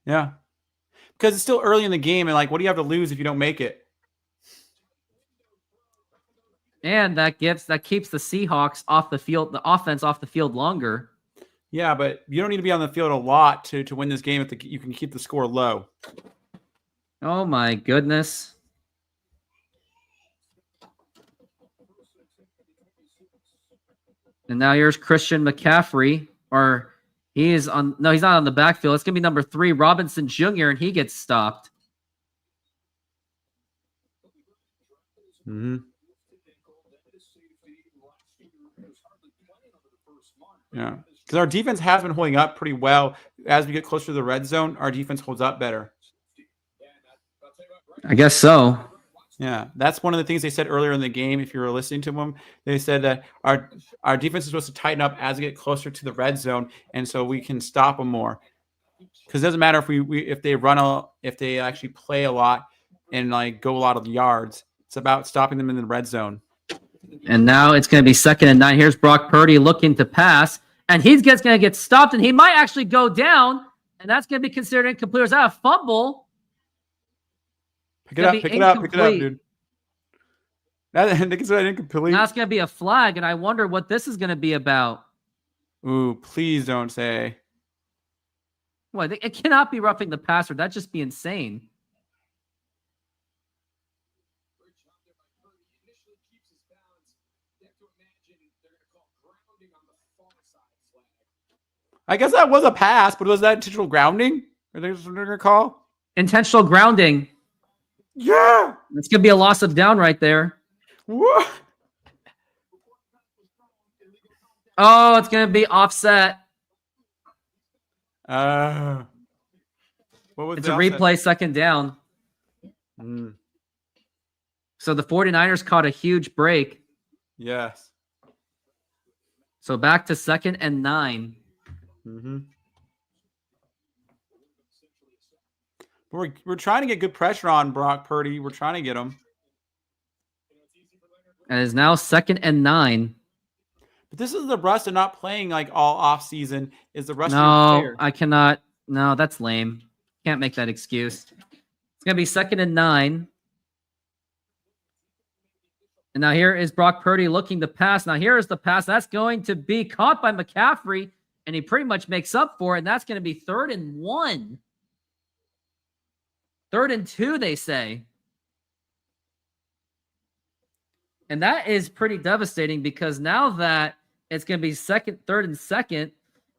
K: Yeah. Because it's still early in the game. And, like, what do you have to lose if you don't make it?
C: And that keeps the Seahawks off the field, the offense off the field longer.
K: Yeah, but you don't need to be on the field a lot to win this game if you can keep the score low.
C: Oh, my goodness. And now here's Christian McCaffrey, or he's not on the backfield. It's going to be number 3, Robinson Jr., and he gets stopped.
K: Mm-hmm. Yeah, because our defense has been holding up pretty well. As we get closer to the red zone, our defense holds up better.
C: I guess so.
K: Yeah, that's one of the things they said earlier in the game. If you were listening to them, they said that our defense is supposed to tighten up as we get closer to the red zone, and so we can stop them more. Because it doesn't matter if they actually play a lot and like go a lot of yards. It's about stopping them in the red zone.
C: And now it's going to be 2nd and 9. Here's Brock Purdy looking to pass, and he's just going to get stopped, and he might actually go down, and that's going to be considered incomplete. Is that a fumble?
K: Pick it up, dude. I think it's incomplete.
C: Now it's going to be a flag, and I wonder what this is going to be about.
K: Ooh, please don't say.
C: Well, it cannot be roughing the passer. That'd just be insane.
K: I guess that was a pass, but was that intentional grounding? Are they going to call?
C: Intentional grounding.
K: Yeah.
C: It's going to be a loss of down right there.
K: What?
C: Oh, it's going to be offset.
K: What was
C: it's a replay, 2nd down.
K: Mm.
C: So the 49ers caught a huge break.
K: Yes.
C: So back to 2nd and 9.
K: Mm-hmm. We're trying to get good pressure on Brock Purdy. We're trying to get him.
C: And it's now 2nd and 9.
K: But this is the rust of not playing like all off season. Is the rust?
C: No, I cannot. No, that's lame. Can't make that excuse. It's gonna be 2nd and 9. And now here is Brock Purdy looking to pass. Now here is the pass. That's going to be caught by McCaffrey, and he pretty much makes up for it. And that's going to be 3rd and 1. 3rd and 2, they say. And that is pretty devastating because now that it's going to be second, third, and second,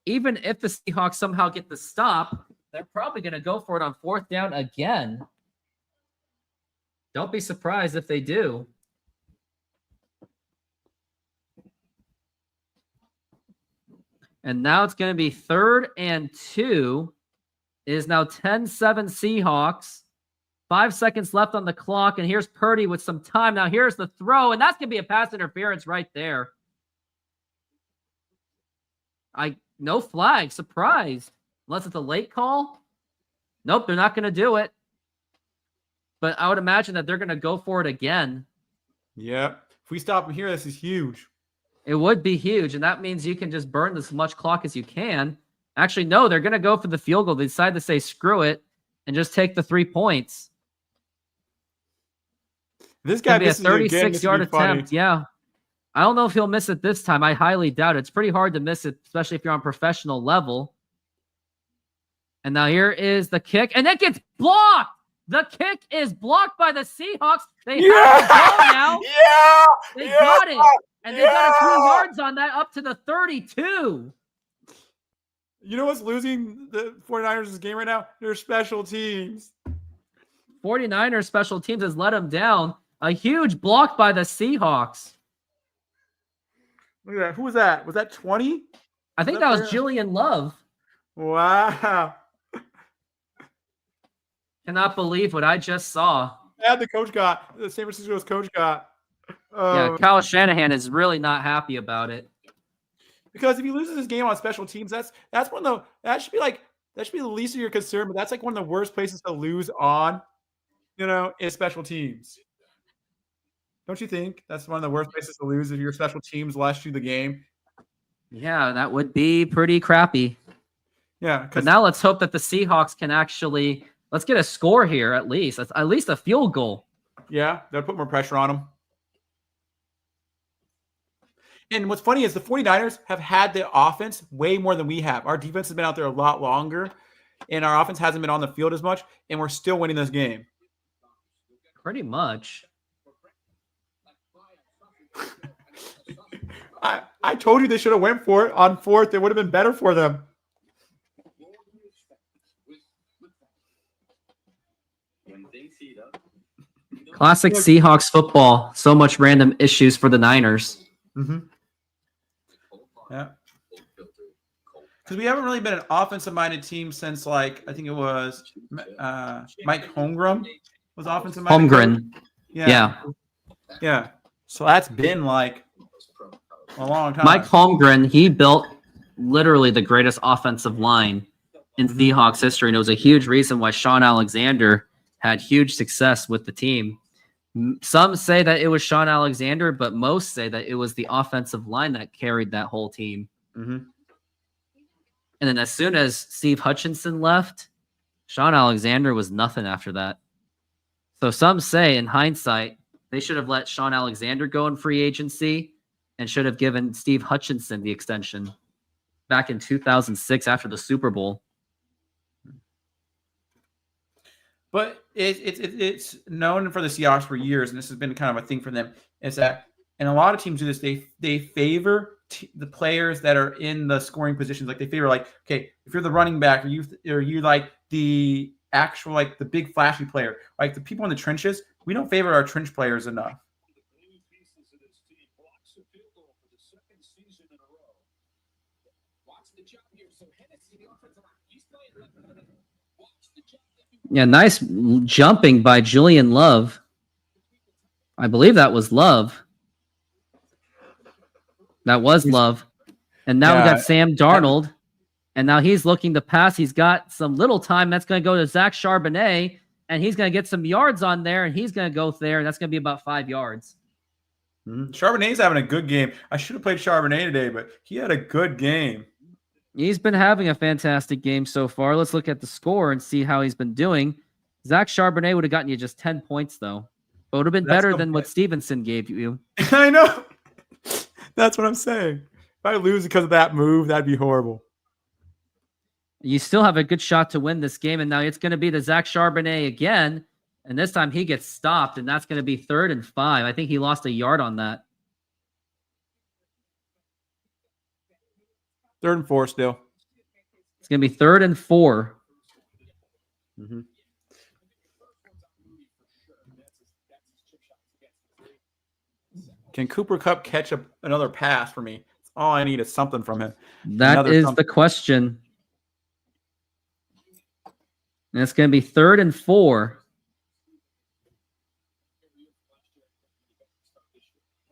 C: even if the Seahawks somehow get the stop, they're probably going to go for it on fourth down again. Don't be surprised if they do. And now it's going to be 3rd and 2. It is now 10-7 Seahawks. 5 seconds left on the clock, and here's Purdy with some time. Now here's the throw, and that's going to be a pass interference right there. No flag. Surprised. Unless it's a late call. Nope, they're not going to do it. But I would imagine that they're going to go for it again.
K: Yep. If we stop him here, this is huge.
C: It would be huge, and that means you can just burn as much clock as you can. Actually, no, they're going to go for the field goal. They decide to say screw it and just take the 3 points.
K: This guy
C: misses a 36-yard attempt. Yeah. I don't know if he'll miss it this time. I highly doubt it. It's pretty hard to miss it, especially if you're on professional level. And now here is the kick, and it gets blocked. The kick is blocked by the Seahawks. They have the ball now. They got it. And they got a few yards on that up to the 32.
K: You know what's losing the 49ers this game right now? Their special teams.
C: 49ers special teams has let them down. A huge block by the Seahawks.
K: Look at that. Who was that? Was that 20?
C: I think that was Julian Love.
K: Wow.
C: Cannot believe what I just saw.
K: Yeah, the San Francisco's coach got.
C: Yeah, Kyle Shanahan is really not happy about it.
K: Because if he loses this game on special teams, that should be the least of your concern, but that's like one of the worst places to lose on, is special teams. Don't you think that's one of the worst places to lose if your special teams lost you the game?
C: Yeah, that would be pretty crappy.
K: Yeah.
C: But now let's hope that the Seahawks can actually let's get a score here at least. That's at least a field goal.
K: Yeah, that'll put more pressure on them. And what's funny is the 49ers have had the offense way more than we have. Our defense has been out there a lot longer, and our offense hasn't been on the field as much, and we're still winning this game.
C: Pretty much.
K: I told you they should have went for it on fourth. It would have been better for them.
C: Classic Seahawks football. So much random issues for the Niners.
K: Mm-hmm. Yeah. Because we haven't really been an offensive-minded team since, I think it was Mike Holmgren was offensive-minded.
C: Holmgren. Yeah.
K: Yeah. So that's been, a long time.
C: Mike Holmgren, he built literally the greatest offensive line in Seahawks history, and it was a huge reason why Sean Alexander had huge success with the team. Some say that it was Sean Alexander, but most say that it was the offensive line that carried that whole team.
K: Mm-hmm.
C: And then as soon as Steve Hutchinson left, Sean Alexander was nothing after that. So some say, in hindsight, they should have let Sean Alexander go in free agency and should have given Steve Hutchinson the extension back in 2006 after the Super Bowl.
K: But it's known for the Seahawks for years, and this has been kind of a thing for them, is that, and a lot of teams do this, they favor the players that are in the scoring positions. Like they favor, okay, if you're the running back, or you like the actual, the big flashy player, like the people in the trenches, we don't favor our trench players enough.
C: Yeah, nice jumping by Julian Love. I believe that was Love. That was Love. And now we got Sam Darnold. And now he's looking to pass. He's got some little time. That's going to go to Zach Charbonnet. And he's going to get some yards on there. And he's going to go there. And that's going to be about 5 yards.
K: Mm-hmm. Charbonnet's having a good game. I should have played Charbonnet today, but he had a good game.
C: He's been having a fantastic game so far. Let's look at the score and see how he's been doing. Zach Charbonnet would have gotten you just 10 points, though. But it would have been better than what Stevenson gave you.
K: I know. That's what I'm saying. If I lose because of that move, that'd be horrible.
C: You still have a good shot to win this game, and now it's going to be the Zach Charbonnet again. And this time he gets stopped, and that's going to be 3rd and 5. I think he lost a yard on that.
K: 3rd and 4 still.
C: It's going to be 3rd and 4.
K: Mm-hmm. Can Cooper Kupp catch another pass for me? All I need is something from him.
C: That is the question. And it's going to be 3rd and 4.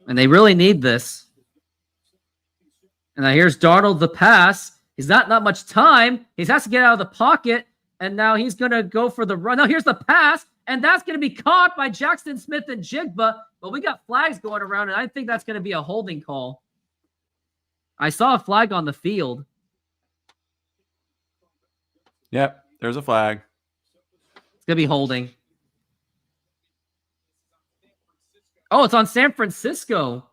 C: And they really need this. And now here's Darnold, the pass. He's not much time. He has to get out of the pocket. And now he's going to go for the run. Now here's the pass. And that's going to be caught by Jackson Smith and Jigba. But we got flags going around. And I think that's going to be a holding call. I saw a flag on the field.
K: Yep, there's a flag.
C: It's going to be holding. Oh, it's on San Francisco.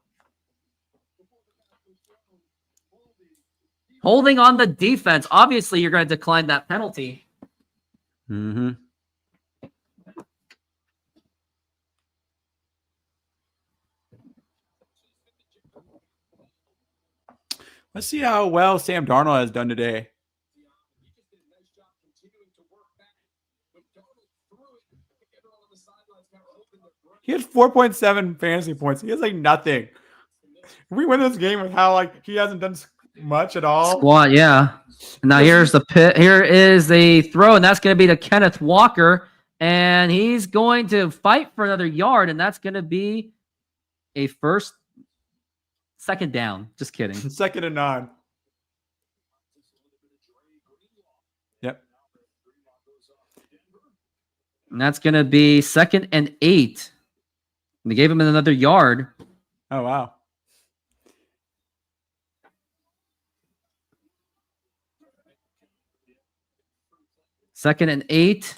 C: Holding on the defense. Obviously, you're going to decline that penalty.
K: Mm-hmm. Let's see how well Sam Darnold has done today. He had 4.7 fantasy points. He has like nothing. We win this game with how like he hasn't done much at all.
C: Squat, yeah. Now here's the pit. Here is the throw, and that's going to be to Kenneth Walker, and he's going to fight for another yard, and that's going to be a second down. Just kidding.
K: 2nd and 9. Yep.
C: And that's going to be 2nd and 8. And they gave him another yard.
K: Oh, wow.
C: Second and 8.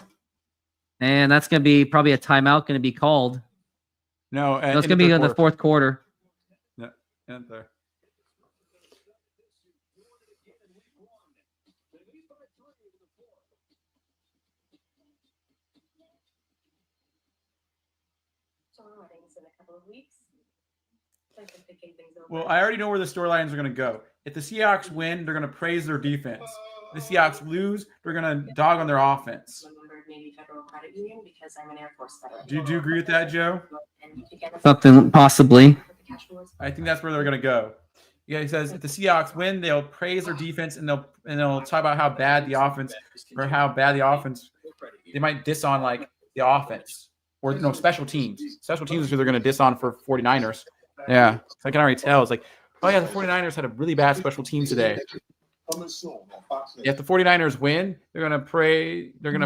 C: And that's going to be probably a timeout going to be called.
K: No,
C: it's going to be in the 4th quarter.
K: Yeah, and there. Well, I already know where the storylines are going to go. If the Seahawks win, they're going to praise their defense. If the Seahawks lose, they're going to dog on their offense. Do you agree with that, Joe?
C: Something possibly.
K: I think that's where they're going to go. Yeah, he says if the Seahawks win, they'll praise their defense and they'll talk about how bad the offense they might diss on like the offense or no special teams. Special teams is who they're going to diss on for 49ers. Yeah, so I can already tell. It's like, oh yeah, the 49ers had a really bad special team today. If the 49ers win, they're gonna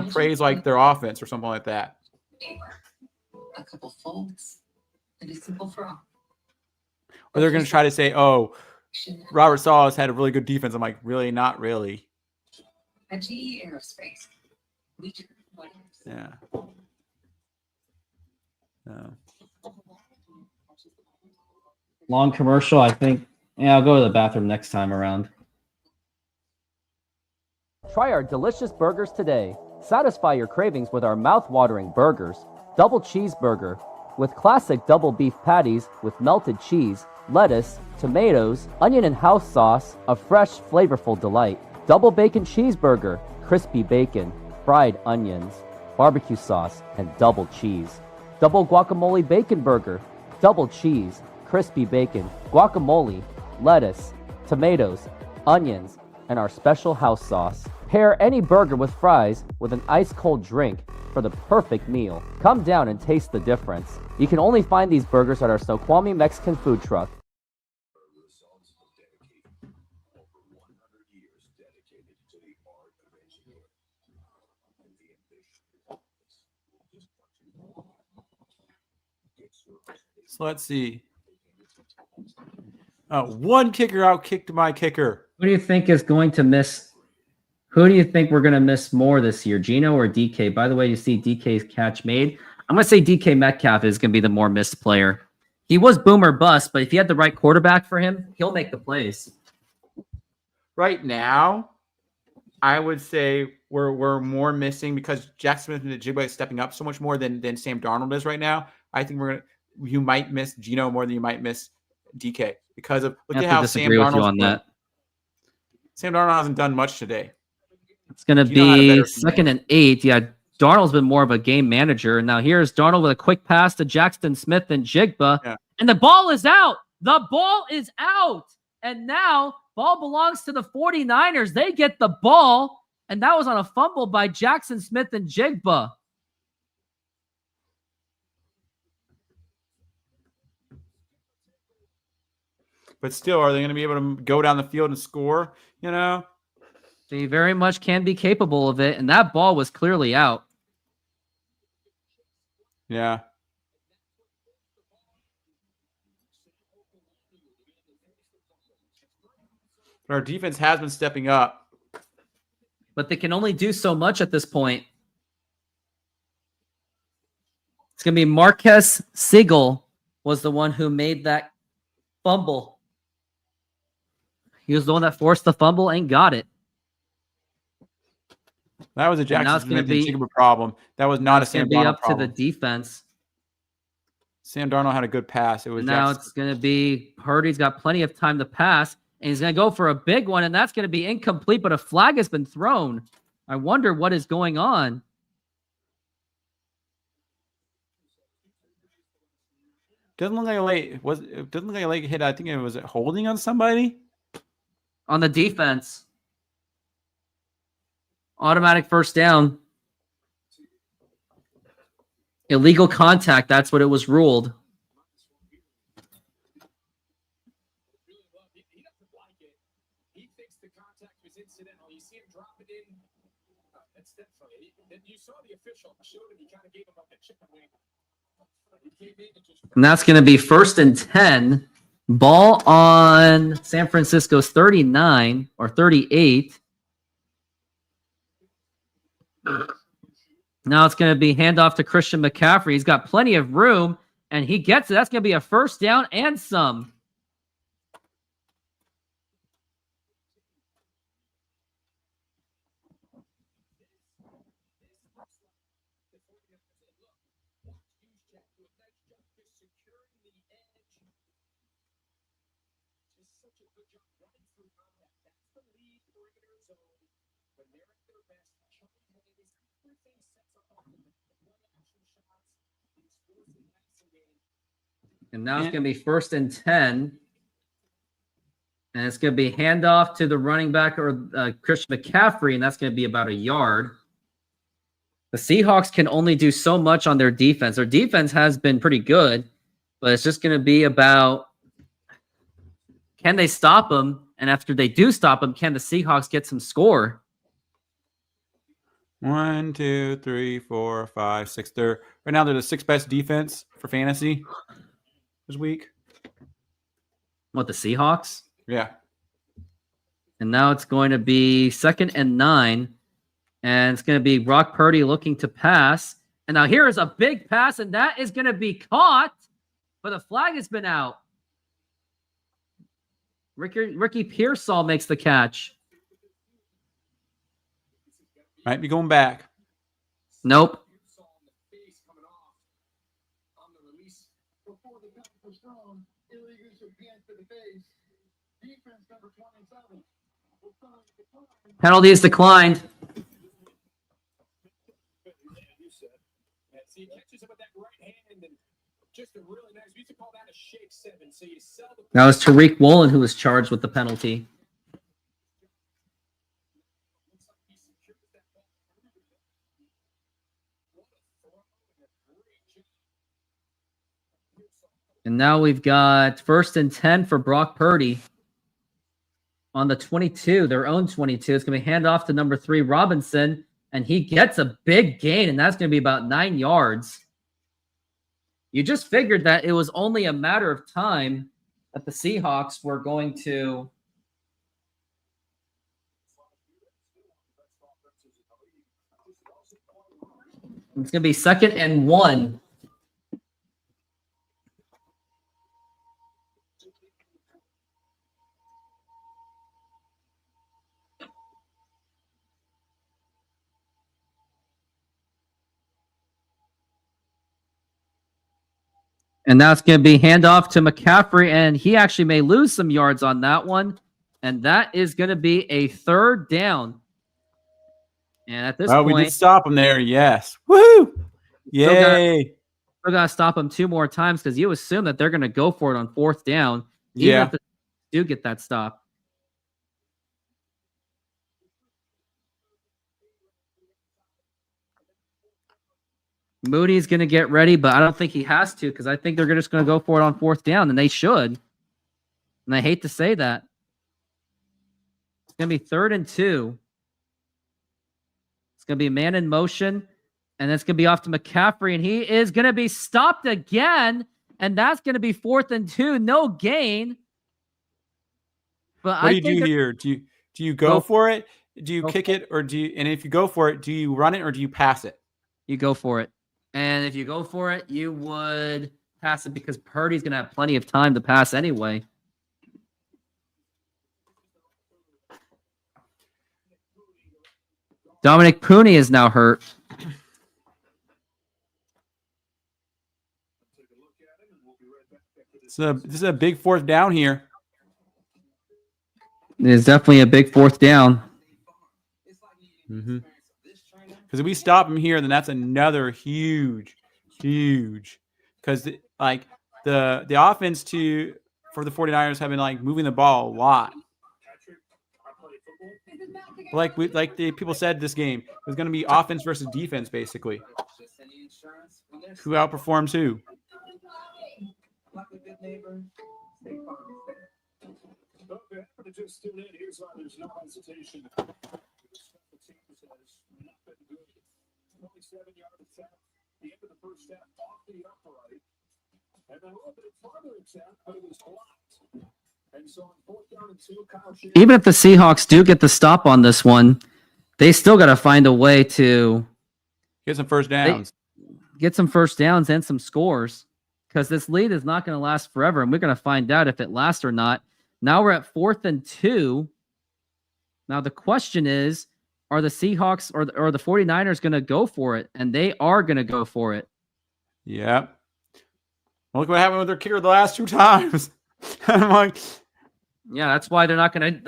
K: praise like their offense or something like that.
L: A couple folds and a simple throw.
K: Or they're gonna try to say, oh, Robert Saleh had a really good defense. I'm like, really? Not really.
L: At GE Aerospace, we do what else?
K: Yeah. No.
C: Long commercial, I think. Yeah, I'll go to the bathroom next time around.
A: Try our delicious burgers today. Satisfy your cravings with our mouth-watering burgers. Double cheeseburger with classic double beef patties with melted cheese, lettuce, tomatoes, onion and house sauce, a fresh, flavorful delight. Double bacon cheeseburger, crispy bacon, fried onions, barbecue sauce, and double cheese. Double guacamole bacon burger, double cheese, crispy bacon, guacamole, lettuce, tomatoes, onions, and our special house sauce. Pair any burger with fries with an ice-cold drink for the perfect meal. Come down and taste the difference. You can only find these burgers at our Snoqualmie Mexican food truck.
K: So let's see. One kicker out-kicked my kicker.
C: Who do you think is going to miss? Who do you think we're going to miss more this year, Gino or DK? By the way, you see DK's catch made. I'm going to say DK Metcalf is going to be the more missed player. He was boom or bust, but if you had the right quarterback for him, he'll make the plays.
K: Right now, I would say we're more missing because Jackson Smith and Jigba is stepping up so much more than Sam Darnold is right now. I think you might miss Geno more than you might miss DK because of
C: I
K: look
C: have
K: at
C: to
K: how
C: disagree with you on that.
K: Sam Darnold hasn't done much today.
C: It's going to
K: Geno had a
C: be
K: better
C: second
K: game.
C: and 8. Yeah, Darnold's been more of a game manager. Now here's Darnold with a quick pass to Jackson Smith and Jigba.
K: Yeah.
C: And the ball is out. The ball is out. And now ball belongs to the 49ers. They get the ball. And that was on a fumble by Jackson Smith and Jigba.
K: But still, are they going to be able to go down the field and score? You know?
C: They very much can be capable of it. And that ball was clearly out.
K: Yeah. But our defense has been stepping up.
C: But they can only do so much at this point. It's going to be Marquez Siegel was the one who made that fumble. He was the one that forced the fumble and got it.
K: That was a Jackson Smith and Jigba problem. That was not a Sam
C: Darnold
K: Darnold
C: to
K: problem.
C: the defense.
K: Sam Darnold had a good pass. It was
C: now
K: Jackson.
C: It's going to be Purdy's got plenty of time to pass, and he's going to go for a big one, and that's going to be incomplete, but a flag has been thrown. I wonder what is going on.
K: Doesn't look like a late doesn't look like a late hit. I think it was holding on somebody.
C: On the defense. Automatic first down. Illegal contact. That's what it was ruled.
E: He thinks the contact was incidental. You see him drop it in. That's definitely. You saw the official showed him. He kind of gave him up the chicken wing.
C: And that's going to be 1st and 10. Ball on San Francisco's 39 or 38. Now it's going to be handoff to Christian McCaffrey. He's got plenty of room, and he gets it. That's going to be a first down and some. And now it's going to be 1st and 10. And it's going to be handoff to the running back or Christian McCaffrey, and that's going to be about a yard. The Seahawks can only do so much on their defense. Their defense has been pretty good, but it's just going to be about can they stop them? And after they do stop them, can the Seahawks get some score?
K: 1, 2, 3, 4, 5, 6. Right now they're the 6th best defense for fantasy this week.
C: What, the Seahawks?
K: Yeah.
C: And now it's going to be 2nd and 9. And it's going to be Brock Purdy looking to pass. And now here is a big pass, and that is going to be caught. But the flag has been out. Ricky Pearsall makes the catch.
K: Might be going back.
C: Nope. Penalty is declined.
E: He catches him with that right hand and just a really nice. We used to call that a shake 7. So you sell the.
C: That was Tariq Woolen who was charged with the penalty. And now we've got 1st and 10 for Brock Purdy on the 22, their own 22. It's going to be handoff to number 3, Robinson, and he gets a big gain, and that's going to be about 9 yards. You just figured that it was only a matter of time that the Seahawks were going to it's going to be 2nd and 1. And that's going to be handoff to McCaffrey, and he actually may lose some yards on that one. And that is going to be a 3rd down. And at this
K: we
C: point,
K: did stop him there. Yes. Woo! Yay!
C: Still got to stop him 2 more times because you assume that they're going to go for it on 4th down, even
K: Yeah.
C: if they do get that stop. Moody's going to get ready, but I don't think he has to because I think they're just going to go for it on 4th down, and they should. And I hate to say that. It's going to be 3rd and 2. It's going to be man in motion, and it's going to be off to McCaffrey, and he is going to be stopped again, and that's going to be 4th and 2. No gain. But
K: What do you do here? Do you go for it? Do you kick it, or do you? And if you go for it, do you run it or do you pass it?
C: You go for it. And if you go for it, you would pass it because Purdy's going to have plenty of time to pass anyway. Dominic Pooney is now hurt.
K: This is a big 4th down here.
C: It is definitely a big 4th down.
K: Mm-hmm. Because if we stop him here, then that's another huge. Because the offense for the 49ers have been like moving the ball a lot. Like the people said, this game it was going to be offense versus defense, basically. Who outperforms who?
E: The end of the first half off the upright, and then a little bit farther attempt, but it was blocked. And so on 4th down and 2, Kyle Shanahan.
C: Even if the Seahawks do get the stop on this one, they still got to find a way to
K: get some first downs,
C: and some scores, because this lead is not going to last forever, and we're going to find out if it lasts or not. Now we're at 4th and 2. Now the question is, are the Seahawks or the 49ers going to go for it? And they are going to go for it.
K: Yeah. Well, look what happened with their kicker the last 2 times. I'm like,
C: yeah, that's why they're not going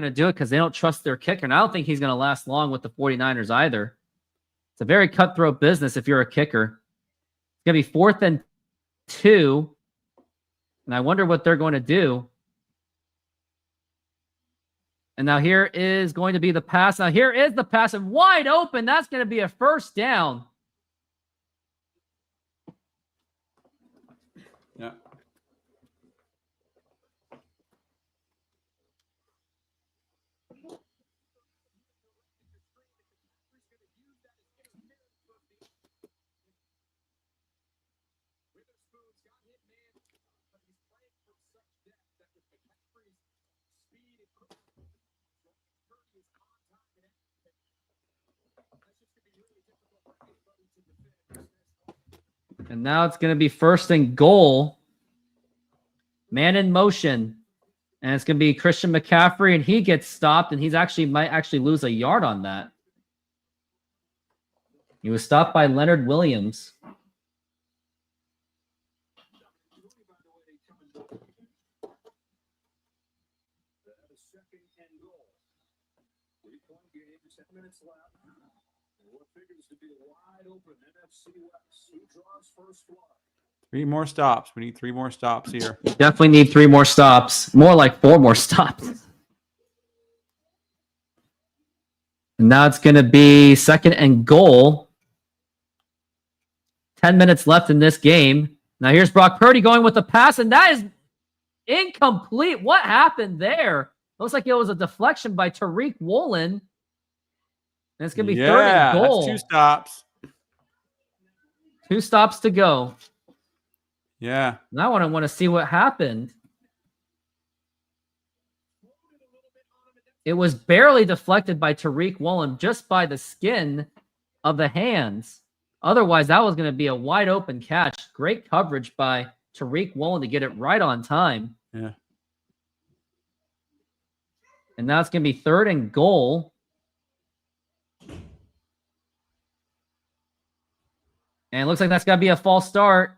C: to do it, because they don't trust their kicker. And I don't think he's going to last long with the 49ers either. It's a very cutthroat business if you're a kicker. It's going to be 4th and 2. And I wonder what they're going to do. And now here is going to be the pass. Now here is the pass, and wide open. That's going to be a 1st down.
K: Yeah.
C: And now it's going to be 1st and goal. Man in motion. And it's going to be Christian McCaffrey, and he gets stopped, and might actually lose a yard on that. He was stopped by Leonard Williams.
E: First one.
K: 3 more stops. We need 3 more stops here.
C: Definitely need 3 more stops. More like 4 more stops. And now it's going to be 2nd and goal. 10 minutes left in this game. Now here's Brock Purdy going with the pass, and that is incomplete. What happened there? Looks like it was a deflection by Tariq Woolen. And it's going to be 3rd and goal.
K: That's 2 stops.
C: 2 stops to go.
K: Yeah.
C: Now I want to see what happened. It was barely deflected by Tariq Woolen, just by the skin of the hands. Otherwise, that was going to be a wide open catch. Great coverage by Tariq Woolen to get it right on time.
K: Yeah.
C: And now it's going to be 3rd and goal. And it looks like that's got to be a false start.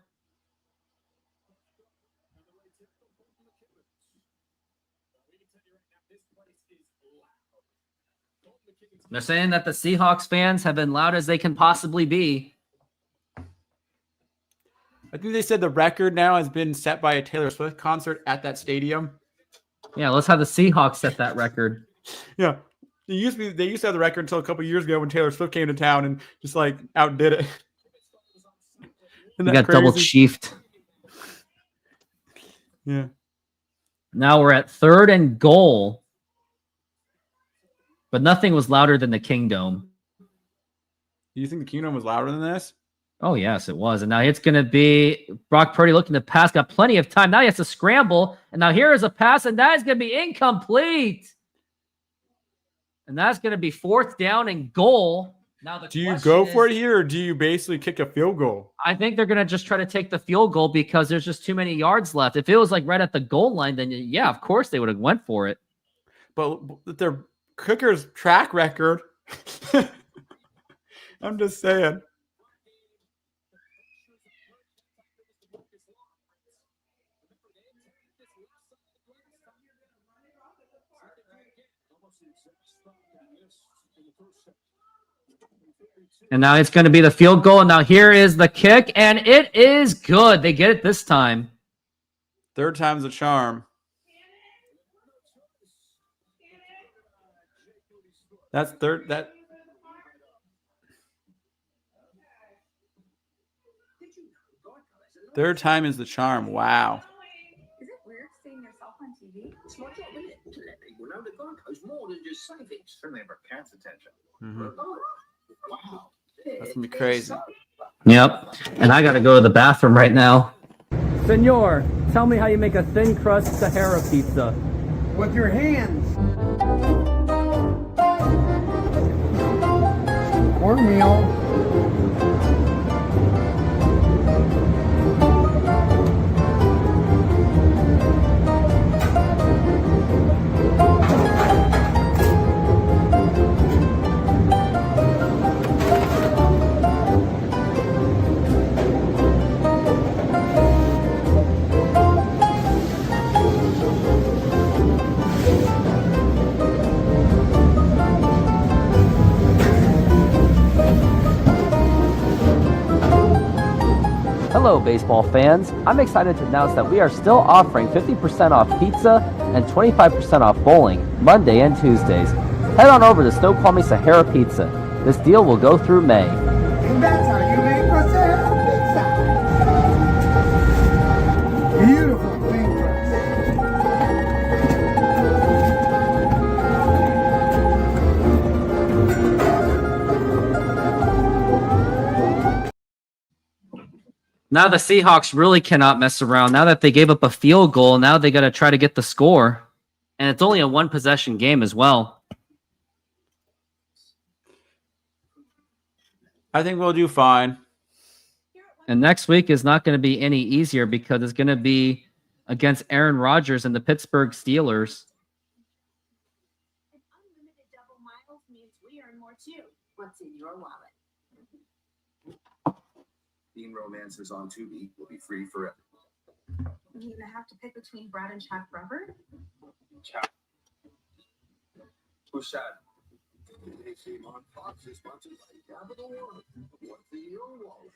C: They're saying that the Seahawks fans have been loud as they can possibly be.
K: I think they said the record now has been set by a Taylor Swift concert at that stadium.
C: Yeah, let's have the Seahawks set that record.
K: Yeah. They used to have the record until a couple years ago when Taylor Swift came to town and just like outdid it.
C: We got double chiefed.
K: Yeah.
C: Now we're at 3rd and goal. But nothing was louder than the Kingdome.
K: Do you think the Kingdome was louder than this?
C: Oh, yes, it was. And now it's going to be Brock Purdy looking to pass. Got plenty of time. Now he has to scramble. And now here is a pass, and that is going to be incomplete. And that's going to be 4th down and goal. Now
K: do you go for it here, or do you basically kick a field goal?
C: I think they're going to just try to take the field goal because there's just too many yards left. If it was like right at the goal line, then yeah, of course they would have went for it.
K: But their kicker's track record, I'm just saying.
C: And now it's going to be the field goal. And now here is the kick, and it is good. They get it this time.
K: 3rd time's a charm. That's third. That. Third time is the charm. Wow.
F: Is it weird seeing yourself on TV? It's my job, isn't it? To let people know the goalpost more than just savings. Certainly about cat's attention. Wow.
K: That's gonna be crazy.
C: Yep. And I got to go to the bathroom right now. Senor, tell me how you make a thin crust Sahara pizza.
G: With your hands. Cornmeal.
A: Hello, baseball fans. I'm excited to announce that we are still offering 50% off pizza and 25% off bowling Monday and Tuesdays. Head on over to Snoqualmie Sahara Pizza. This deal will go through May.
G: And that's how you make a Sahara pizza. Beautiful thing.
C: Now the Seahawks really cannot mess around. Now that they gave up a field goal, now they got to try to get the score. And it's only a 1-possession game as well.
K: I think we'll do fine.
C: And next week is not going to be any easier because it's going to be against Aaron Rodgers and the Pittsburgh Steelers.
F: Unlimited double miles means we earn more too. What's in your wallet?
E: Teen Romances on Tubi will be free forever.
F: You gonna have to pick between Brad and Chuck Rubber?
E: Chuck. Who's that? On Fox is sponsored by Capital One. What's in your wallet?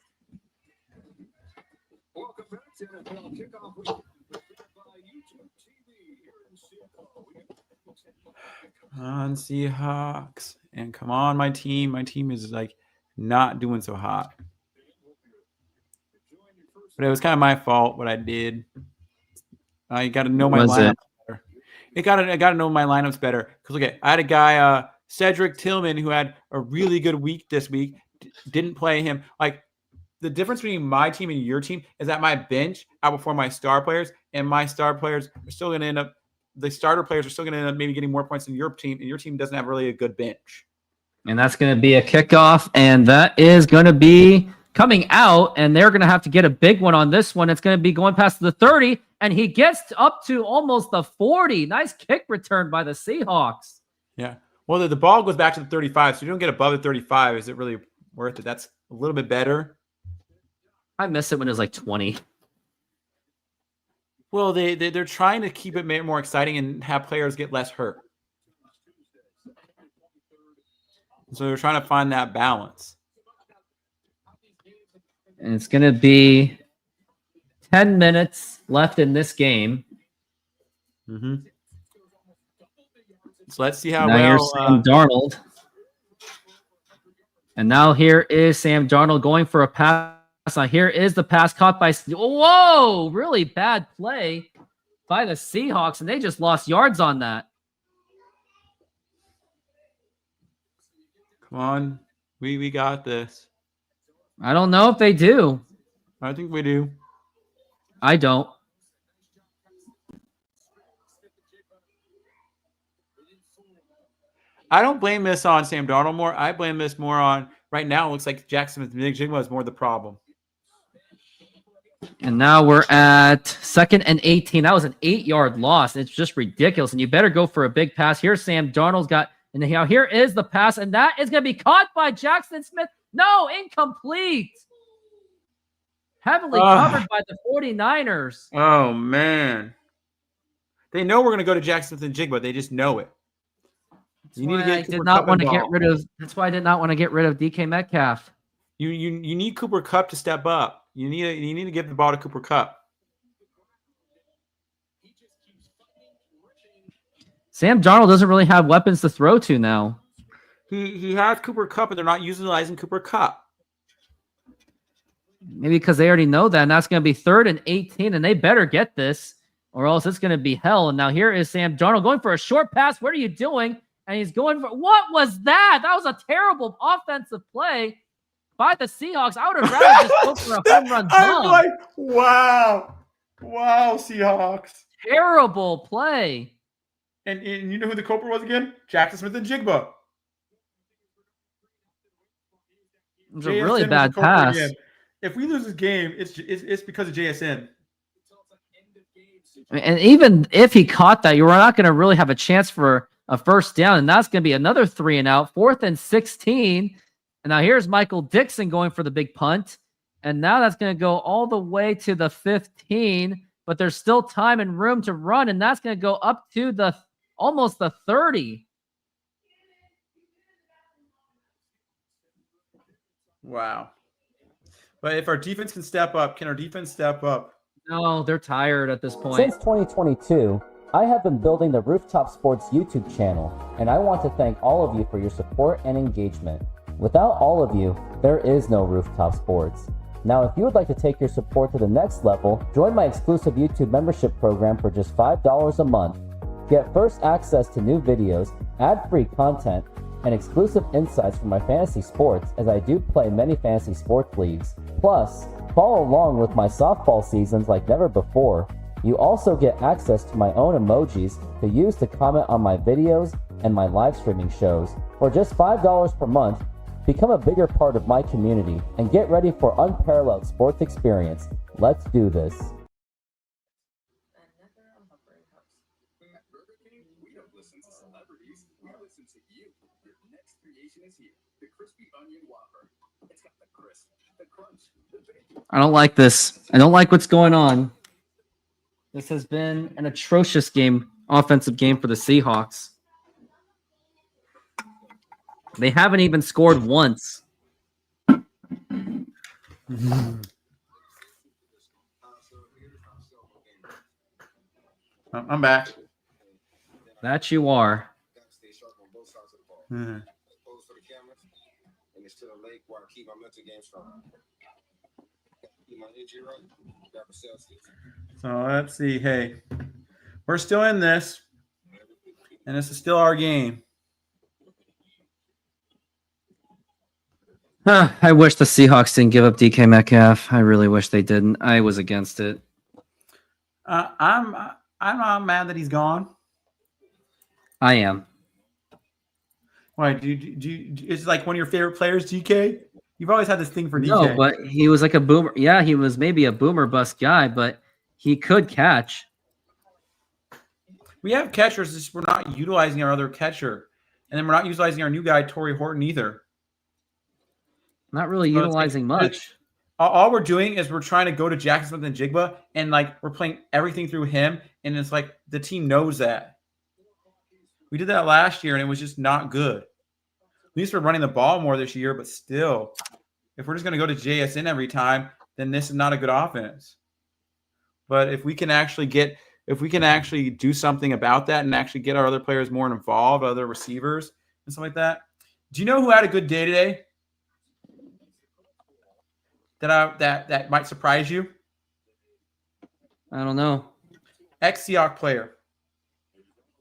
E: Welcome back to NFL Kickoff Week. By YouTube TV here in Seattle.
K: Come on, Seahawks. And come on, my team. My team is like not doing so hot. But it was kind of my fault what I did. I got to know my lineups better. I got to know my lineups better. Because look, I had a guy, Cedric Tillman, who had a really good week this week. Didn't play him. Like the difference between my team and your team is that my bench outperformed my star players, and my star players are still going to end up. The starter players are still going to end up maybe getting more points than your team, and your team doesn't have really a good bench.
C: And that's going to be a kickoff, and that is going to be coming out, and they're going to have to get a big one on this one. It's going to be going past the 30, and he gets up to almost the 40. Nice kick return by the Seahawks.
K: Yeah. Well, the ball goes back to the 35, so you don't get above the 35. Is it really worth it? That's a little bit better.
C: I miss it when it was like 20.
K: Well, they're trying to keep it more exciting and have players get less hurt. So they're trying to find that balance.
C: And it's going to be 10 minutes left in this game.
K: Mm-hmm. So let's see how
C: now
K: well.
C: Here's Sam Darnold. And now here is Sam Darnold going for a pass. Now here is the pass caught by... Whoa! Really bad play by the Seahawks, and they just lost yards on that.
K: Come on. We got this.
C: I don't know if they do.
K: I think we do.
C: I don't.
K: I don't blame this on Sam Darnold more. I blame this more on right now. It looks like Jackson Smith-Njigba is more the problem.
C: And now we're at 2nd and 18. That was an 8-yard loss. It's just ridiculous. And you better go for a big pass. Here's Sam Darnold's got, and now here is the pass, and that is going to be caught by Jackson Smith. No, incomplete. Heavily covered by the 49ers.
K: Oh, man. They know we're going to go to Jackson Smith-Njigba. They just know it.
C: You need to get did not want to get rid of. That's why I did not want to get rid of DK Metcalf.
K: You need Cooper Kupp to step up. You need to give the ball to Cooper Kupp.
C: Sam Darnold doesn't really have weapons to throw to now.
K: He has Cooper Kupp, and they're not utilizing Cooper Kupp.
C: Maybe because they already know that, and that's going to be 3rd and 18, and they better get this, or else it's going to be hell. And now here is Sam Darnold going for a short pass. What are you doing? And he's going for, what was that? That was a terrible offensive play by the Seahawks. I would have rather just go for a home run bomb.
K: I'm like, wow. Wow, Seahawks.
C: Terrible play.
K: And you know who the culprit was again? Jackson Smith-Njigba.
C: It was a really bad pass.
K: Again. If we lose this game, it's because of JSN.
C: And even if he caught that, you were not going to really have a chance for a first down, and that's going to be another 3 and out, 4th and 16. And now here's Michael Dixon going for the big punt. And now that's going to go all the way to the 15, but there's still time and room to run, and that's going to go up to the almost the 30.
K: Wow. But if our defense can step up, can our defense step up?
C: No, they're tired at this point.
A: Since 2022, I have been building the Rooftop Sports YouTube channel, and I want to thank all of you for your support and engagement. Without all of you, there is no Rooftop Sports. Now, if you would like to take your support to the next level, join my exclusive YouTube membership program for just $5 a month. Get first access to new videos, ad-free content, and exclusive insights from my fantasy sports, as I do play many fantasy sports leagues. Plus, follow along with my softball seasons like never before. You also get access to my own emojis to use to comment on my videos and my live streaming shows. For just $5 per month, become a bigger part of my community and get ready for unparalleled sports experience. Let's do this.
F: At Burger King, we don't listen to celebrities. We listen to you. Your next creation is here. The crispy onion Whopper. It's got the crisp, the crunch, the bacon.
C: I don't like this. I don't like what's going on. This has been an atrocious offensive game for the Seahawks. They haven't even scored once.
K: I'm back.
C: That you are.
K: So let's see. Hey, we're still in this, and this is still our game.
C: I wish the Seahawks didn't give up DK Metcalf. I really wish they didn't. I was against it.
K: I'm not mad that he's gone.
C: I am.
K: Why? Is like one of your favorite players, DK? You've always had this thing for DK.
C: No, but he was like a boomer. Yeah, he was maybe a boomer bust guy, but he could catch.
K: We have catchers, just we're not utilizing our other catcher. And then we're not utilizing our new guy, Torrey Horton, either.
C: Not really utilizing much.
K: All we're doing is we're trying to go to Jackson Smith-Njigba, and like we're playing everything through him, and it's like the team knows that. We did that last year, and it was just not good. least we're running the ball more this year, but still, if we're just going to go to JSN every time, then this is not a good offense. But if we can actually do something about that and actually get our other players more involved, other receivers and stuff like that. Do you know who had a good day today? That might surprise you?
C: I don't know.
K: Ex-Seahawks player.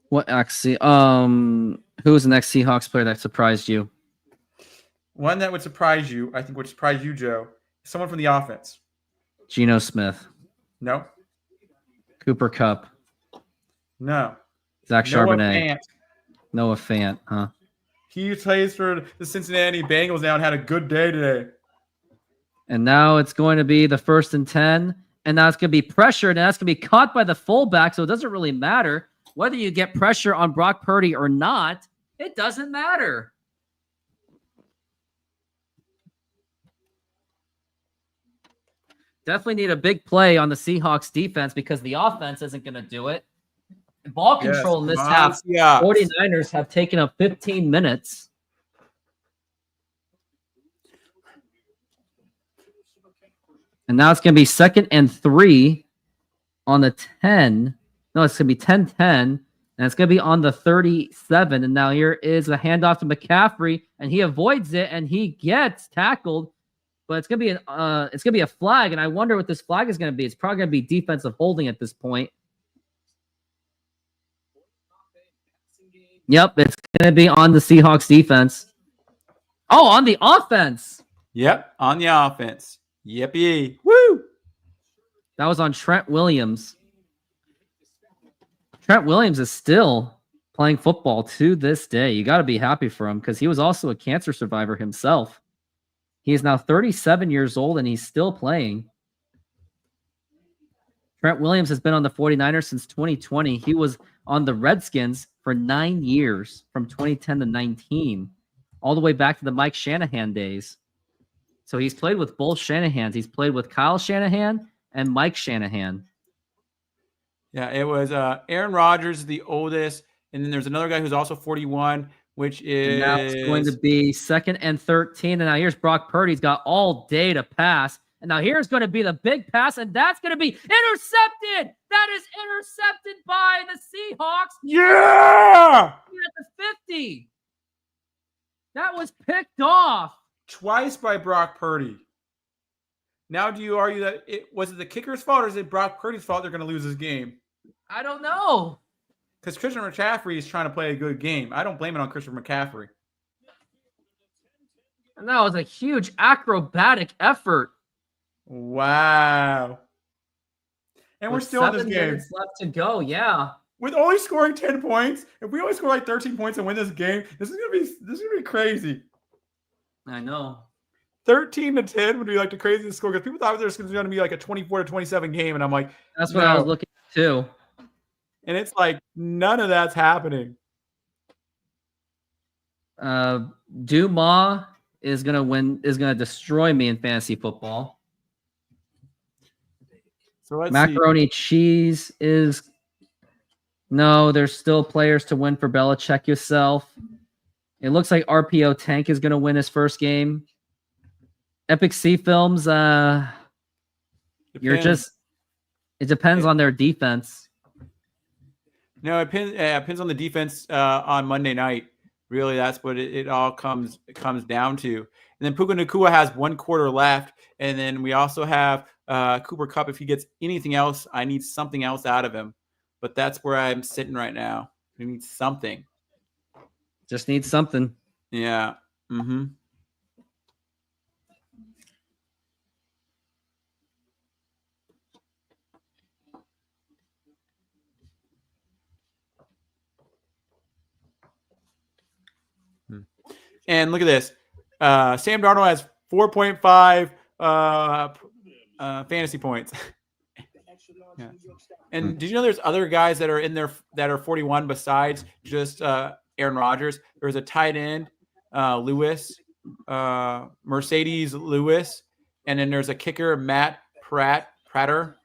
C: What actually? Who was the next Seahawks player that surprised you?
K: One that would surprise you, I think would surprise you, Joe. Someone from the offense.
C: Geno Smith.
K: No.
C: Cooper Kupp.
K: No.
C: Zach Charbonnet.
K: Fant.
C: Noah Fant, huh?
K: He plays for the Cincinnati Bengals now and had a good day today.
C: And now it's going to be the 1st and 10. And now it's going to be pressured, and that's going to be caught by the fullback, so it doesn't really matter. Whether you get pressure on Brock Purdy or not, it doesn't matter. Definitely need a big play on the Seahawks defense because the offense isn't going to do it. Ball control in this half, 49ers have taken up 15 minutes. And now it's going to be 2nd and 3 on the 10. No, it's going to be 10-10. And it's going to be on the 37. And now here is a handoff to McCaffrey. And he avoids it. And he gets tackled. But it's going to be a flag. And I wonder what this flag is going to be. It's probably going to be defensive holding at this point. Yep, it's going to be on the Seahawks defense. Oh, on the offense.
K: Yep, on the offense. Yippee. Woo!
C: That was on Trent Williams. Trent Williams is still playing football to this day. You got to be happy for him because he was also a cancer survivor himself. He is now 37 years old and he's still playing. Trent Williams has been on the 49ers since 2020. He was on the Redskins for 9 years, from 2010 to 19, all the way back to the Mike Shanahan days. So he's played with both Shanahans. He's played with Kyle Shanahan and Mike Shanahan.
K: Yeah, it was Aaron Rodgers, the oldest, and then there's another guy who's also 41, which is...
C: And now it's going to be 2nd and 13, and now here's Brock Purdy. He's got all day to pass. And now here's going to be the big pass, and that's going to be intercepted. That is intercepted by the Seahawks.
K: Yeah!
C: At the 50. That was picked off.
K: Twice by Brock Purdy. Now do you argue that was it the kicker's fault or is it Brock Purdy's fault they're going to lose this game?
C: I don't know.
K: Because Christian McCaffrey is trying to play a good game. I don't blame it on Christian McCaffrey.
C: And that was a huge acrobatic effort.
K: Wow. And we're still in this game.
C: 7 minutes left to go, yeah.
K: With only scoring 10 points, if we only score like 13 points and win this game, this is gonna be crazy.
C: I know.
K: 13-10 would be like the craziest score because people thought there was going to be like a 24-27 game, and I'm like,
C: that's what I was looking at too.
K: And it's like none of that's happening.
C: Dumas is gonna destroy me in fantasy football.
K: So let's
C: Macaroni cheese is no. There's still players to win for Belichick yourself. It looks like RPO Tank is going to win his first game. Epic Sea Films, it depends on their defense.
K: No, it depends on the defense on Monday night. Really, that's what it all comes down to. And then Puka Nacua has 1 quarter left. And then we also have Cooper Kupp. If he gets anything else, I need something else out of him. But that's where I'm sitting right now. We need something.
C: Just need something.
K: Yeah. Mm-hmm. And look at this. Sam Darnold has 4.5 fantasy points. Yeah. And did you know there's other guys that are in there that are 41 besides just Aaron Rodgers? There's a tight end, Lewis, Mercedes Lewis, and then there's a kicker, Matt Prater.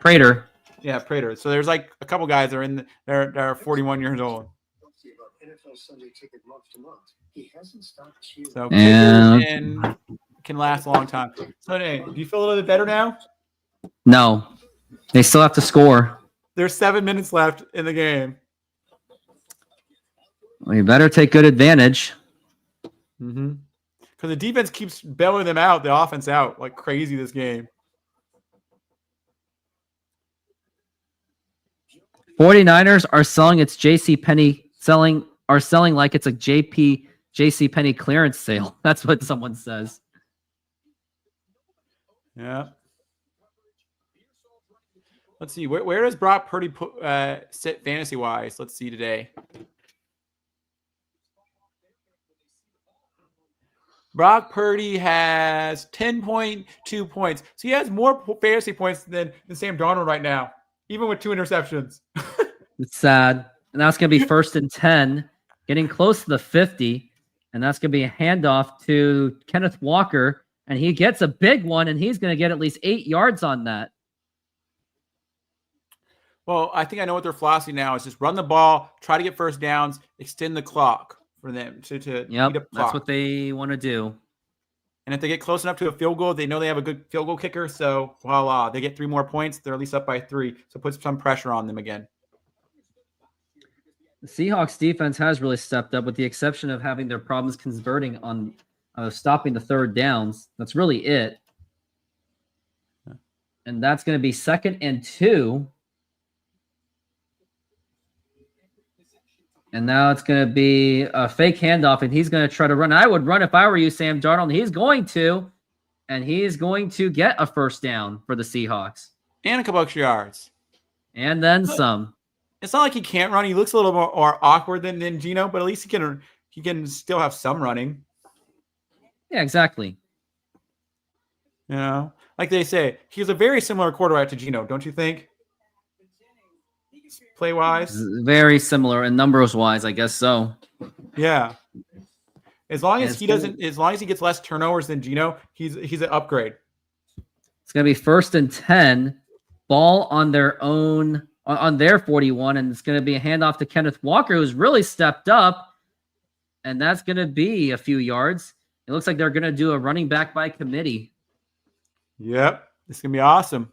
C: Prater.
K: Yeah, Prater. So there's like a couple guys that are that are 41 years old.
E: NFL Sunday ticket month to month. He hasn't stopped cheering.
K: So
C: And-
K: kickers and can last a long time. So, hey, do you feel a little bit better now?
C: No, they still have to score.
K: There's 7 minutes left in the game.
C: Well, you better take good advantage.
K: Mm-hmm. Because the defense keeps bailing them out, the offense out like crazy this game.
C: 49ers are selling its selling like it's a JC Penney clearance sale. That's what someone says.
K: Yeah. Let's see. Where does Brock Purdy sit fantasy wise? Let's see today. Brock Purdy has 10.2 points. So he has more fantasy points than Sam Darnold right now, even with 2 interceptions.
C: It's sad. And that's going to be 1st and 10, getting close to the 50. And that's going to be a handoff to Kenneth Walker. And he gets a big one, and he's going to get at least 8 yards on that.
K: Well, I think I know what their philosophy now is: just run the ball, try to get first downs, extend the clock for them to eat up clock.
C: That's what they want to do.
K: And if they get close enough to a field goal, they know they have a good field goal kicker. So voila, they get 3 more points. They're at least up by 3. So it puts some pressure on them again.
C: The Seahawks defense has really stepped up, with the exception of having their problems converting on stopping the 3rd downs. That's really it. And that's going to be 2nd and 2. And now it's going to be a fake handoff, and he's going to try to run. I would run if I were you, Sam Darnold. He's going to, and he is going to get a first down for the Seahawks.
K: And a couple extra yards.
C: And then some.
K: It's not like he can't run. He looks a little more awkward than Gino, but at least he can still have some running.
C: Yeah, exactly.
K: You know, like they say, he's a very similar quarterback to Gino, don't you think? Play wise,
C: very similar, and numbers wise, I guess so.
K: Yeah. As long as he gets less turnovers than Gino, he's an upgrade.
C: It's gonna be 1st and 10, ball on their own on their 41, and it's gonna be a handoff to Kenneth Walker, who's really stepped up, and that's gonna be a few yards. It looks like they're gonna do a running back by committee.
K: Yep, it's gonna be awesome.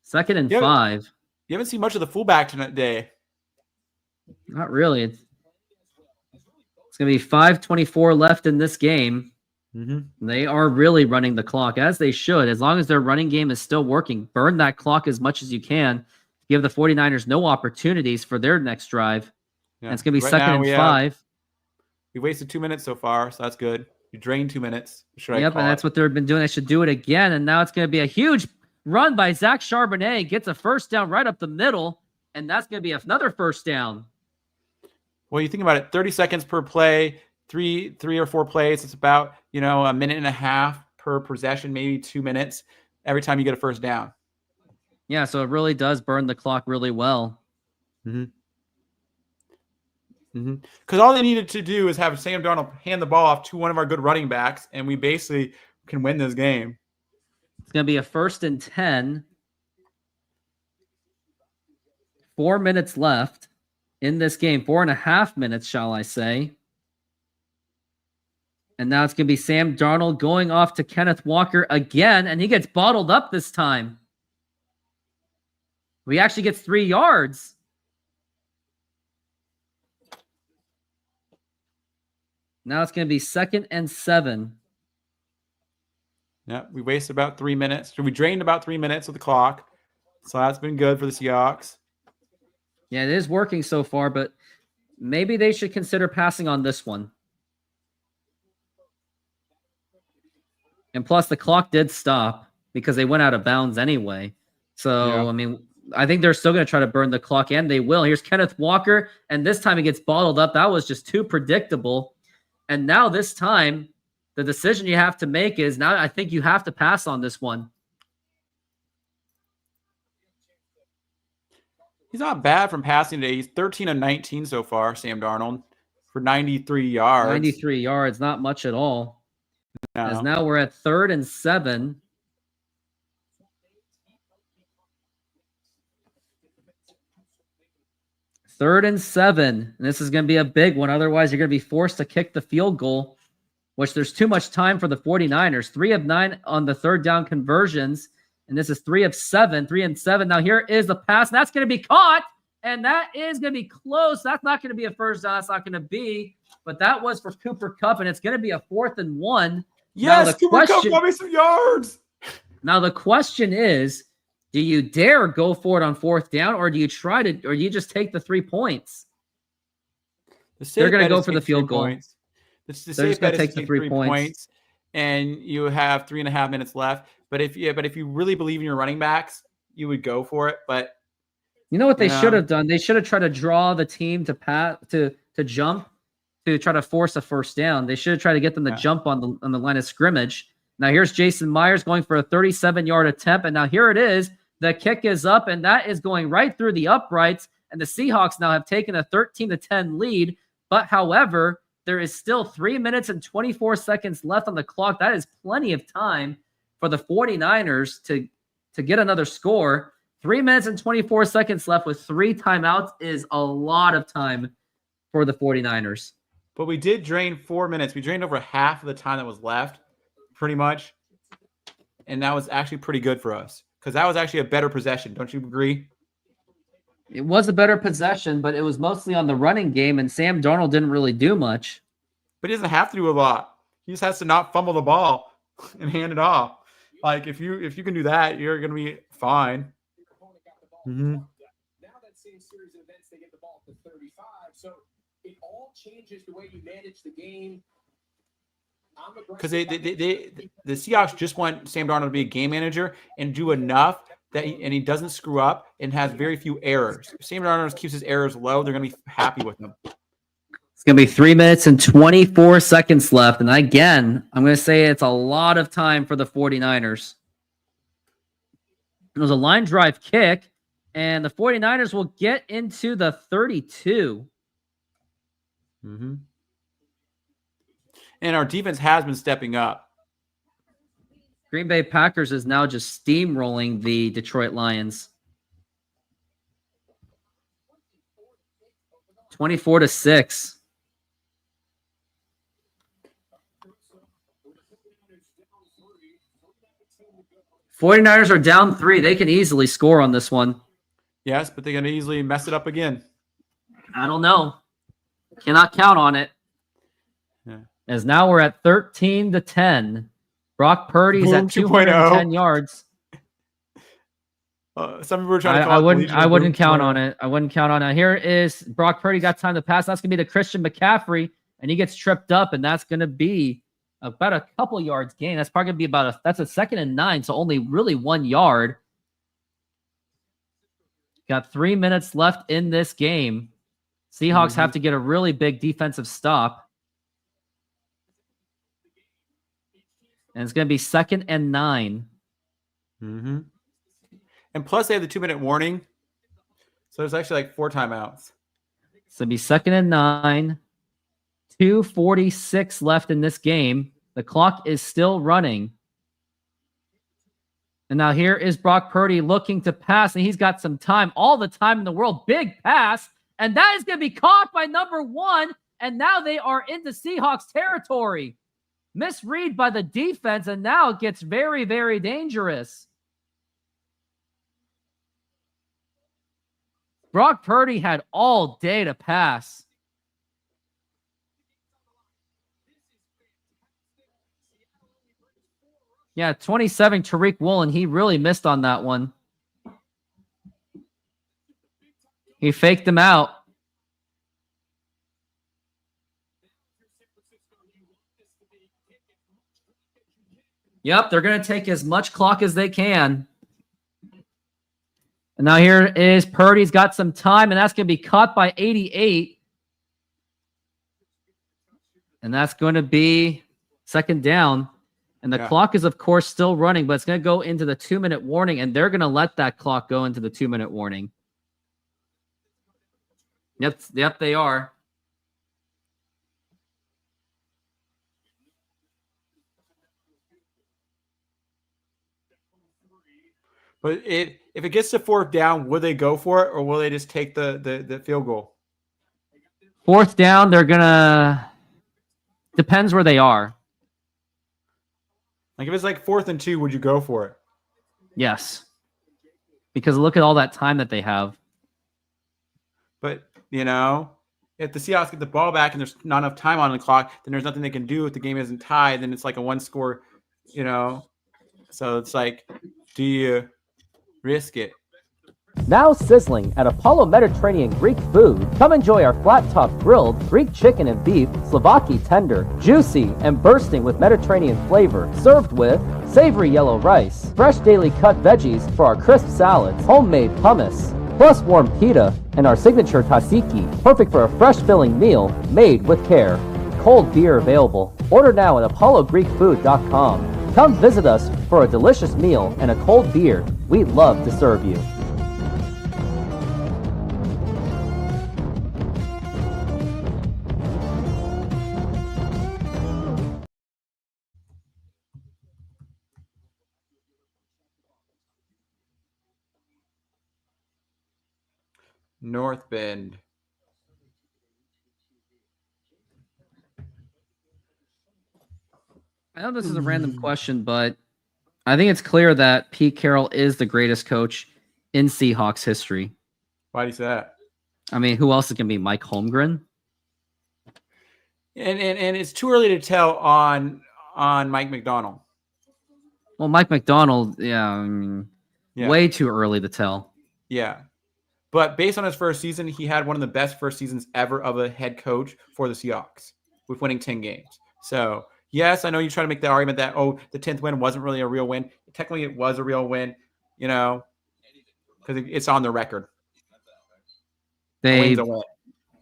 C: 2nd and 5.
K: You haven't seen much of the fullback today.
C: Not really. It's going to be 5:24 left in this game.
K: Mm-hmm.
C: They are really running the clock, as they should. As long as their running game is still working, burn that clock as much as you can. Give the 49ers no opportunities for their next drive. Yeah. And it's going to be 2nd and 5.
K: We wasted 2 minutes so far, so that's good. You drained 2 minutes.
C: And that's what they've been doing. They should do it again. And now it's going to be a huge run by Zach Charbonnet, gets a first down right up the middle, and that's going to be another first down.
K: Well, you think about it, 30 seconds per play, three or 4 plays. It's about, a minute and a half per possession, maybe 2 minutes every time you get a first down.
C: Yeah, so it really does burn the clock really well.
K: Because all they needed to do is have Sam Darnold hand the ball off to one of our good running backs, and we basically can win this game.
C: It's going to be a 1st and 10. 4 minutes left in this game. 4.5 minutes, shall I say. And now it's going to be Sam Darnold going off to Kenneth Walker again, and he gets bottled up this time. He actually gets 3 yards. Now it's going to be 2nd and 7.
K: Yeah, we wasted about 3 minutes. So we drained about 3 minutes of the clock. So that's been good for the Seahawks.
C: Yeah, it is working so far, but maybe they should consider passing on this one. And plus, the clock did stop because they went out of bounds anyway. So, yeah. I think they're still going to try to burn the clock, and they will. Here's Kenneth Walker, and this time he gets bottled up. That was just too predictable. And now this time, the decision you have to make is now I think you have to pass on this one.
K: He's not bad from passing today. He's 13 of 19 so far, Sam Darnold, for 93 yards.
C: 93 yards, not much at all.
K: No.
C: As now we're at 3rd and 7. 3rd and 7. And this is going to be a big one. Otherwise, you're going to be forced to kick the field goal, which there's too much time for the 49ers. 3 of 9 on the 3rd down conversions. And this is 3 of 7. 3 and 7. Now here is the pass. And that's going to be caught. And that is going to be close. That's not going to be a first down. That's not going to be. But that was for Cooper Kupp. And it's going to be a 4th and 1.
K: Yes, Cooper Kupp got me some yards.
C: Now the question is, do you dare go for it on 4th down, or do you try to, or you just take the 3 points? They're going to go for the field goal.
K: They're just going to take the 3 points, and you have 3.5 minutes left. But if you really believe in your running backs, you would go for it. But
C: you know what they should have done? They should have tried to draw the team to jump to try to force a 1st down. They should have tried to get them to jump on the line of scrimmage. Now here's Jason Myers going for a 37-yard attempt, and now here it is. The kick is up, and that is going right through the uprights, and the Seahawks now have taken a 13-10 lead. But however, there is still 3 minutes and 24 seconds left on the clock. That is plenty of time for the 49ers to get another score. 3 minutes and 24 seconds left with 3 timeouts is a lot of time for the 49ers.
K: But we did drain 4 minutes. We drained over half of the time that was left, pretty much. And that was actually pretty good for us because that was actually a better possession. Don't you agree?
C: It was a better possession, but it was mostly on the running game, and Sam Darnold didn't really do much.
K: But he doesn't have to do a lot. He just has to not fumble the ball and hand it off. Like if you can do that, you're going to be fine. Mm-hmm.
E: Now that same series of events, they get the ball to 35. So it all changes the way you manage the game.
K: Because the Seahawks just want Sam Darnold to be a game manager and do enough that he doesn't screw up and has very few errors. If Sam Darnold keeps his errors low, they're going to be happy with him.
C: It's going to be 3 minutes and 24 seconds left. And again, I'm going to say it's a lot of time for the 49ers. It was a line drive kick, and the 49ers will get into the 32.
K: Mm-hmm. And our defense has been stepping up.
C: Green Bay Packers is now just steamrolling the Detroit Lions. 24-6. 49ers are down 3. They can easily score on this one.
K: Yes, but they're going to easily mess it up again.
C: I don't know. Cannot count on it.
K: Yeah.
C: As now we're at 13-10. Brock Purdy's at 210 yards.
K: Some people were trying to
C: I wouldn't count on it. I wouldn't count on it. Here is Brock Purdy got time to pass. That's going to be the Christian McCaffrey, and he gets tripped up, and that's going to be about a couple yards gain. That's probably going to be that's a 2nd and 9, so only really 1 yard. Got 3 minutes left in this game. Seahawks have to get a really big defensive stop. And it's going to be 2nd and 9.
K: Mm-hmm. And plus, they have the 2-minute warning. So there's actually like 4 timeouts.
C: So it'll be 2nd and 9. 2:46 left in this game. The clock is still running. And now here is Brock Purdy looking to pass, and he's got some time, all the time in the world. Big pass, and that is going to be caught by number 1, and now they are into Seahawks territory. Misread by the defense, and now it gets very, very dangerous. Brock Purdy had all day to pass. Yeah, 27, Tariq Woolen. He really missed on that one. He faked him out. Yep, they're going to take as much clock as they can. And now here is Purdy's got some time, and that's going to be caught by 88. And that's going to be 2nd down. And the clock is, of course, still running, but it's going to go into the 2-minute warning, and they're going to let that clock go into the 2-minute warning. Yep, they are.
K: But if it gets to 4th down, will they go for it or will they just take the field goal?
C: 4th down, they're gonna. Depends where they are.
K: Like if it's like 4th and 2, would you go for it?
C: Yes. Because look at all that time that they have.
K: But, if the Seahawks get the ball back and there's not enough time on the clock, then there's nothing they can do if the game isn't tied. Then it's like a 1-score, So it's like, do you risk it?
A: Now sizzling at Apollo Mediterranean Greek Food. Come enjoy our flat-top grilled Greek chicken and beef, Slovaki tender, juicy and bursting with Mediterranean flavor, served with savory yellow rice, fresh daily cut veggies for our crisp salads, homemade hummus, plus warm pita, and our signature tzatziki, perfect for a fresh filling meal made with care. Cold beer available. Order now at apollogreekfood.com. Come visit us for a delicious meal and a cold beer. We'd love to serve you.
K: North Bend.
C: I know this is a random question, but I think it's clear that Pete Carroll is the greatest coach in Seahawks history.
K: Why do you say that?
C: I mean, who else is going to be Mike Holmgren?
K: And it's too early to tell on Mike McDonald.
C: Well, Mike McDonald, way too early to tell.
K: Yeah. But based on his first season, he had one of the best first seasons ever of a head coach for the Seahawks with winning 10 games. So, yes, I know you try to make the argument that, the 10th win wasn't really a real win. Technically, it was a real win, because it's on the record.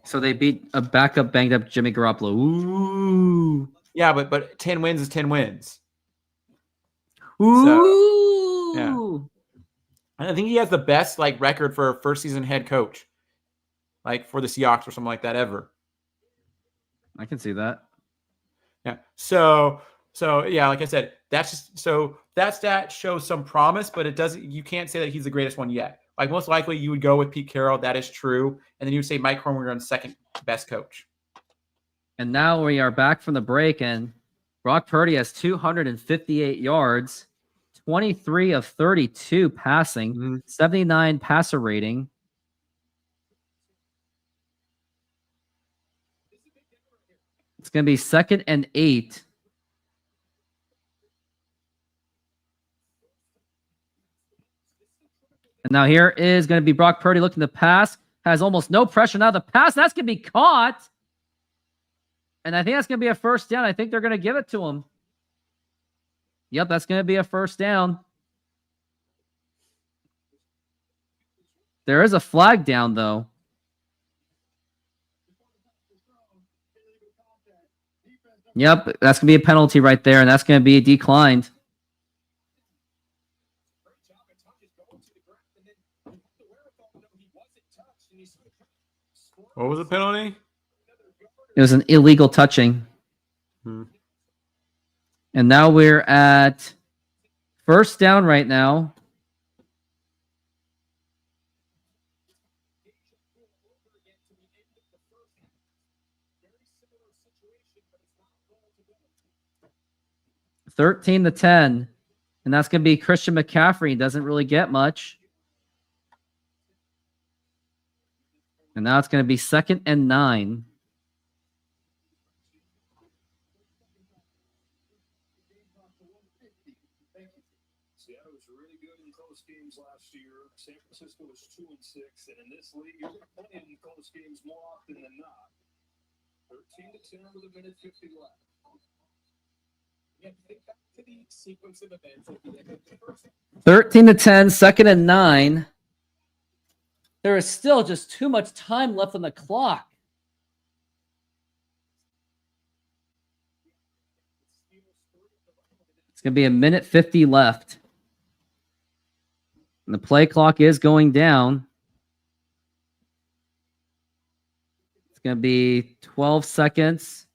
C: So they beat a backup, banged-up Jimmy Garoppolo. Ooh.
K: Yeah, but 10 wins is 10 wins.
C: Ooh.
K: So, yeah. And I think he has the best record for a first season head coach, for the Seahawks or something like that ever.
C: I can see that.
K: Yeah. So yeah, like I said, that stat shows some promise, but it doesn't. You can't say that he's the greatest one yet. Most likely, you would go with Pete Carroll. That is true, and then you would say Mike Holmgren's second best coach.
C: And now we are back from the break, and Brock Purdy has 258 yards. 23 of 32 passing, 79 passer rating. It's going to be 2nd and 8. And now here is going to be Brock Purdy looking to pass. Has almost no pressure. Now the pass, that's going to be caught. And I think that's going to be a first down. I think they're going to give it to him. Yep, that's going to be a first down. There is a flag down, though. Yep, that's going to be a penalty right there, and that's going to be declined.
K: What was the penalty?
C: It was an illegal touching. And now we're at first down right now. $13 to 10. And that's going to be Christian McCaffrey. He doesn't really get much. And now it's going to be 2nd and 9.
E: Seattle was really good in close games last year. San Francisco was 2-6, and in this league, you're playing in close games more often than not. 13 to 10 with a minute 50 left. Yeah, think back to the sequence of events at the end of the first.
C: 13 to 10, 2nd and 9. There is still just too much time left on the clock. It's going to be a minute 50 left. And the play clock is going down. It's going to be 12 seconds.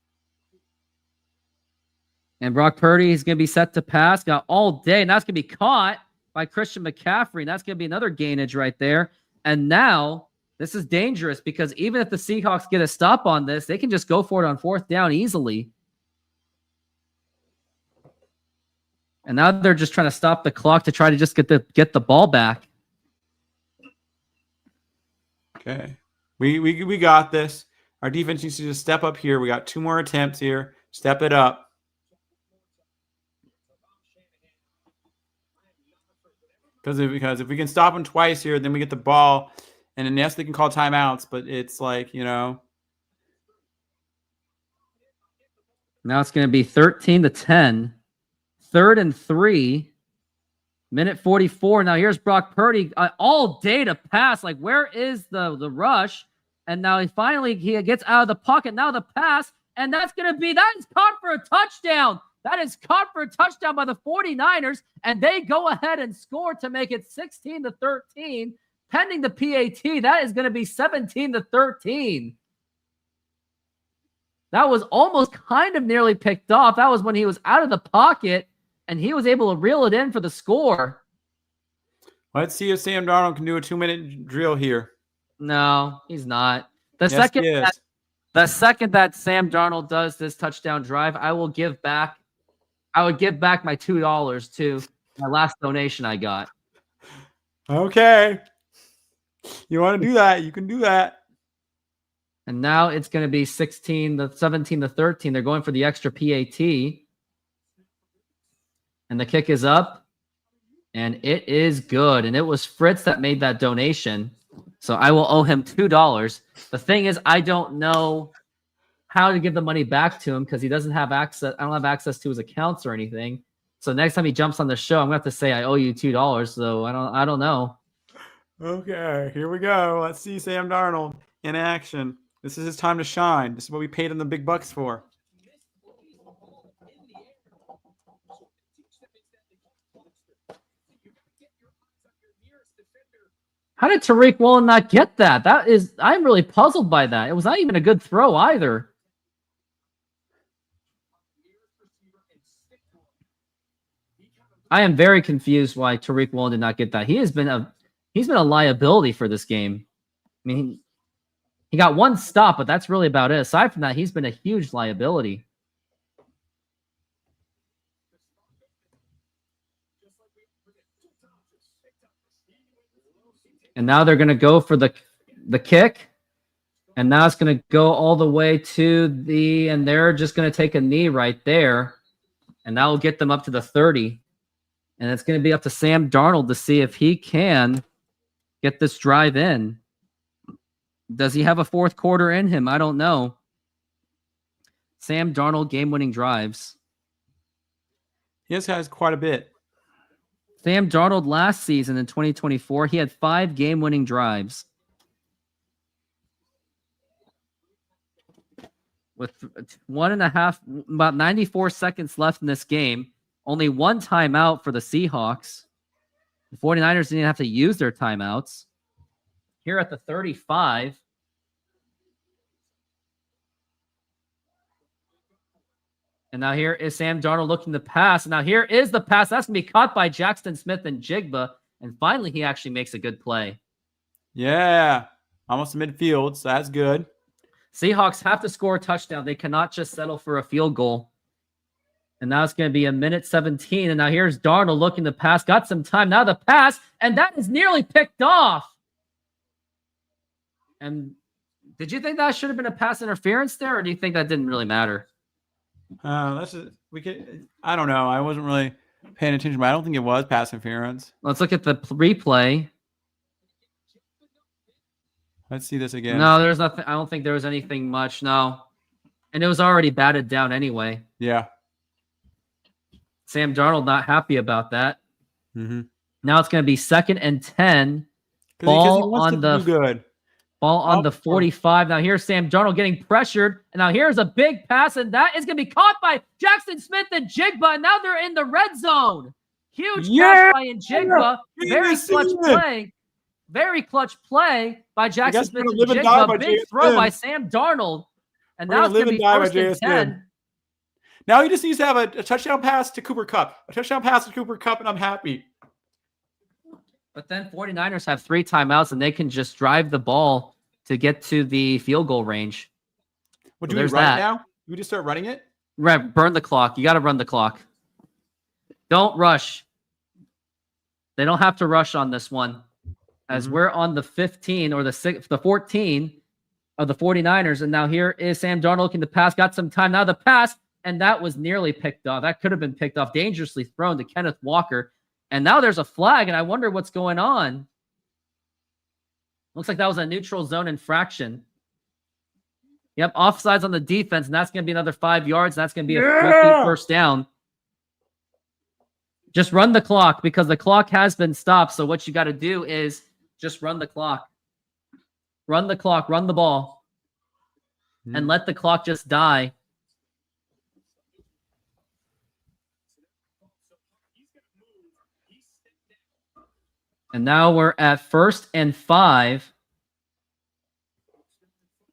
C: And Brock Purdy is going to be set to pass. Got all day, and that's going to be caught. by Christian McCaffrey. And that's going to be another gainage right there. And now this is dangerous because even if the Seahawks get a stop on this, they can just go for it on 4th down easily. And now they're just trying to stop the clock to try to just get the ball back.
K: Okay. We got this. Our defense needs to just step up here. We got 2 more attempts here. Step it up. Because if we can stop them twice here, then we get the ball. And then, yes, they can call timeouts, but it's like,
C: Now it's going to be 13-10. 3rd and 3. Minute 44. Now here's Brock Purdy. All day to pass. Like, where is the rush? And now he gets out of the pocket. Now the pass. And that is caught for a touchdown. That is caught for a touchdown by the 49ers. And they go ahead and score to make it 16-13. Pending the PAT, that is going to be 17-13. That was almost kind of nearly picked off. That was when he was out of the pocket, and he was able to reel it in for the score.
K: Let's see if Sam Darnold can do a 2-minute drill here.
C: No, he's not. The
K: Yes,
C: second
K: he is.
C: the second that Sam Darnold does this touchdown drive, I would give back my $2 to my last donation I got.
K: Okay. You want to do that? You can do that.
C: And now it's going to be 17-13. They're going for the extra PAT. And the kick is up. And it is good. And it was Fritz that made that donation. So I will owe him $2. The thing is, I don't know how to give the money back to him because he doesn't have access. I don't have access to his accounts or anything. So next time he jumps on the show, I'm going to have to say I owe you $2. So I don't know.
K: Okay, here we go. Let's see Sam Darnold in action. This is his time to shine. This is what we paid him the big bucks for.
C: How did Tariq Woolen not get that? I'm really puzzled by that. It was not even a good throw either. I am very confused why Tariq Woolen did not get that. He's been a liability for this game. I mean, he got 1 stop, but that's really about it. Aside from that, he's been a huge liability. And now they're going to go for the kick. And now it's going to go all the way to and they're just going to take a knee right there. And that will get them up to the 30. And it's going to be up to Sam Darnold to see if he can get this drive in. Does he have a 4th quarter in him? I don't know. Sam Darnold game-winning drives.
K: He has quite a bit.
C: Sam Darnold last season in 2024, he had 5 game-winning drives. With 1.5, about 94 seconds left in this game. Only 1 timeout for the Seahawks. The 49ers didn't have to use their timeouts. Here at the 35. And now here is Sam Darnold looking to pass. And now here is the pass. That's going to be caught by Jackson Smith and Jigba. And finally, he actually makes a good play.
K: Yeah. Almost midfield, so that's good.
C: Seahawks have to score a touchdown. They cannot just settle for a field goal. And now it's going to be a minute 17. And now here's Darnold looking to pass. Got some time. Now the pass. And that is nearly picked off. And did you think that should have been a pass interference there? Or do you think that didn't really matter?
K: I don't know. I wasn't really paying attention, but I don't think it was pass interference.
C: Let's look at the replay.
K: Let's see this again.
C: No, there's nothing. I don't think there was anything much. No. And it was already batted down anyway.
K: Yeah.
C: Sam Darnold not happy about that.
K: Mm-hmm.
C: Now it's going to be 2nd and 10. Ball on the 45. Now here's Sam Darnold getting pressured. And now here's a big pass. And that is going to be caught by Jackson Smith and Jigba. And now they're in the red zone. Huge catch by Jigba. Very clutch play. Very clutch play by Jackson Smith and Jigba. Big throw by Sam Darnold. And now it's going to be 1st and 10.
K: Now he just needs to have a touchdown pass to Cooper Kupp. A touchdown pass to Cooper Kupp, and I'm happy.
C: But then 49ers have 3 timeouts, and they can just drive the ball to get to the field goal range.
K: Would
C: So
K: you
C: there's
K: run
C: that.
K: it now? You just start running it?
C: Right, burn the clock. You got to run the clock. Don't rush. They don't have to rush on this one. As we're on the 15 or the 14 of the 49ers. And now here is Sam Darnold looking to pass. Got some time. Now the pass, and that was nearly picked off. That could have been picked off. Dangerously thrown to Kenneth Walker. And now there's a flag, and I wonder what's going on. Looks like that was a neutral zone infraction. Yep, offsides on the defense, and that's going to be another 5 yards. That's going to be a 4 first down. Just run the clock because the clock has been stopped. So what you got to do is just run the clock. Run the clock, run the ball, and let the clock just die. And now we're at 1st and 5.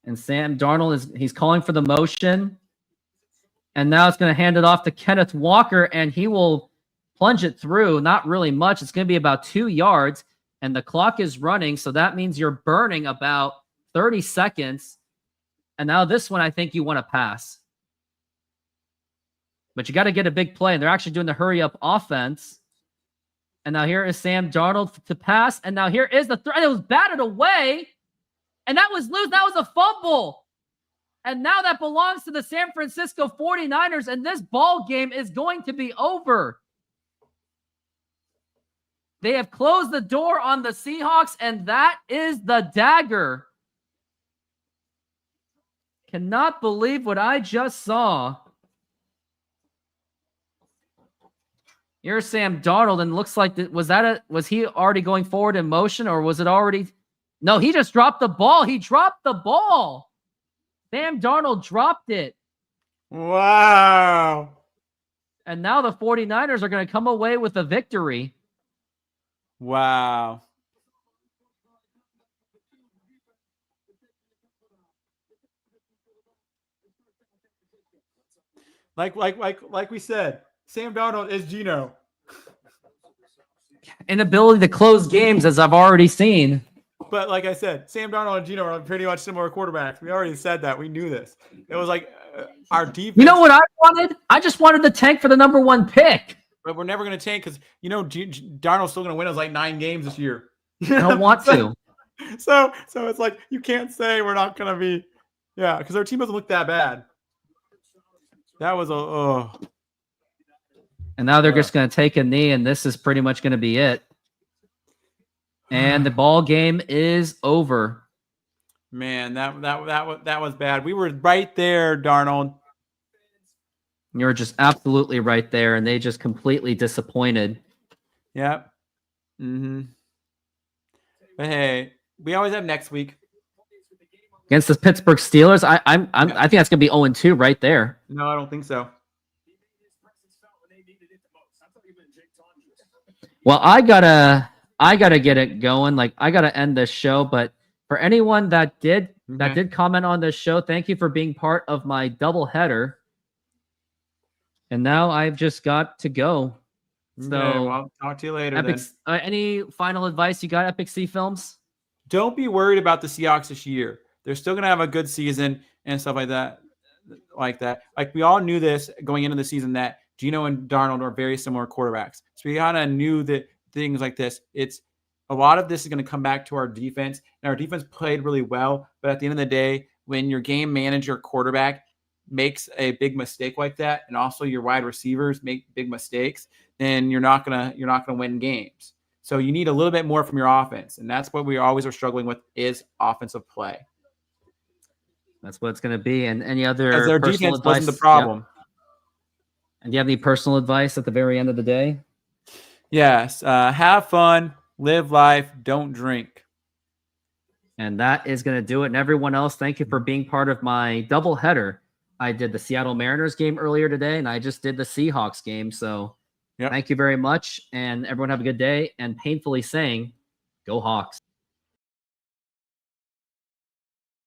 C: And Sam Darnold he's calling for the motion. And now it's going to hand it off to Kenneth Walker, and he will plunge it through. Not really much. It's going to be about 2 yards, and the clock is running. So that means you're burning about 30 seconds. And now this one, I think you want to pass. But you got to get a big play. And they're actually doing the hurry up offense. And now here is Sam Darnold to pass. And now here is the throw. It was batted away. And that was loose. That was a fumble. And now that belongs to the San Francisco 49ers. And this ball game is going to be over. They have closed the door on the Seahawks. And that is the dagger. Cannot believe what I just saw. Here's Sam Darnold, and looks like was he already going forward in motion, or was it already? No, he just dropped the ball. He dropped the ball. Sam Darnold dropped it.
K: Wow.
C: And now the 49ers are going to come away with a victory.
K: Wow. Like we said, Sam Darnold is Geno.
C: Inability to close games, as I've already seen.
K: But like I said, Sam Darnold and Geno are pretty much similar quarterbacks. We already said that. We knew this. It was like our defense.
C: You know what I wanted? I just wanted the tank for the #1 pick.
K: But we're never going to tank because, Darnold's still going to win us like 9 games this year.
C: I don't want to.
K: So it's like you can't say we're not going to be. Yeah, because our team doesn't look that bad. That was
C: And now they're just going to take a knee, and this is pretty much going to be it. And the ball game is over.
K: Man, that was bad. We were right there, Darnold.
C: You're just absolutely right there, and they just completely disappointed.
K: Yep. Mm-hmm. But hey, we always have next week
C: against the Pittsburgh Steelers. I think that's gonna be 0-2 right there.
K: No, I don't think so.
C: Well, I gotta get it going. Like, I gotta end this show. But for anyone that did comment on this show, thank you for being part of my doubleheader. And now I've just got to go. So
K: well, I'll talk to you later.
C: Epic, any final advice you got, Epic Sea Films?
K: Don't be worried about the Seahawks this year. They're still going to have a good season and stuff like that. Like we all knew this going into the season that Geno and Darnold are very similar quarterbacks. So we kind of knew that things like this. It's a lot of this is going to come back to our defense. And our defense played really well. But at the end of the day, when your game manager quarterback makes a big mistake like that, and also your wide receivers make big mistakes, then you're not gonna win games. So you need a little bit more from your offense, and that's what we always are struggling with is offensive play.
C: That's what it's going to be. And any other
K: as their
C: personal
K: defense
C: advice?
K: wasn't the problem.
C: Yep. And do you have any personal advice at the very end of the day?
K: Yes. Have fun, live life, don't drink.
C: And that is going to do it. And everyone else, thank you for being part of my doubleheader. I did the Seattle Mariners game earlier today, and I just did the Seahawks game. So thank you very much. And everyone have a good day. And painfully saying, go Hawks.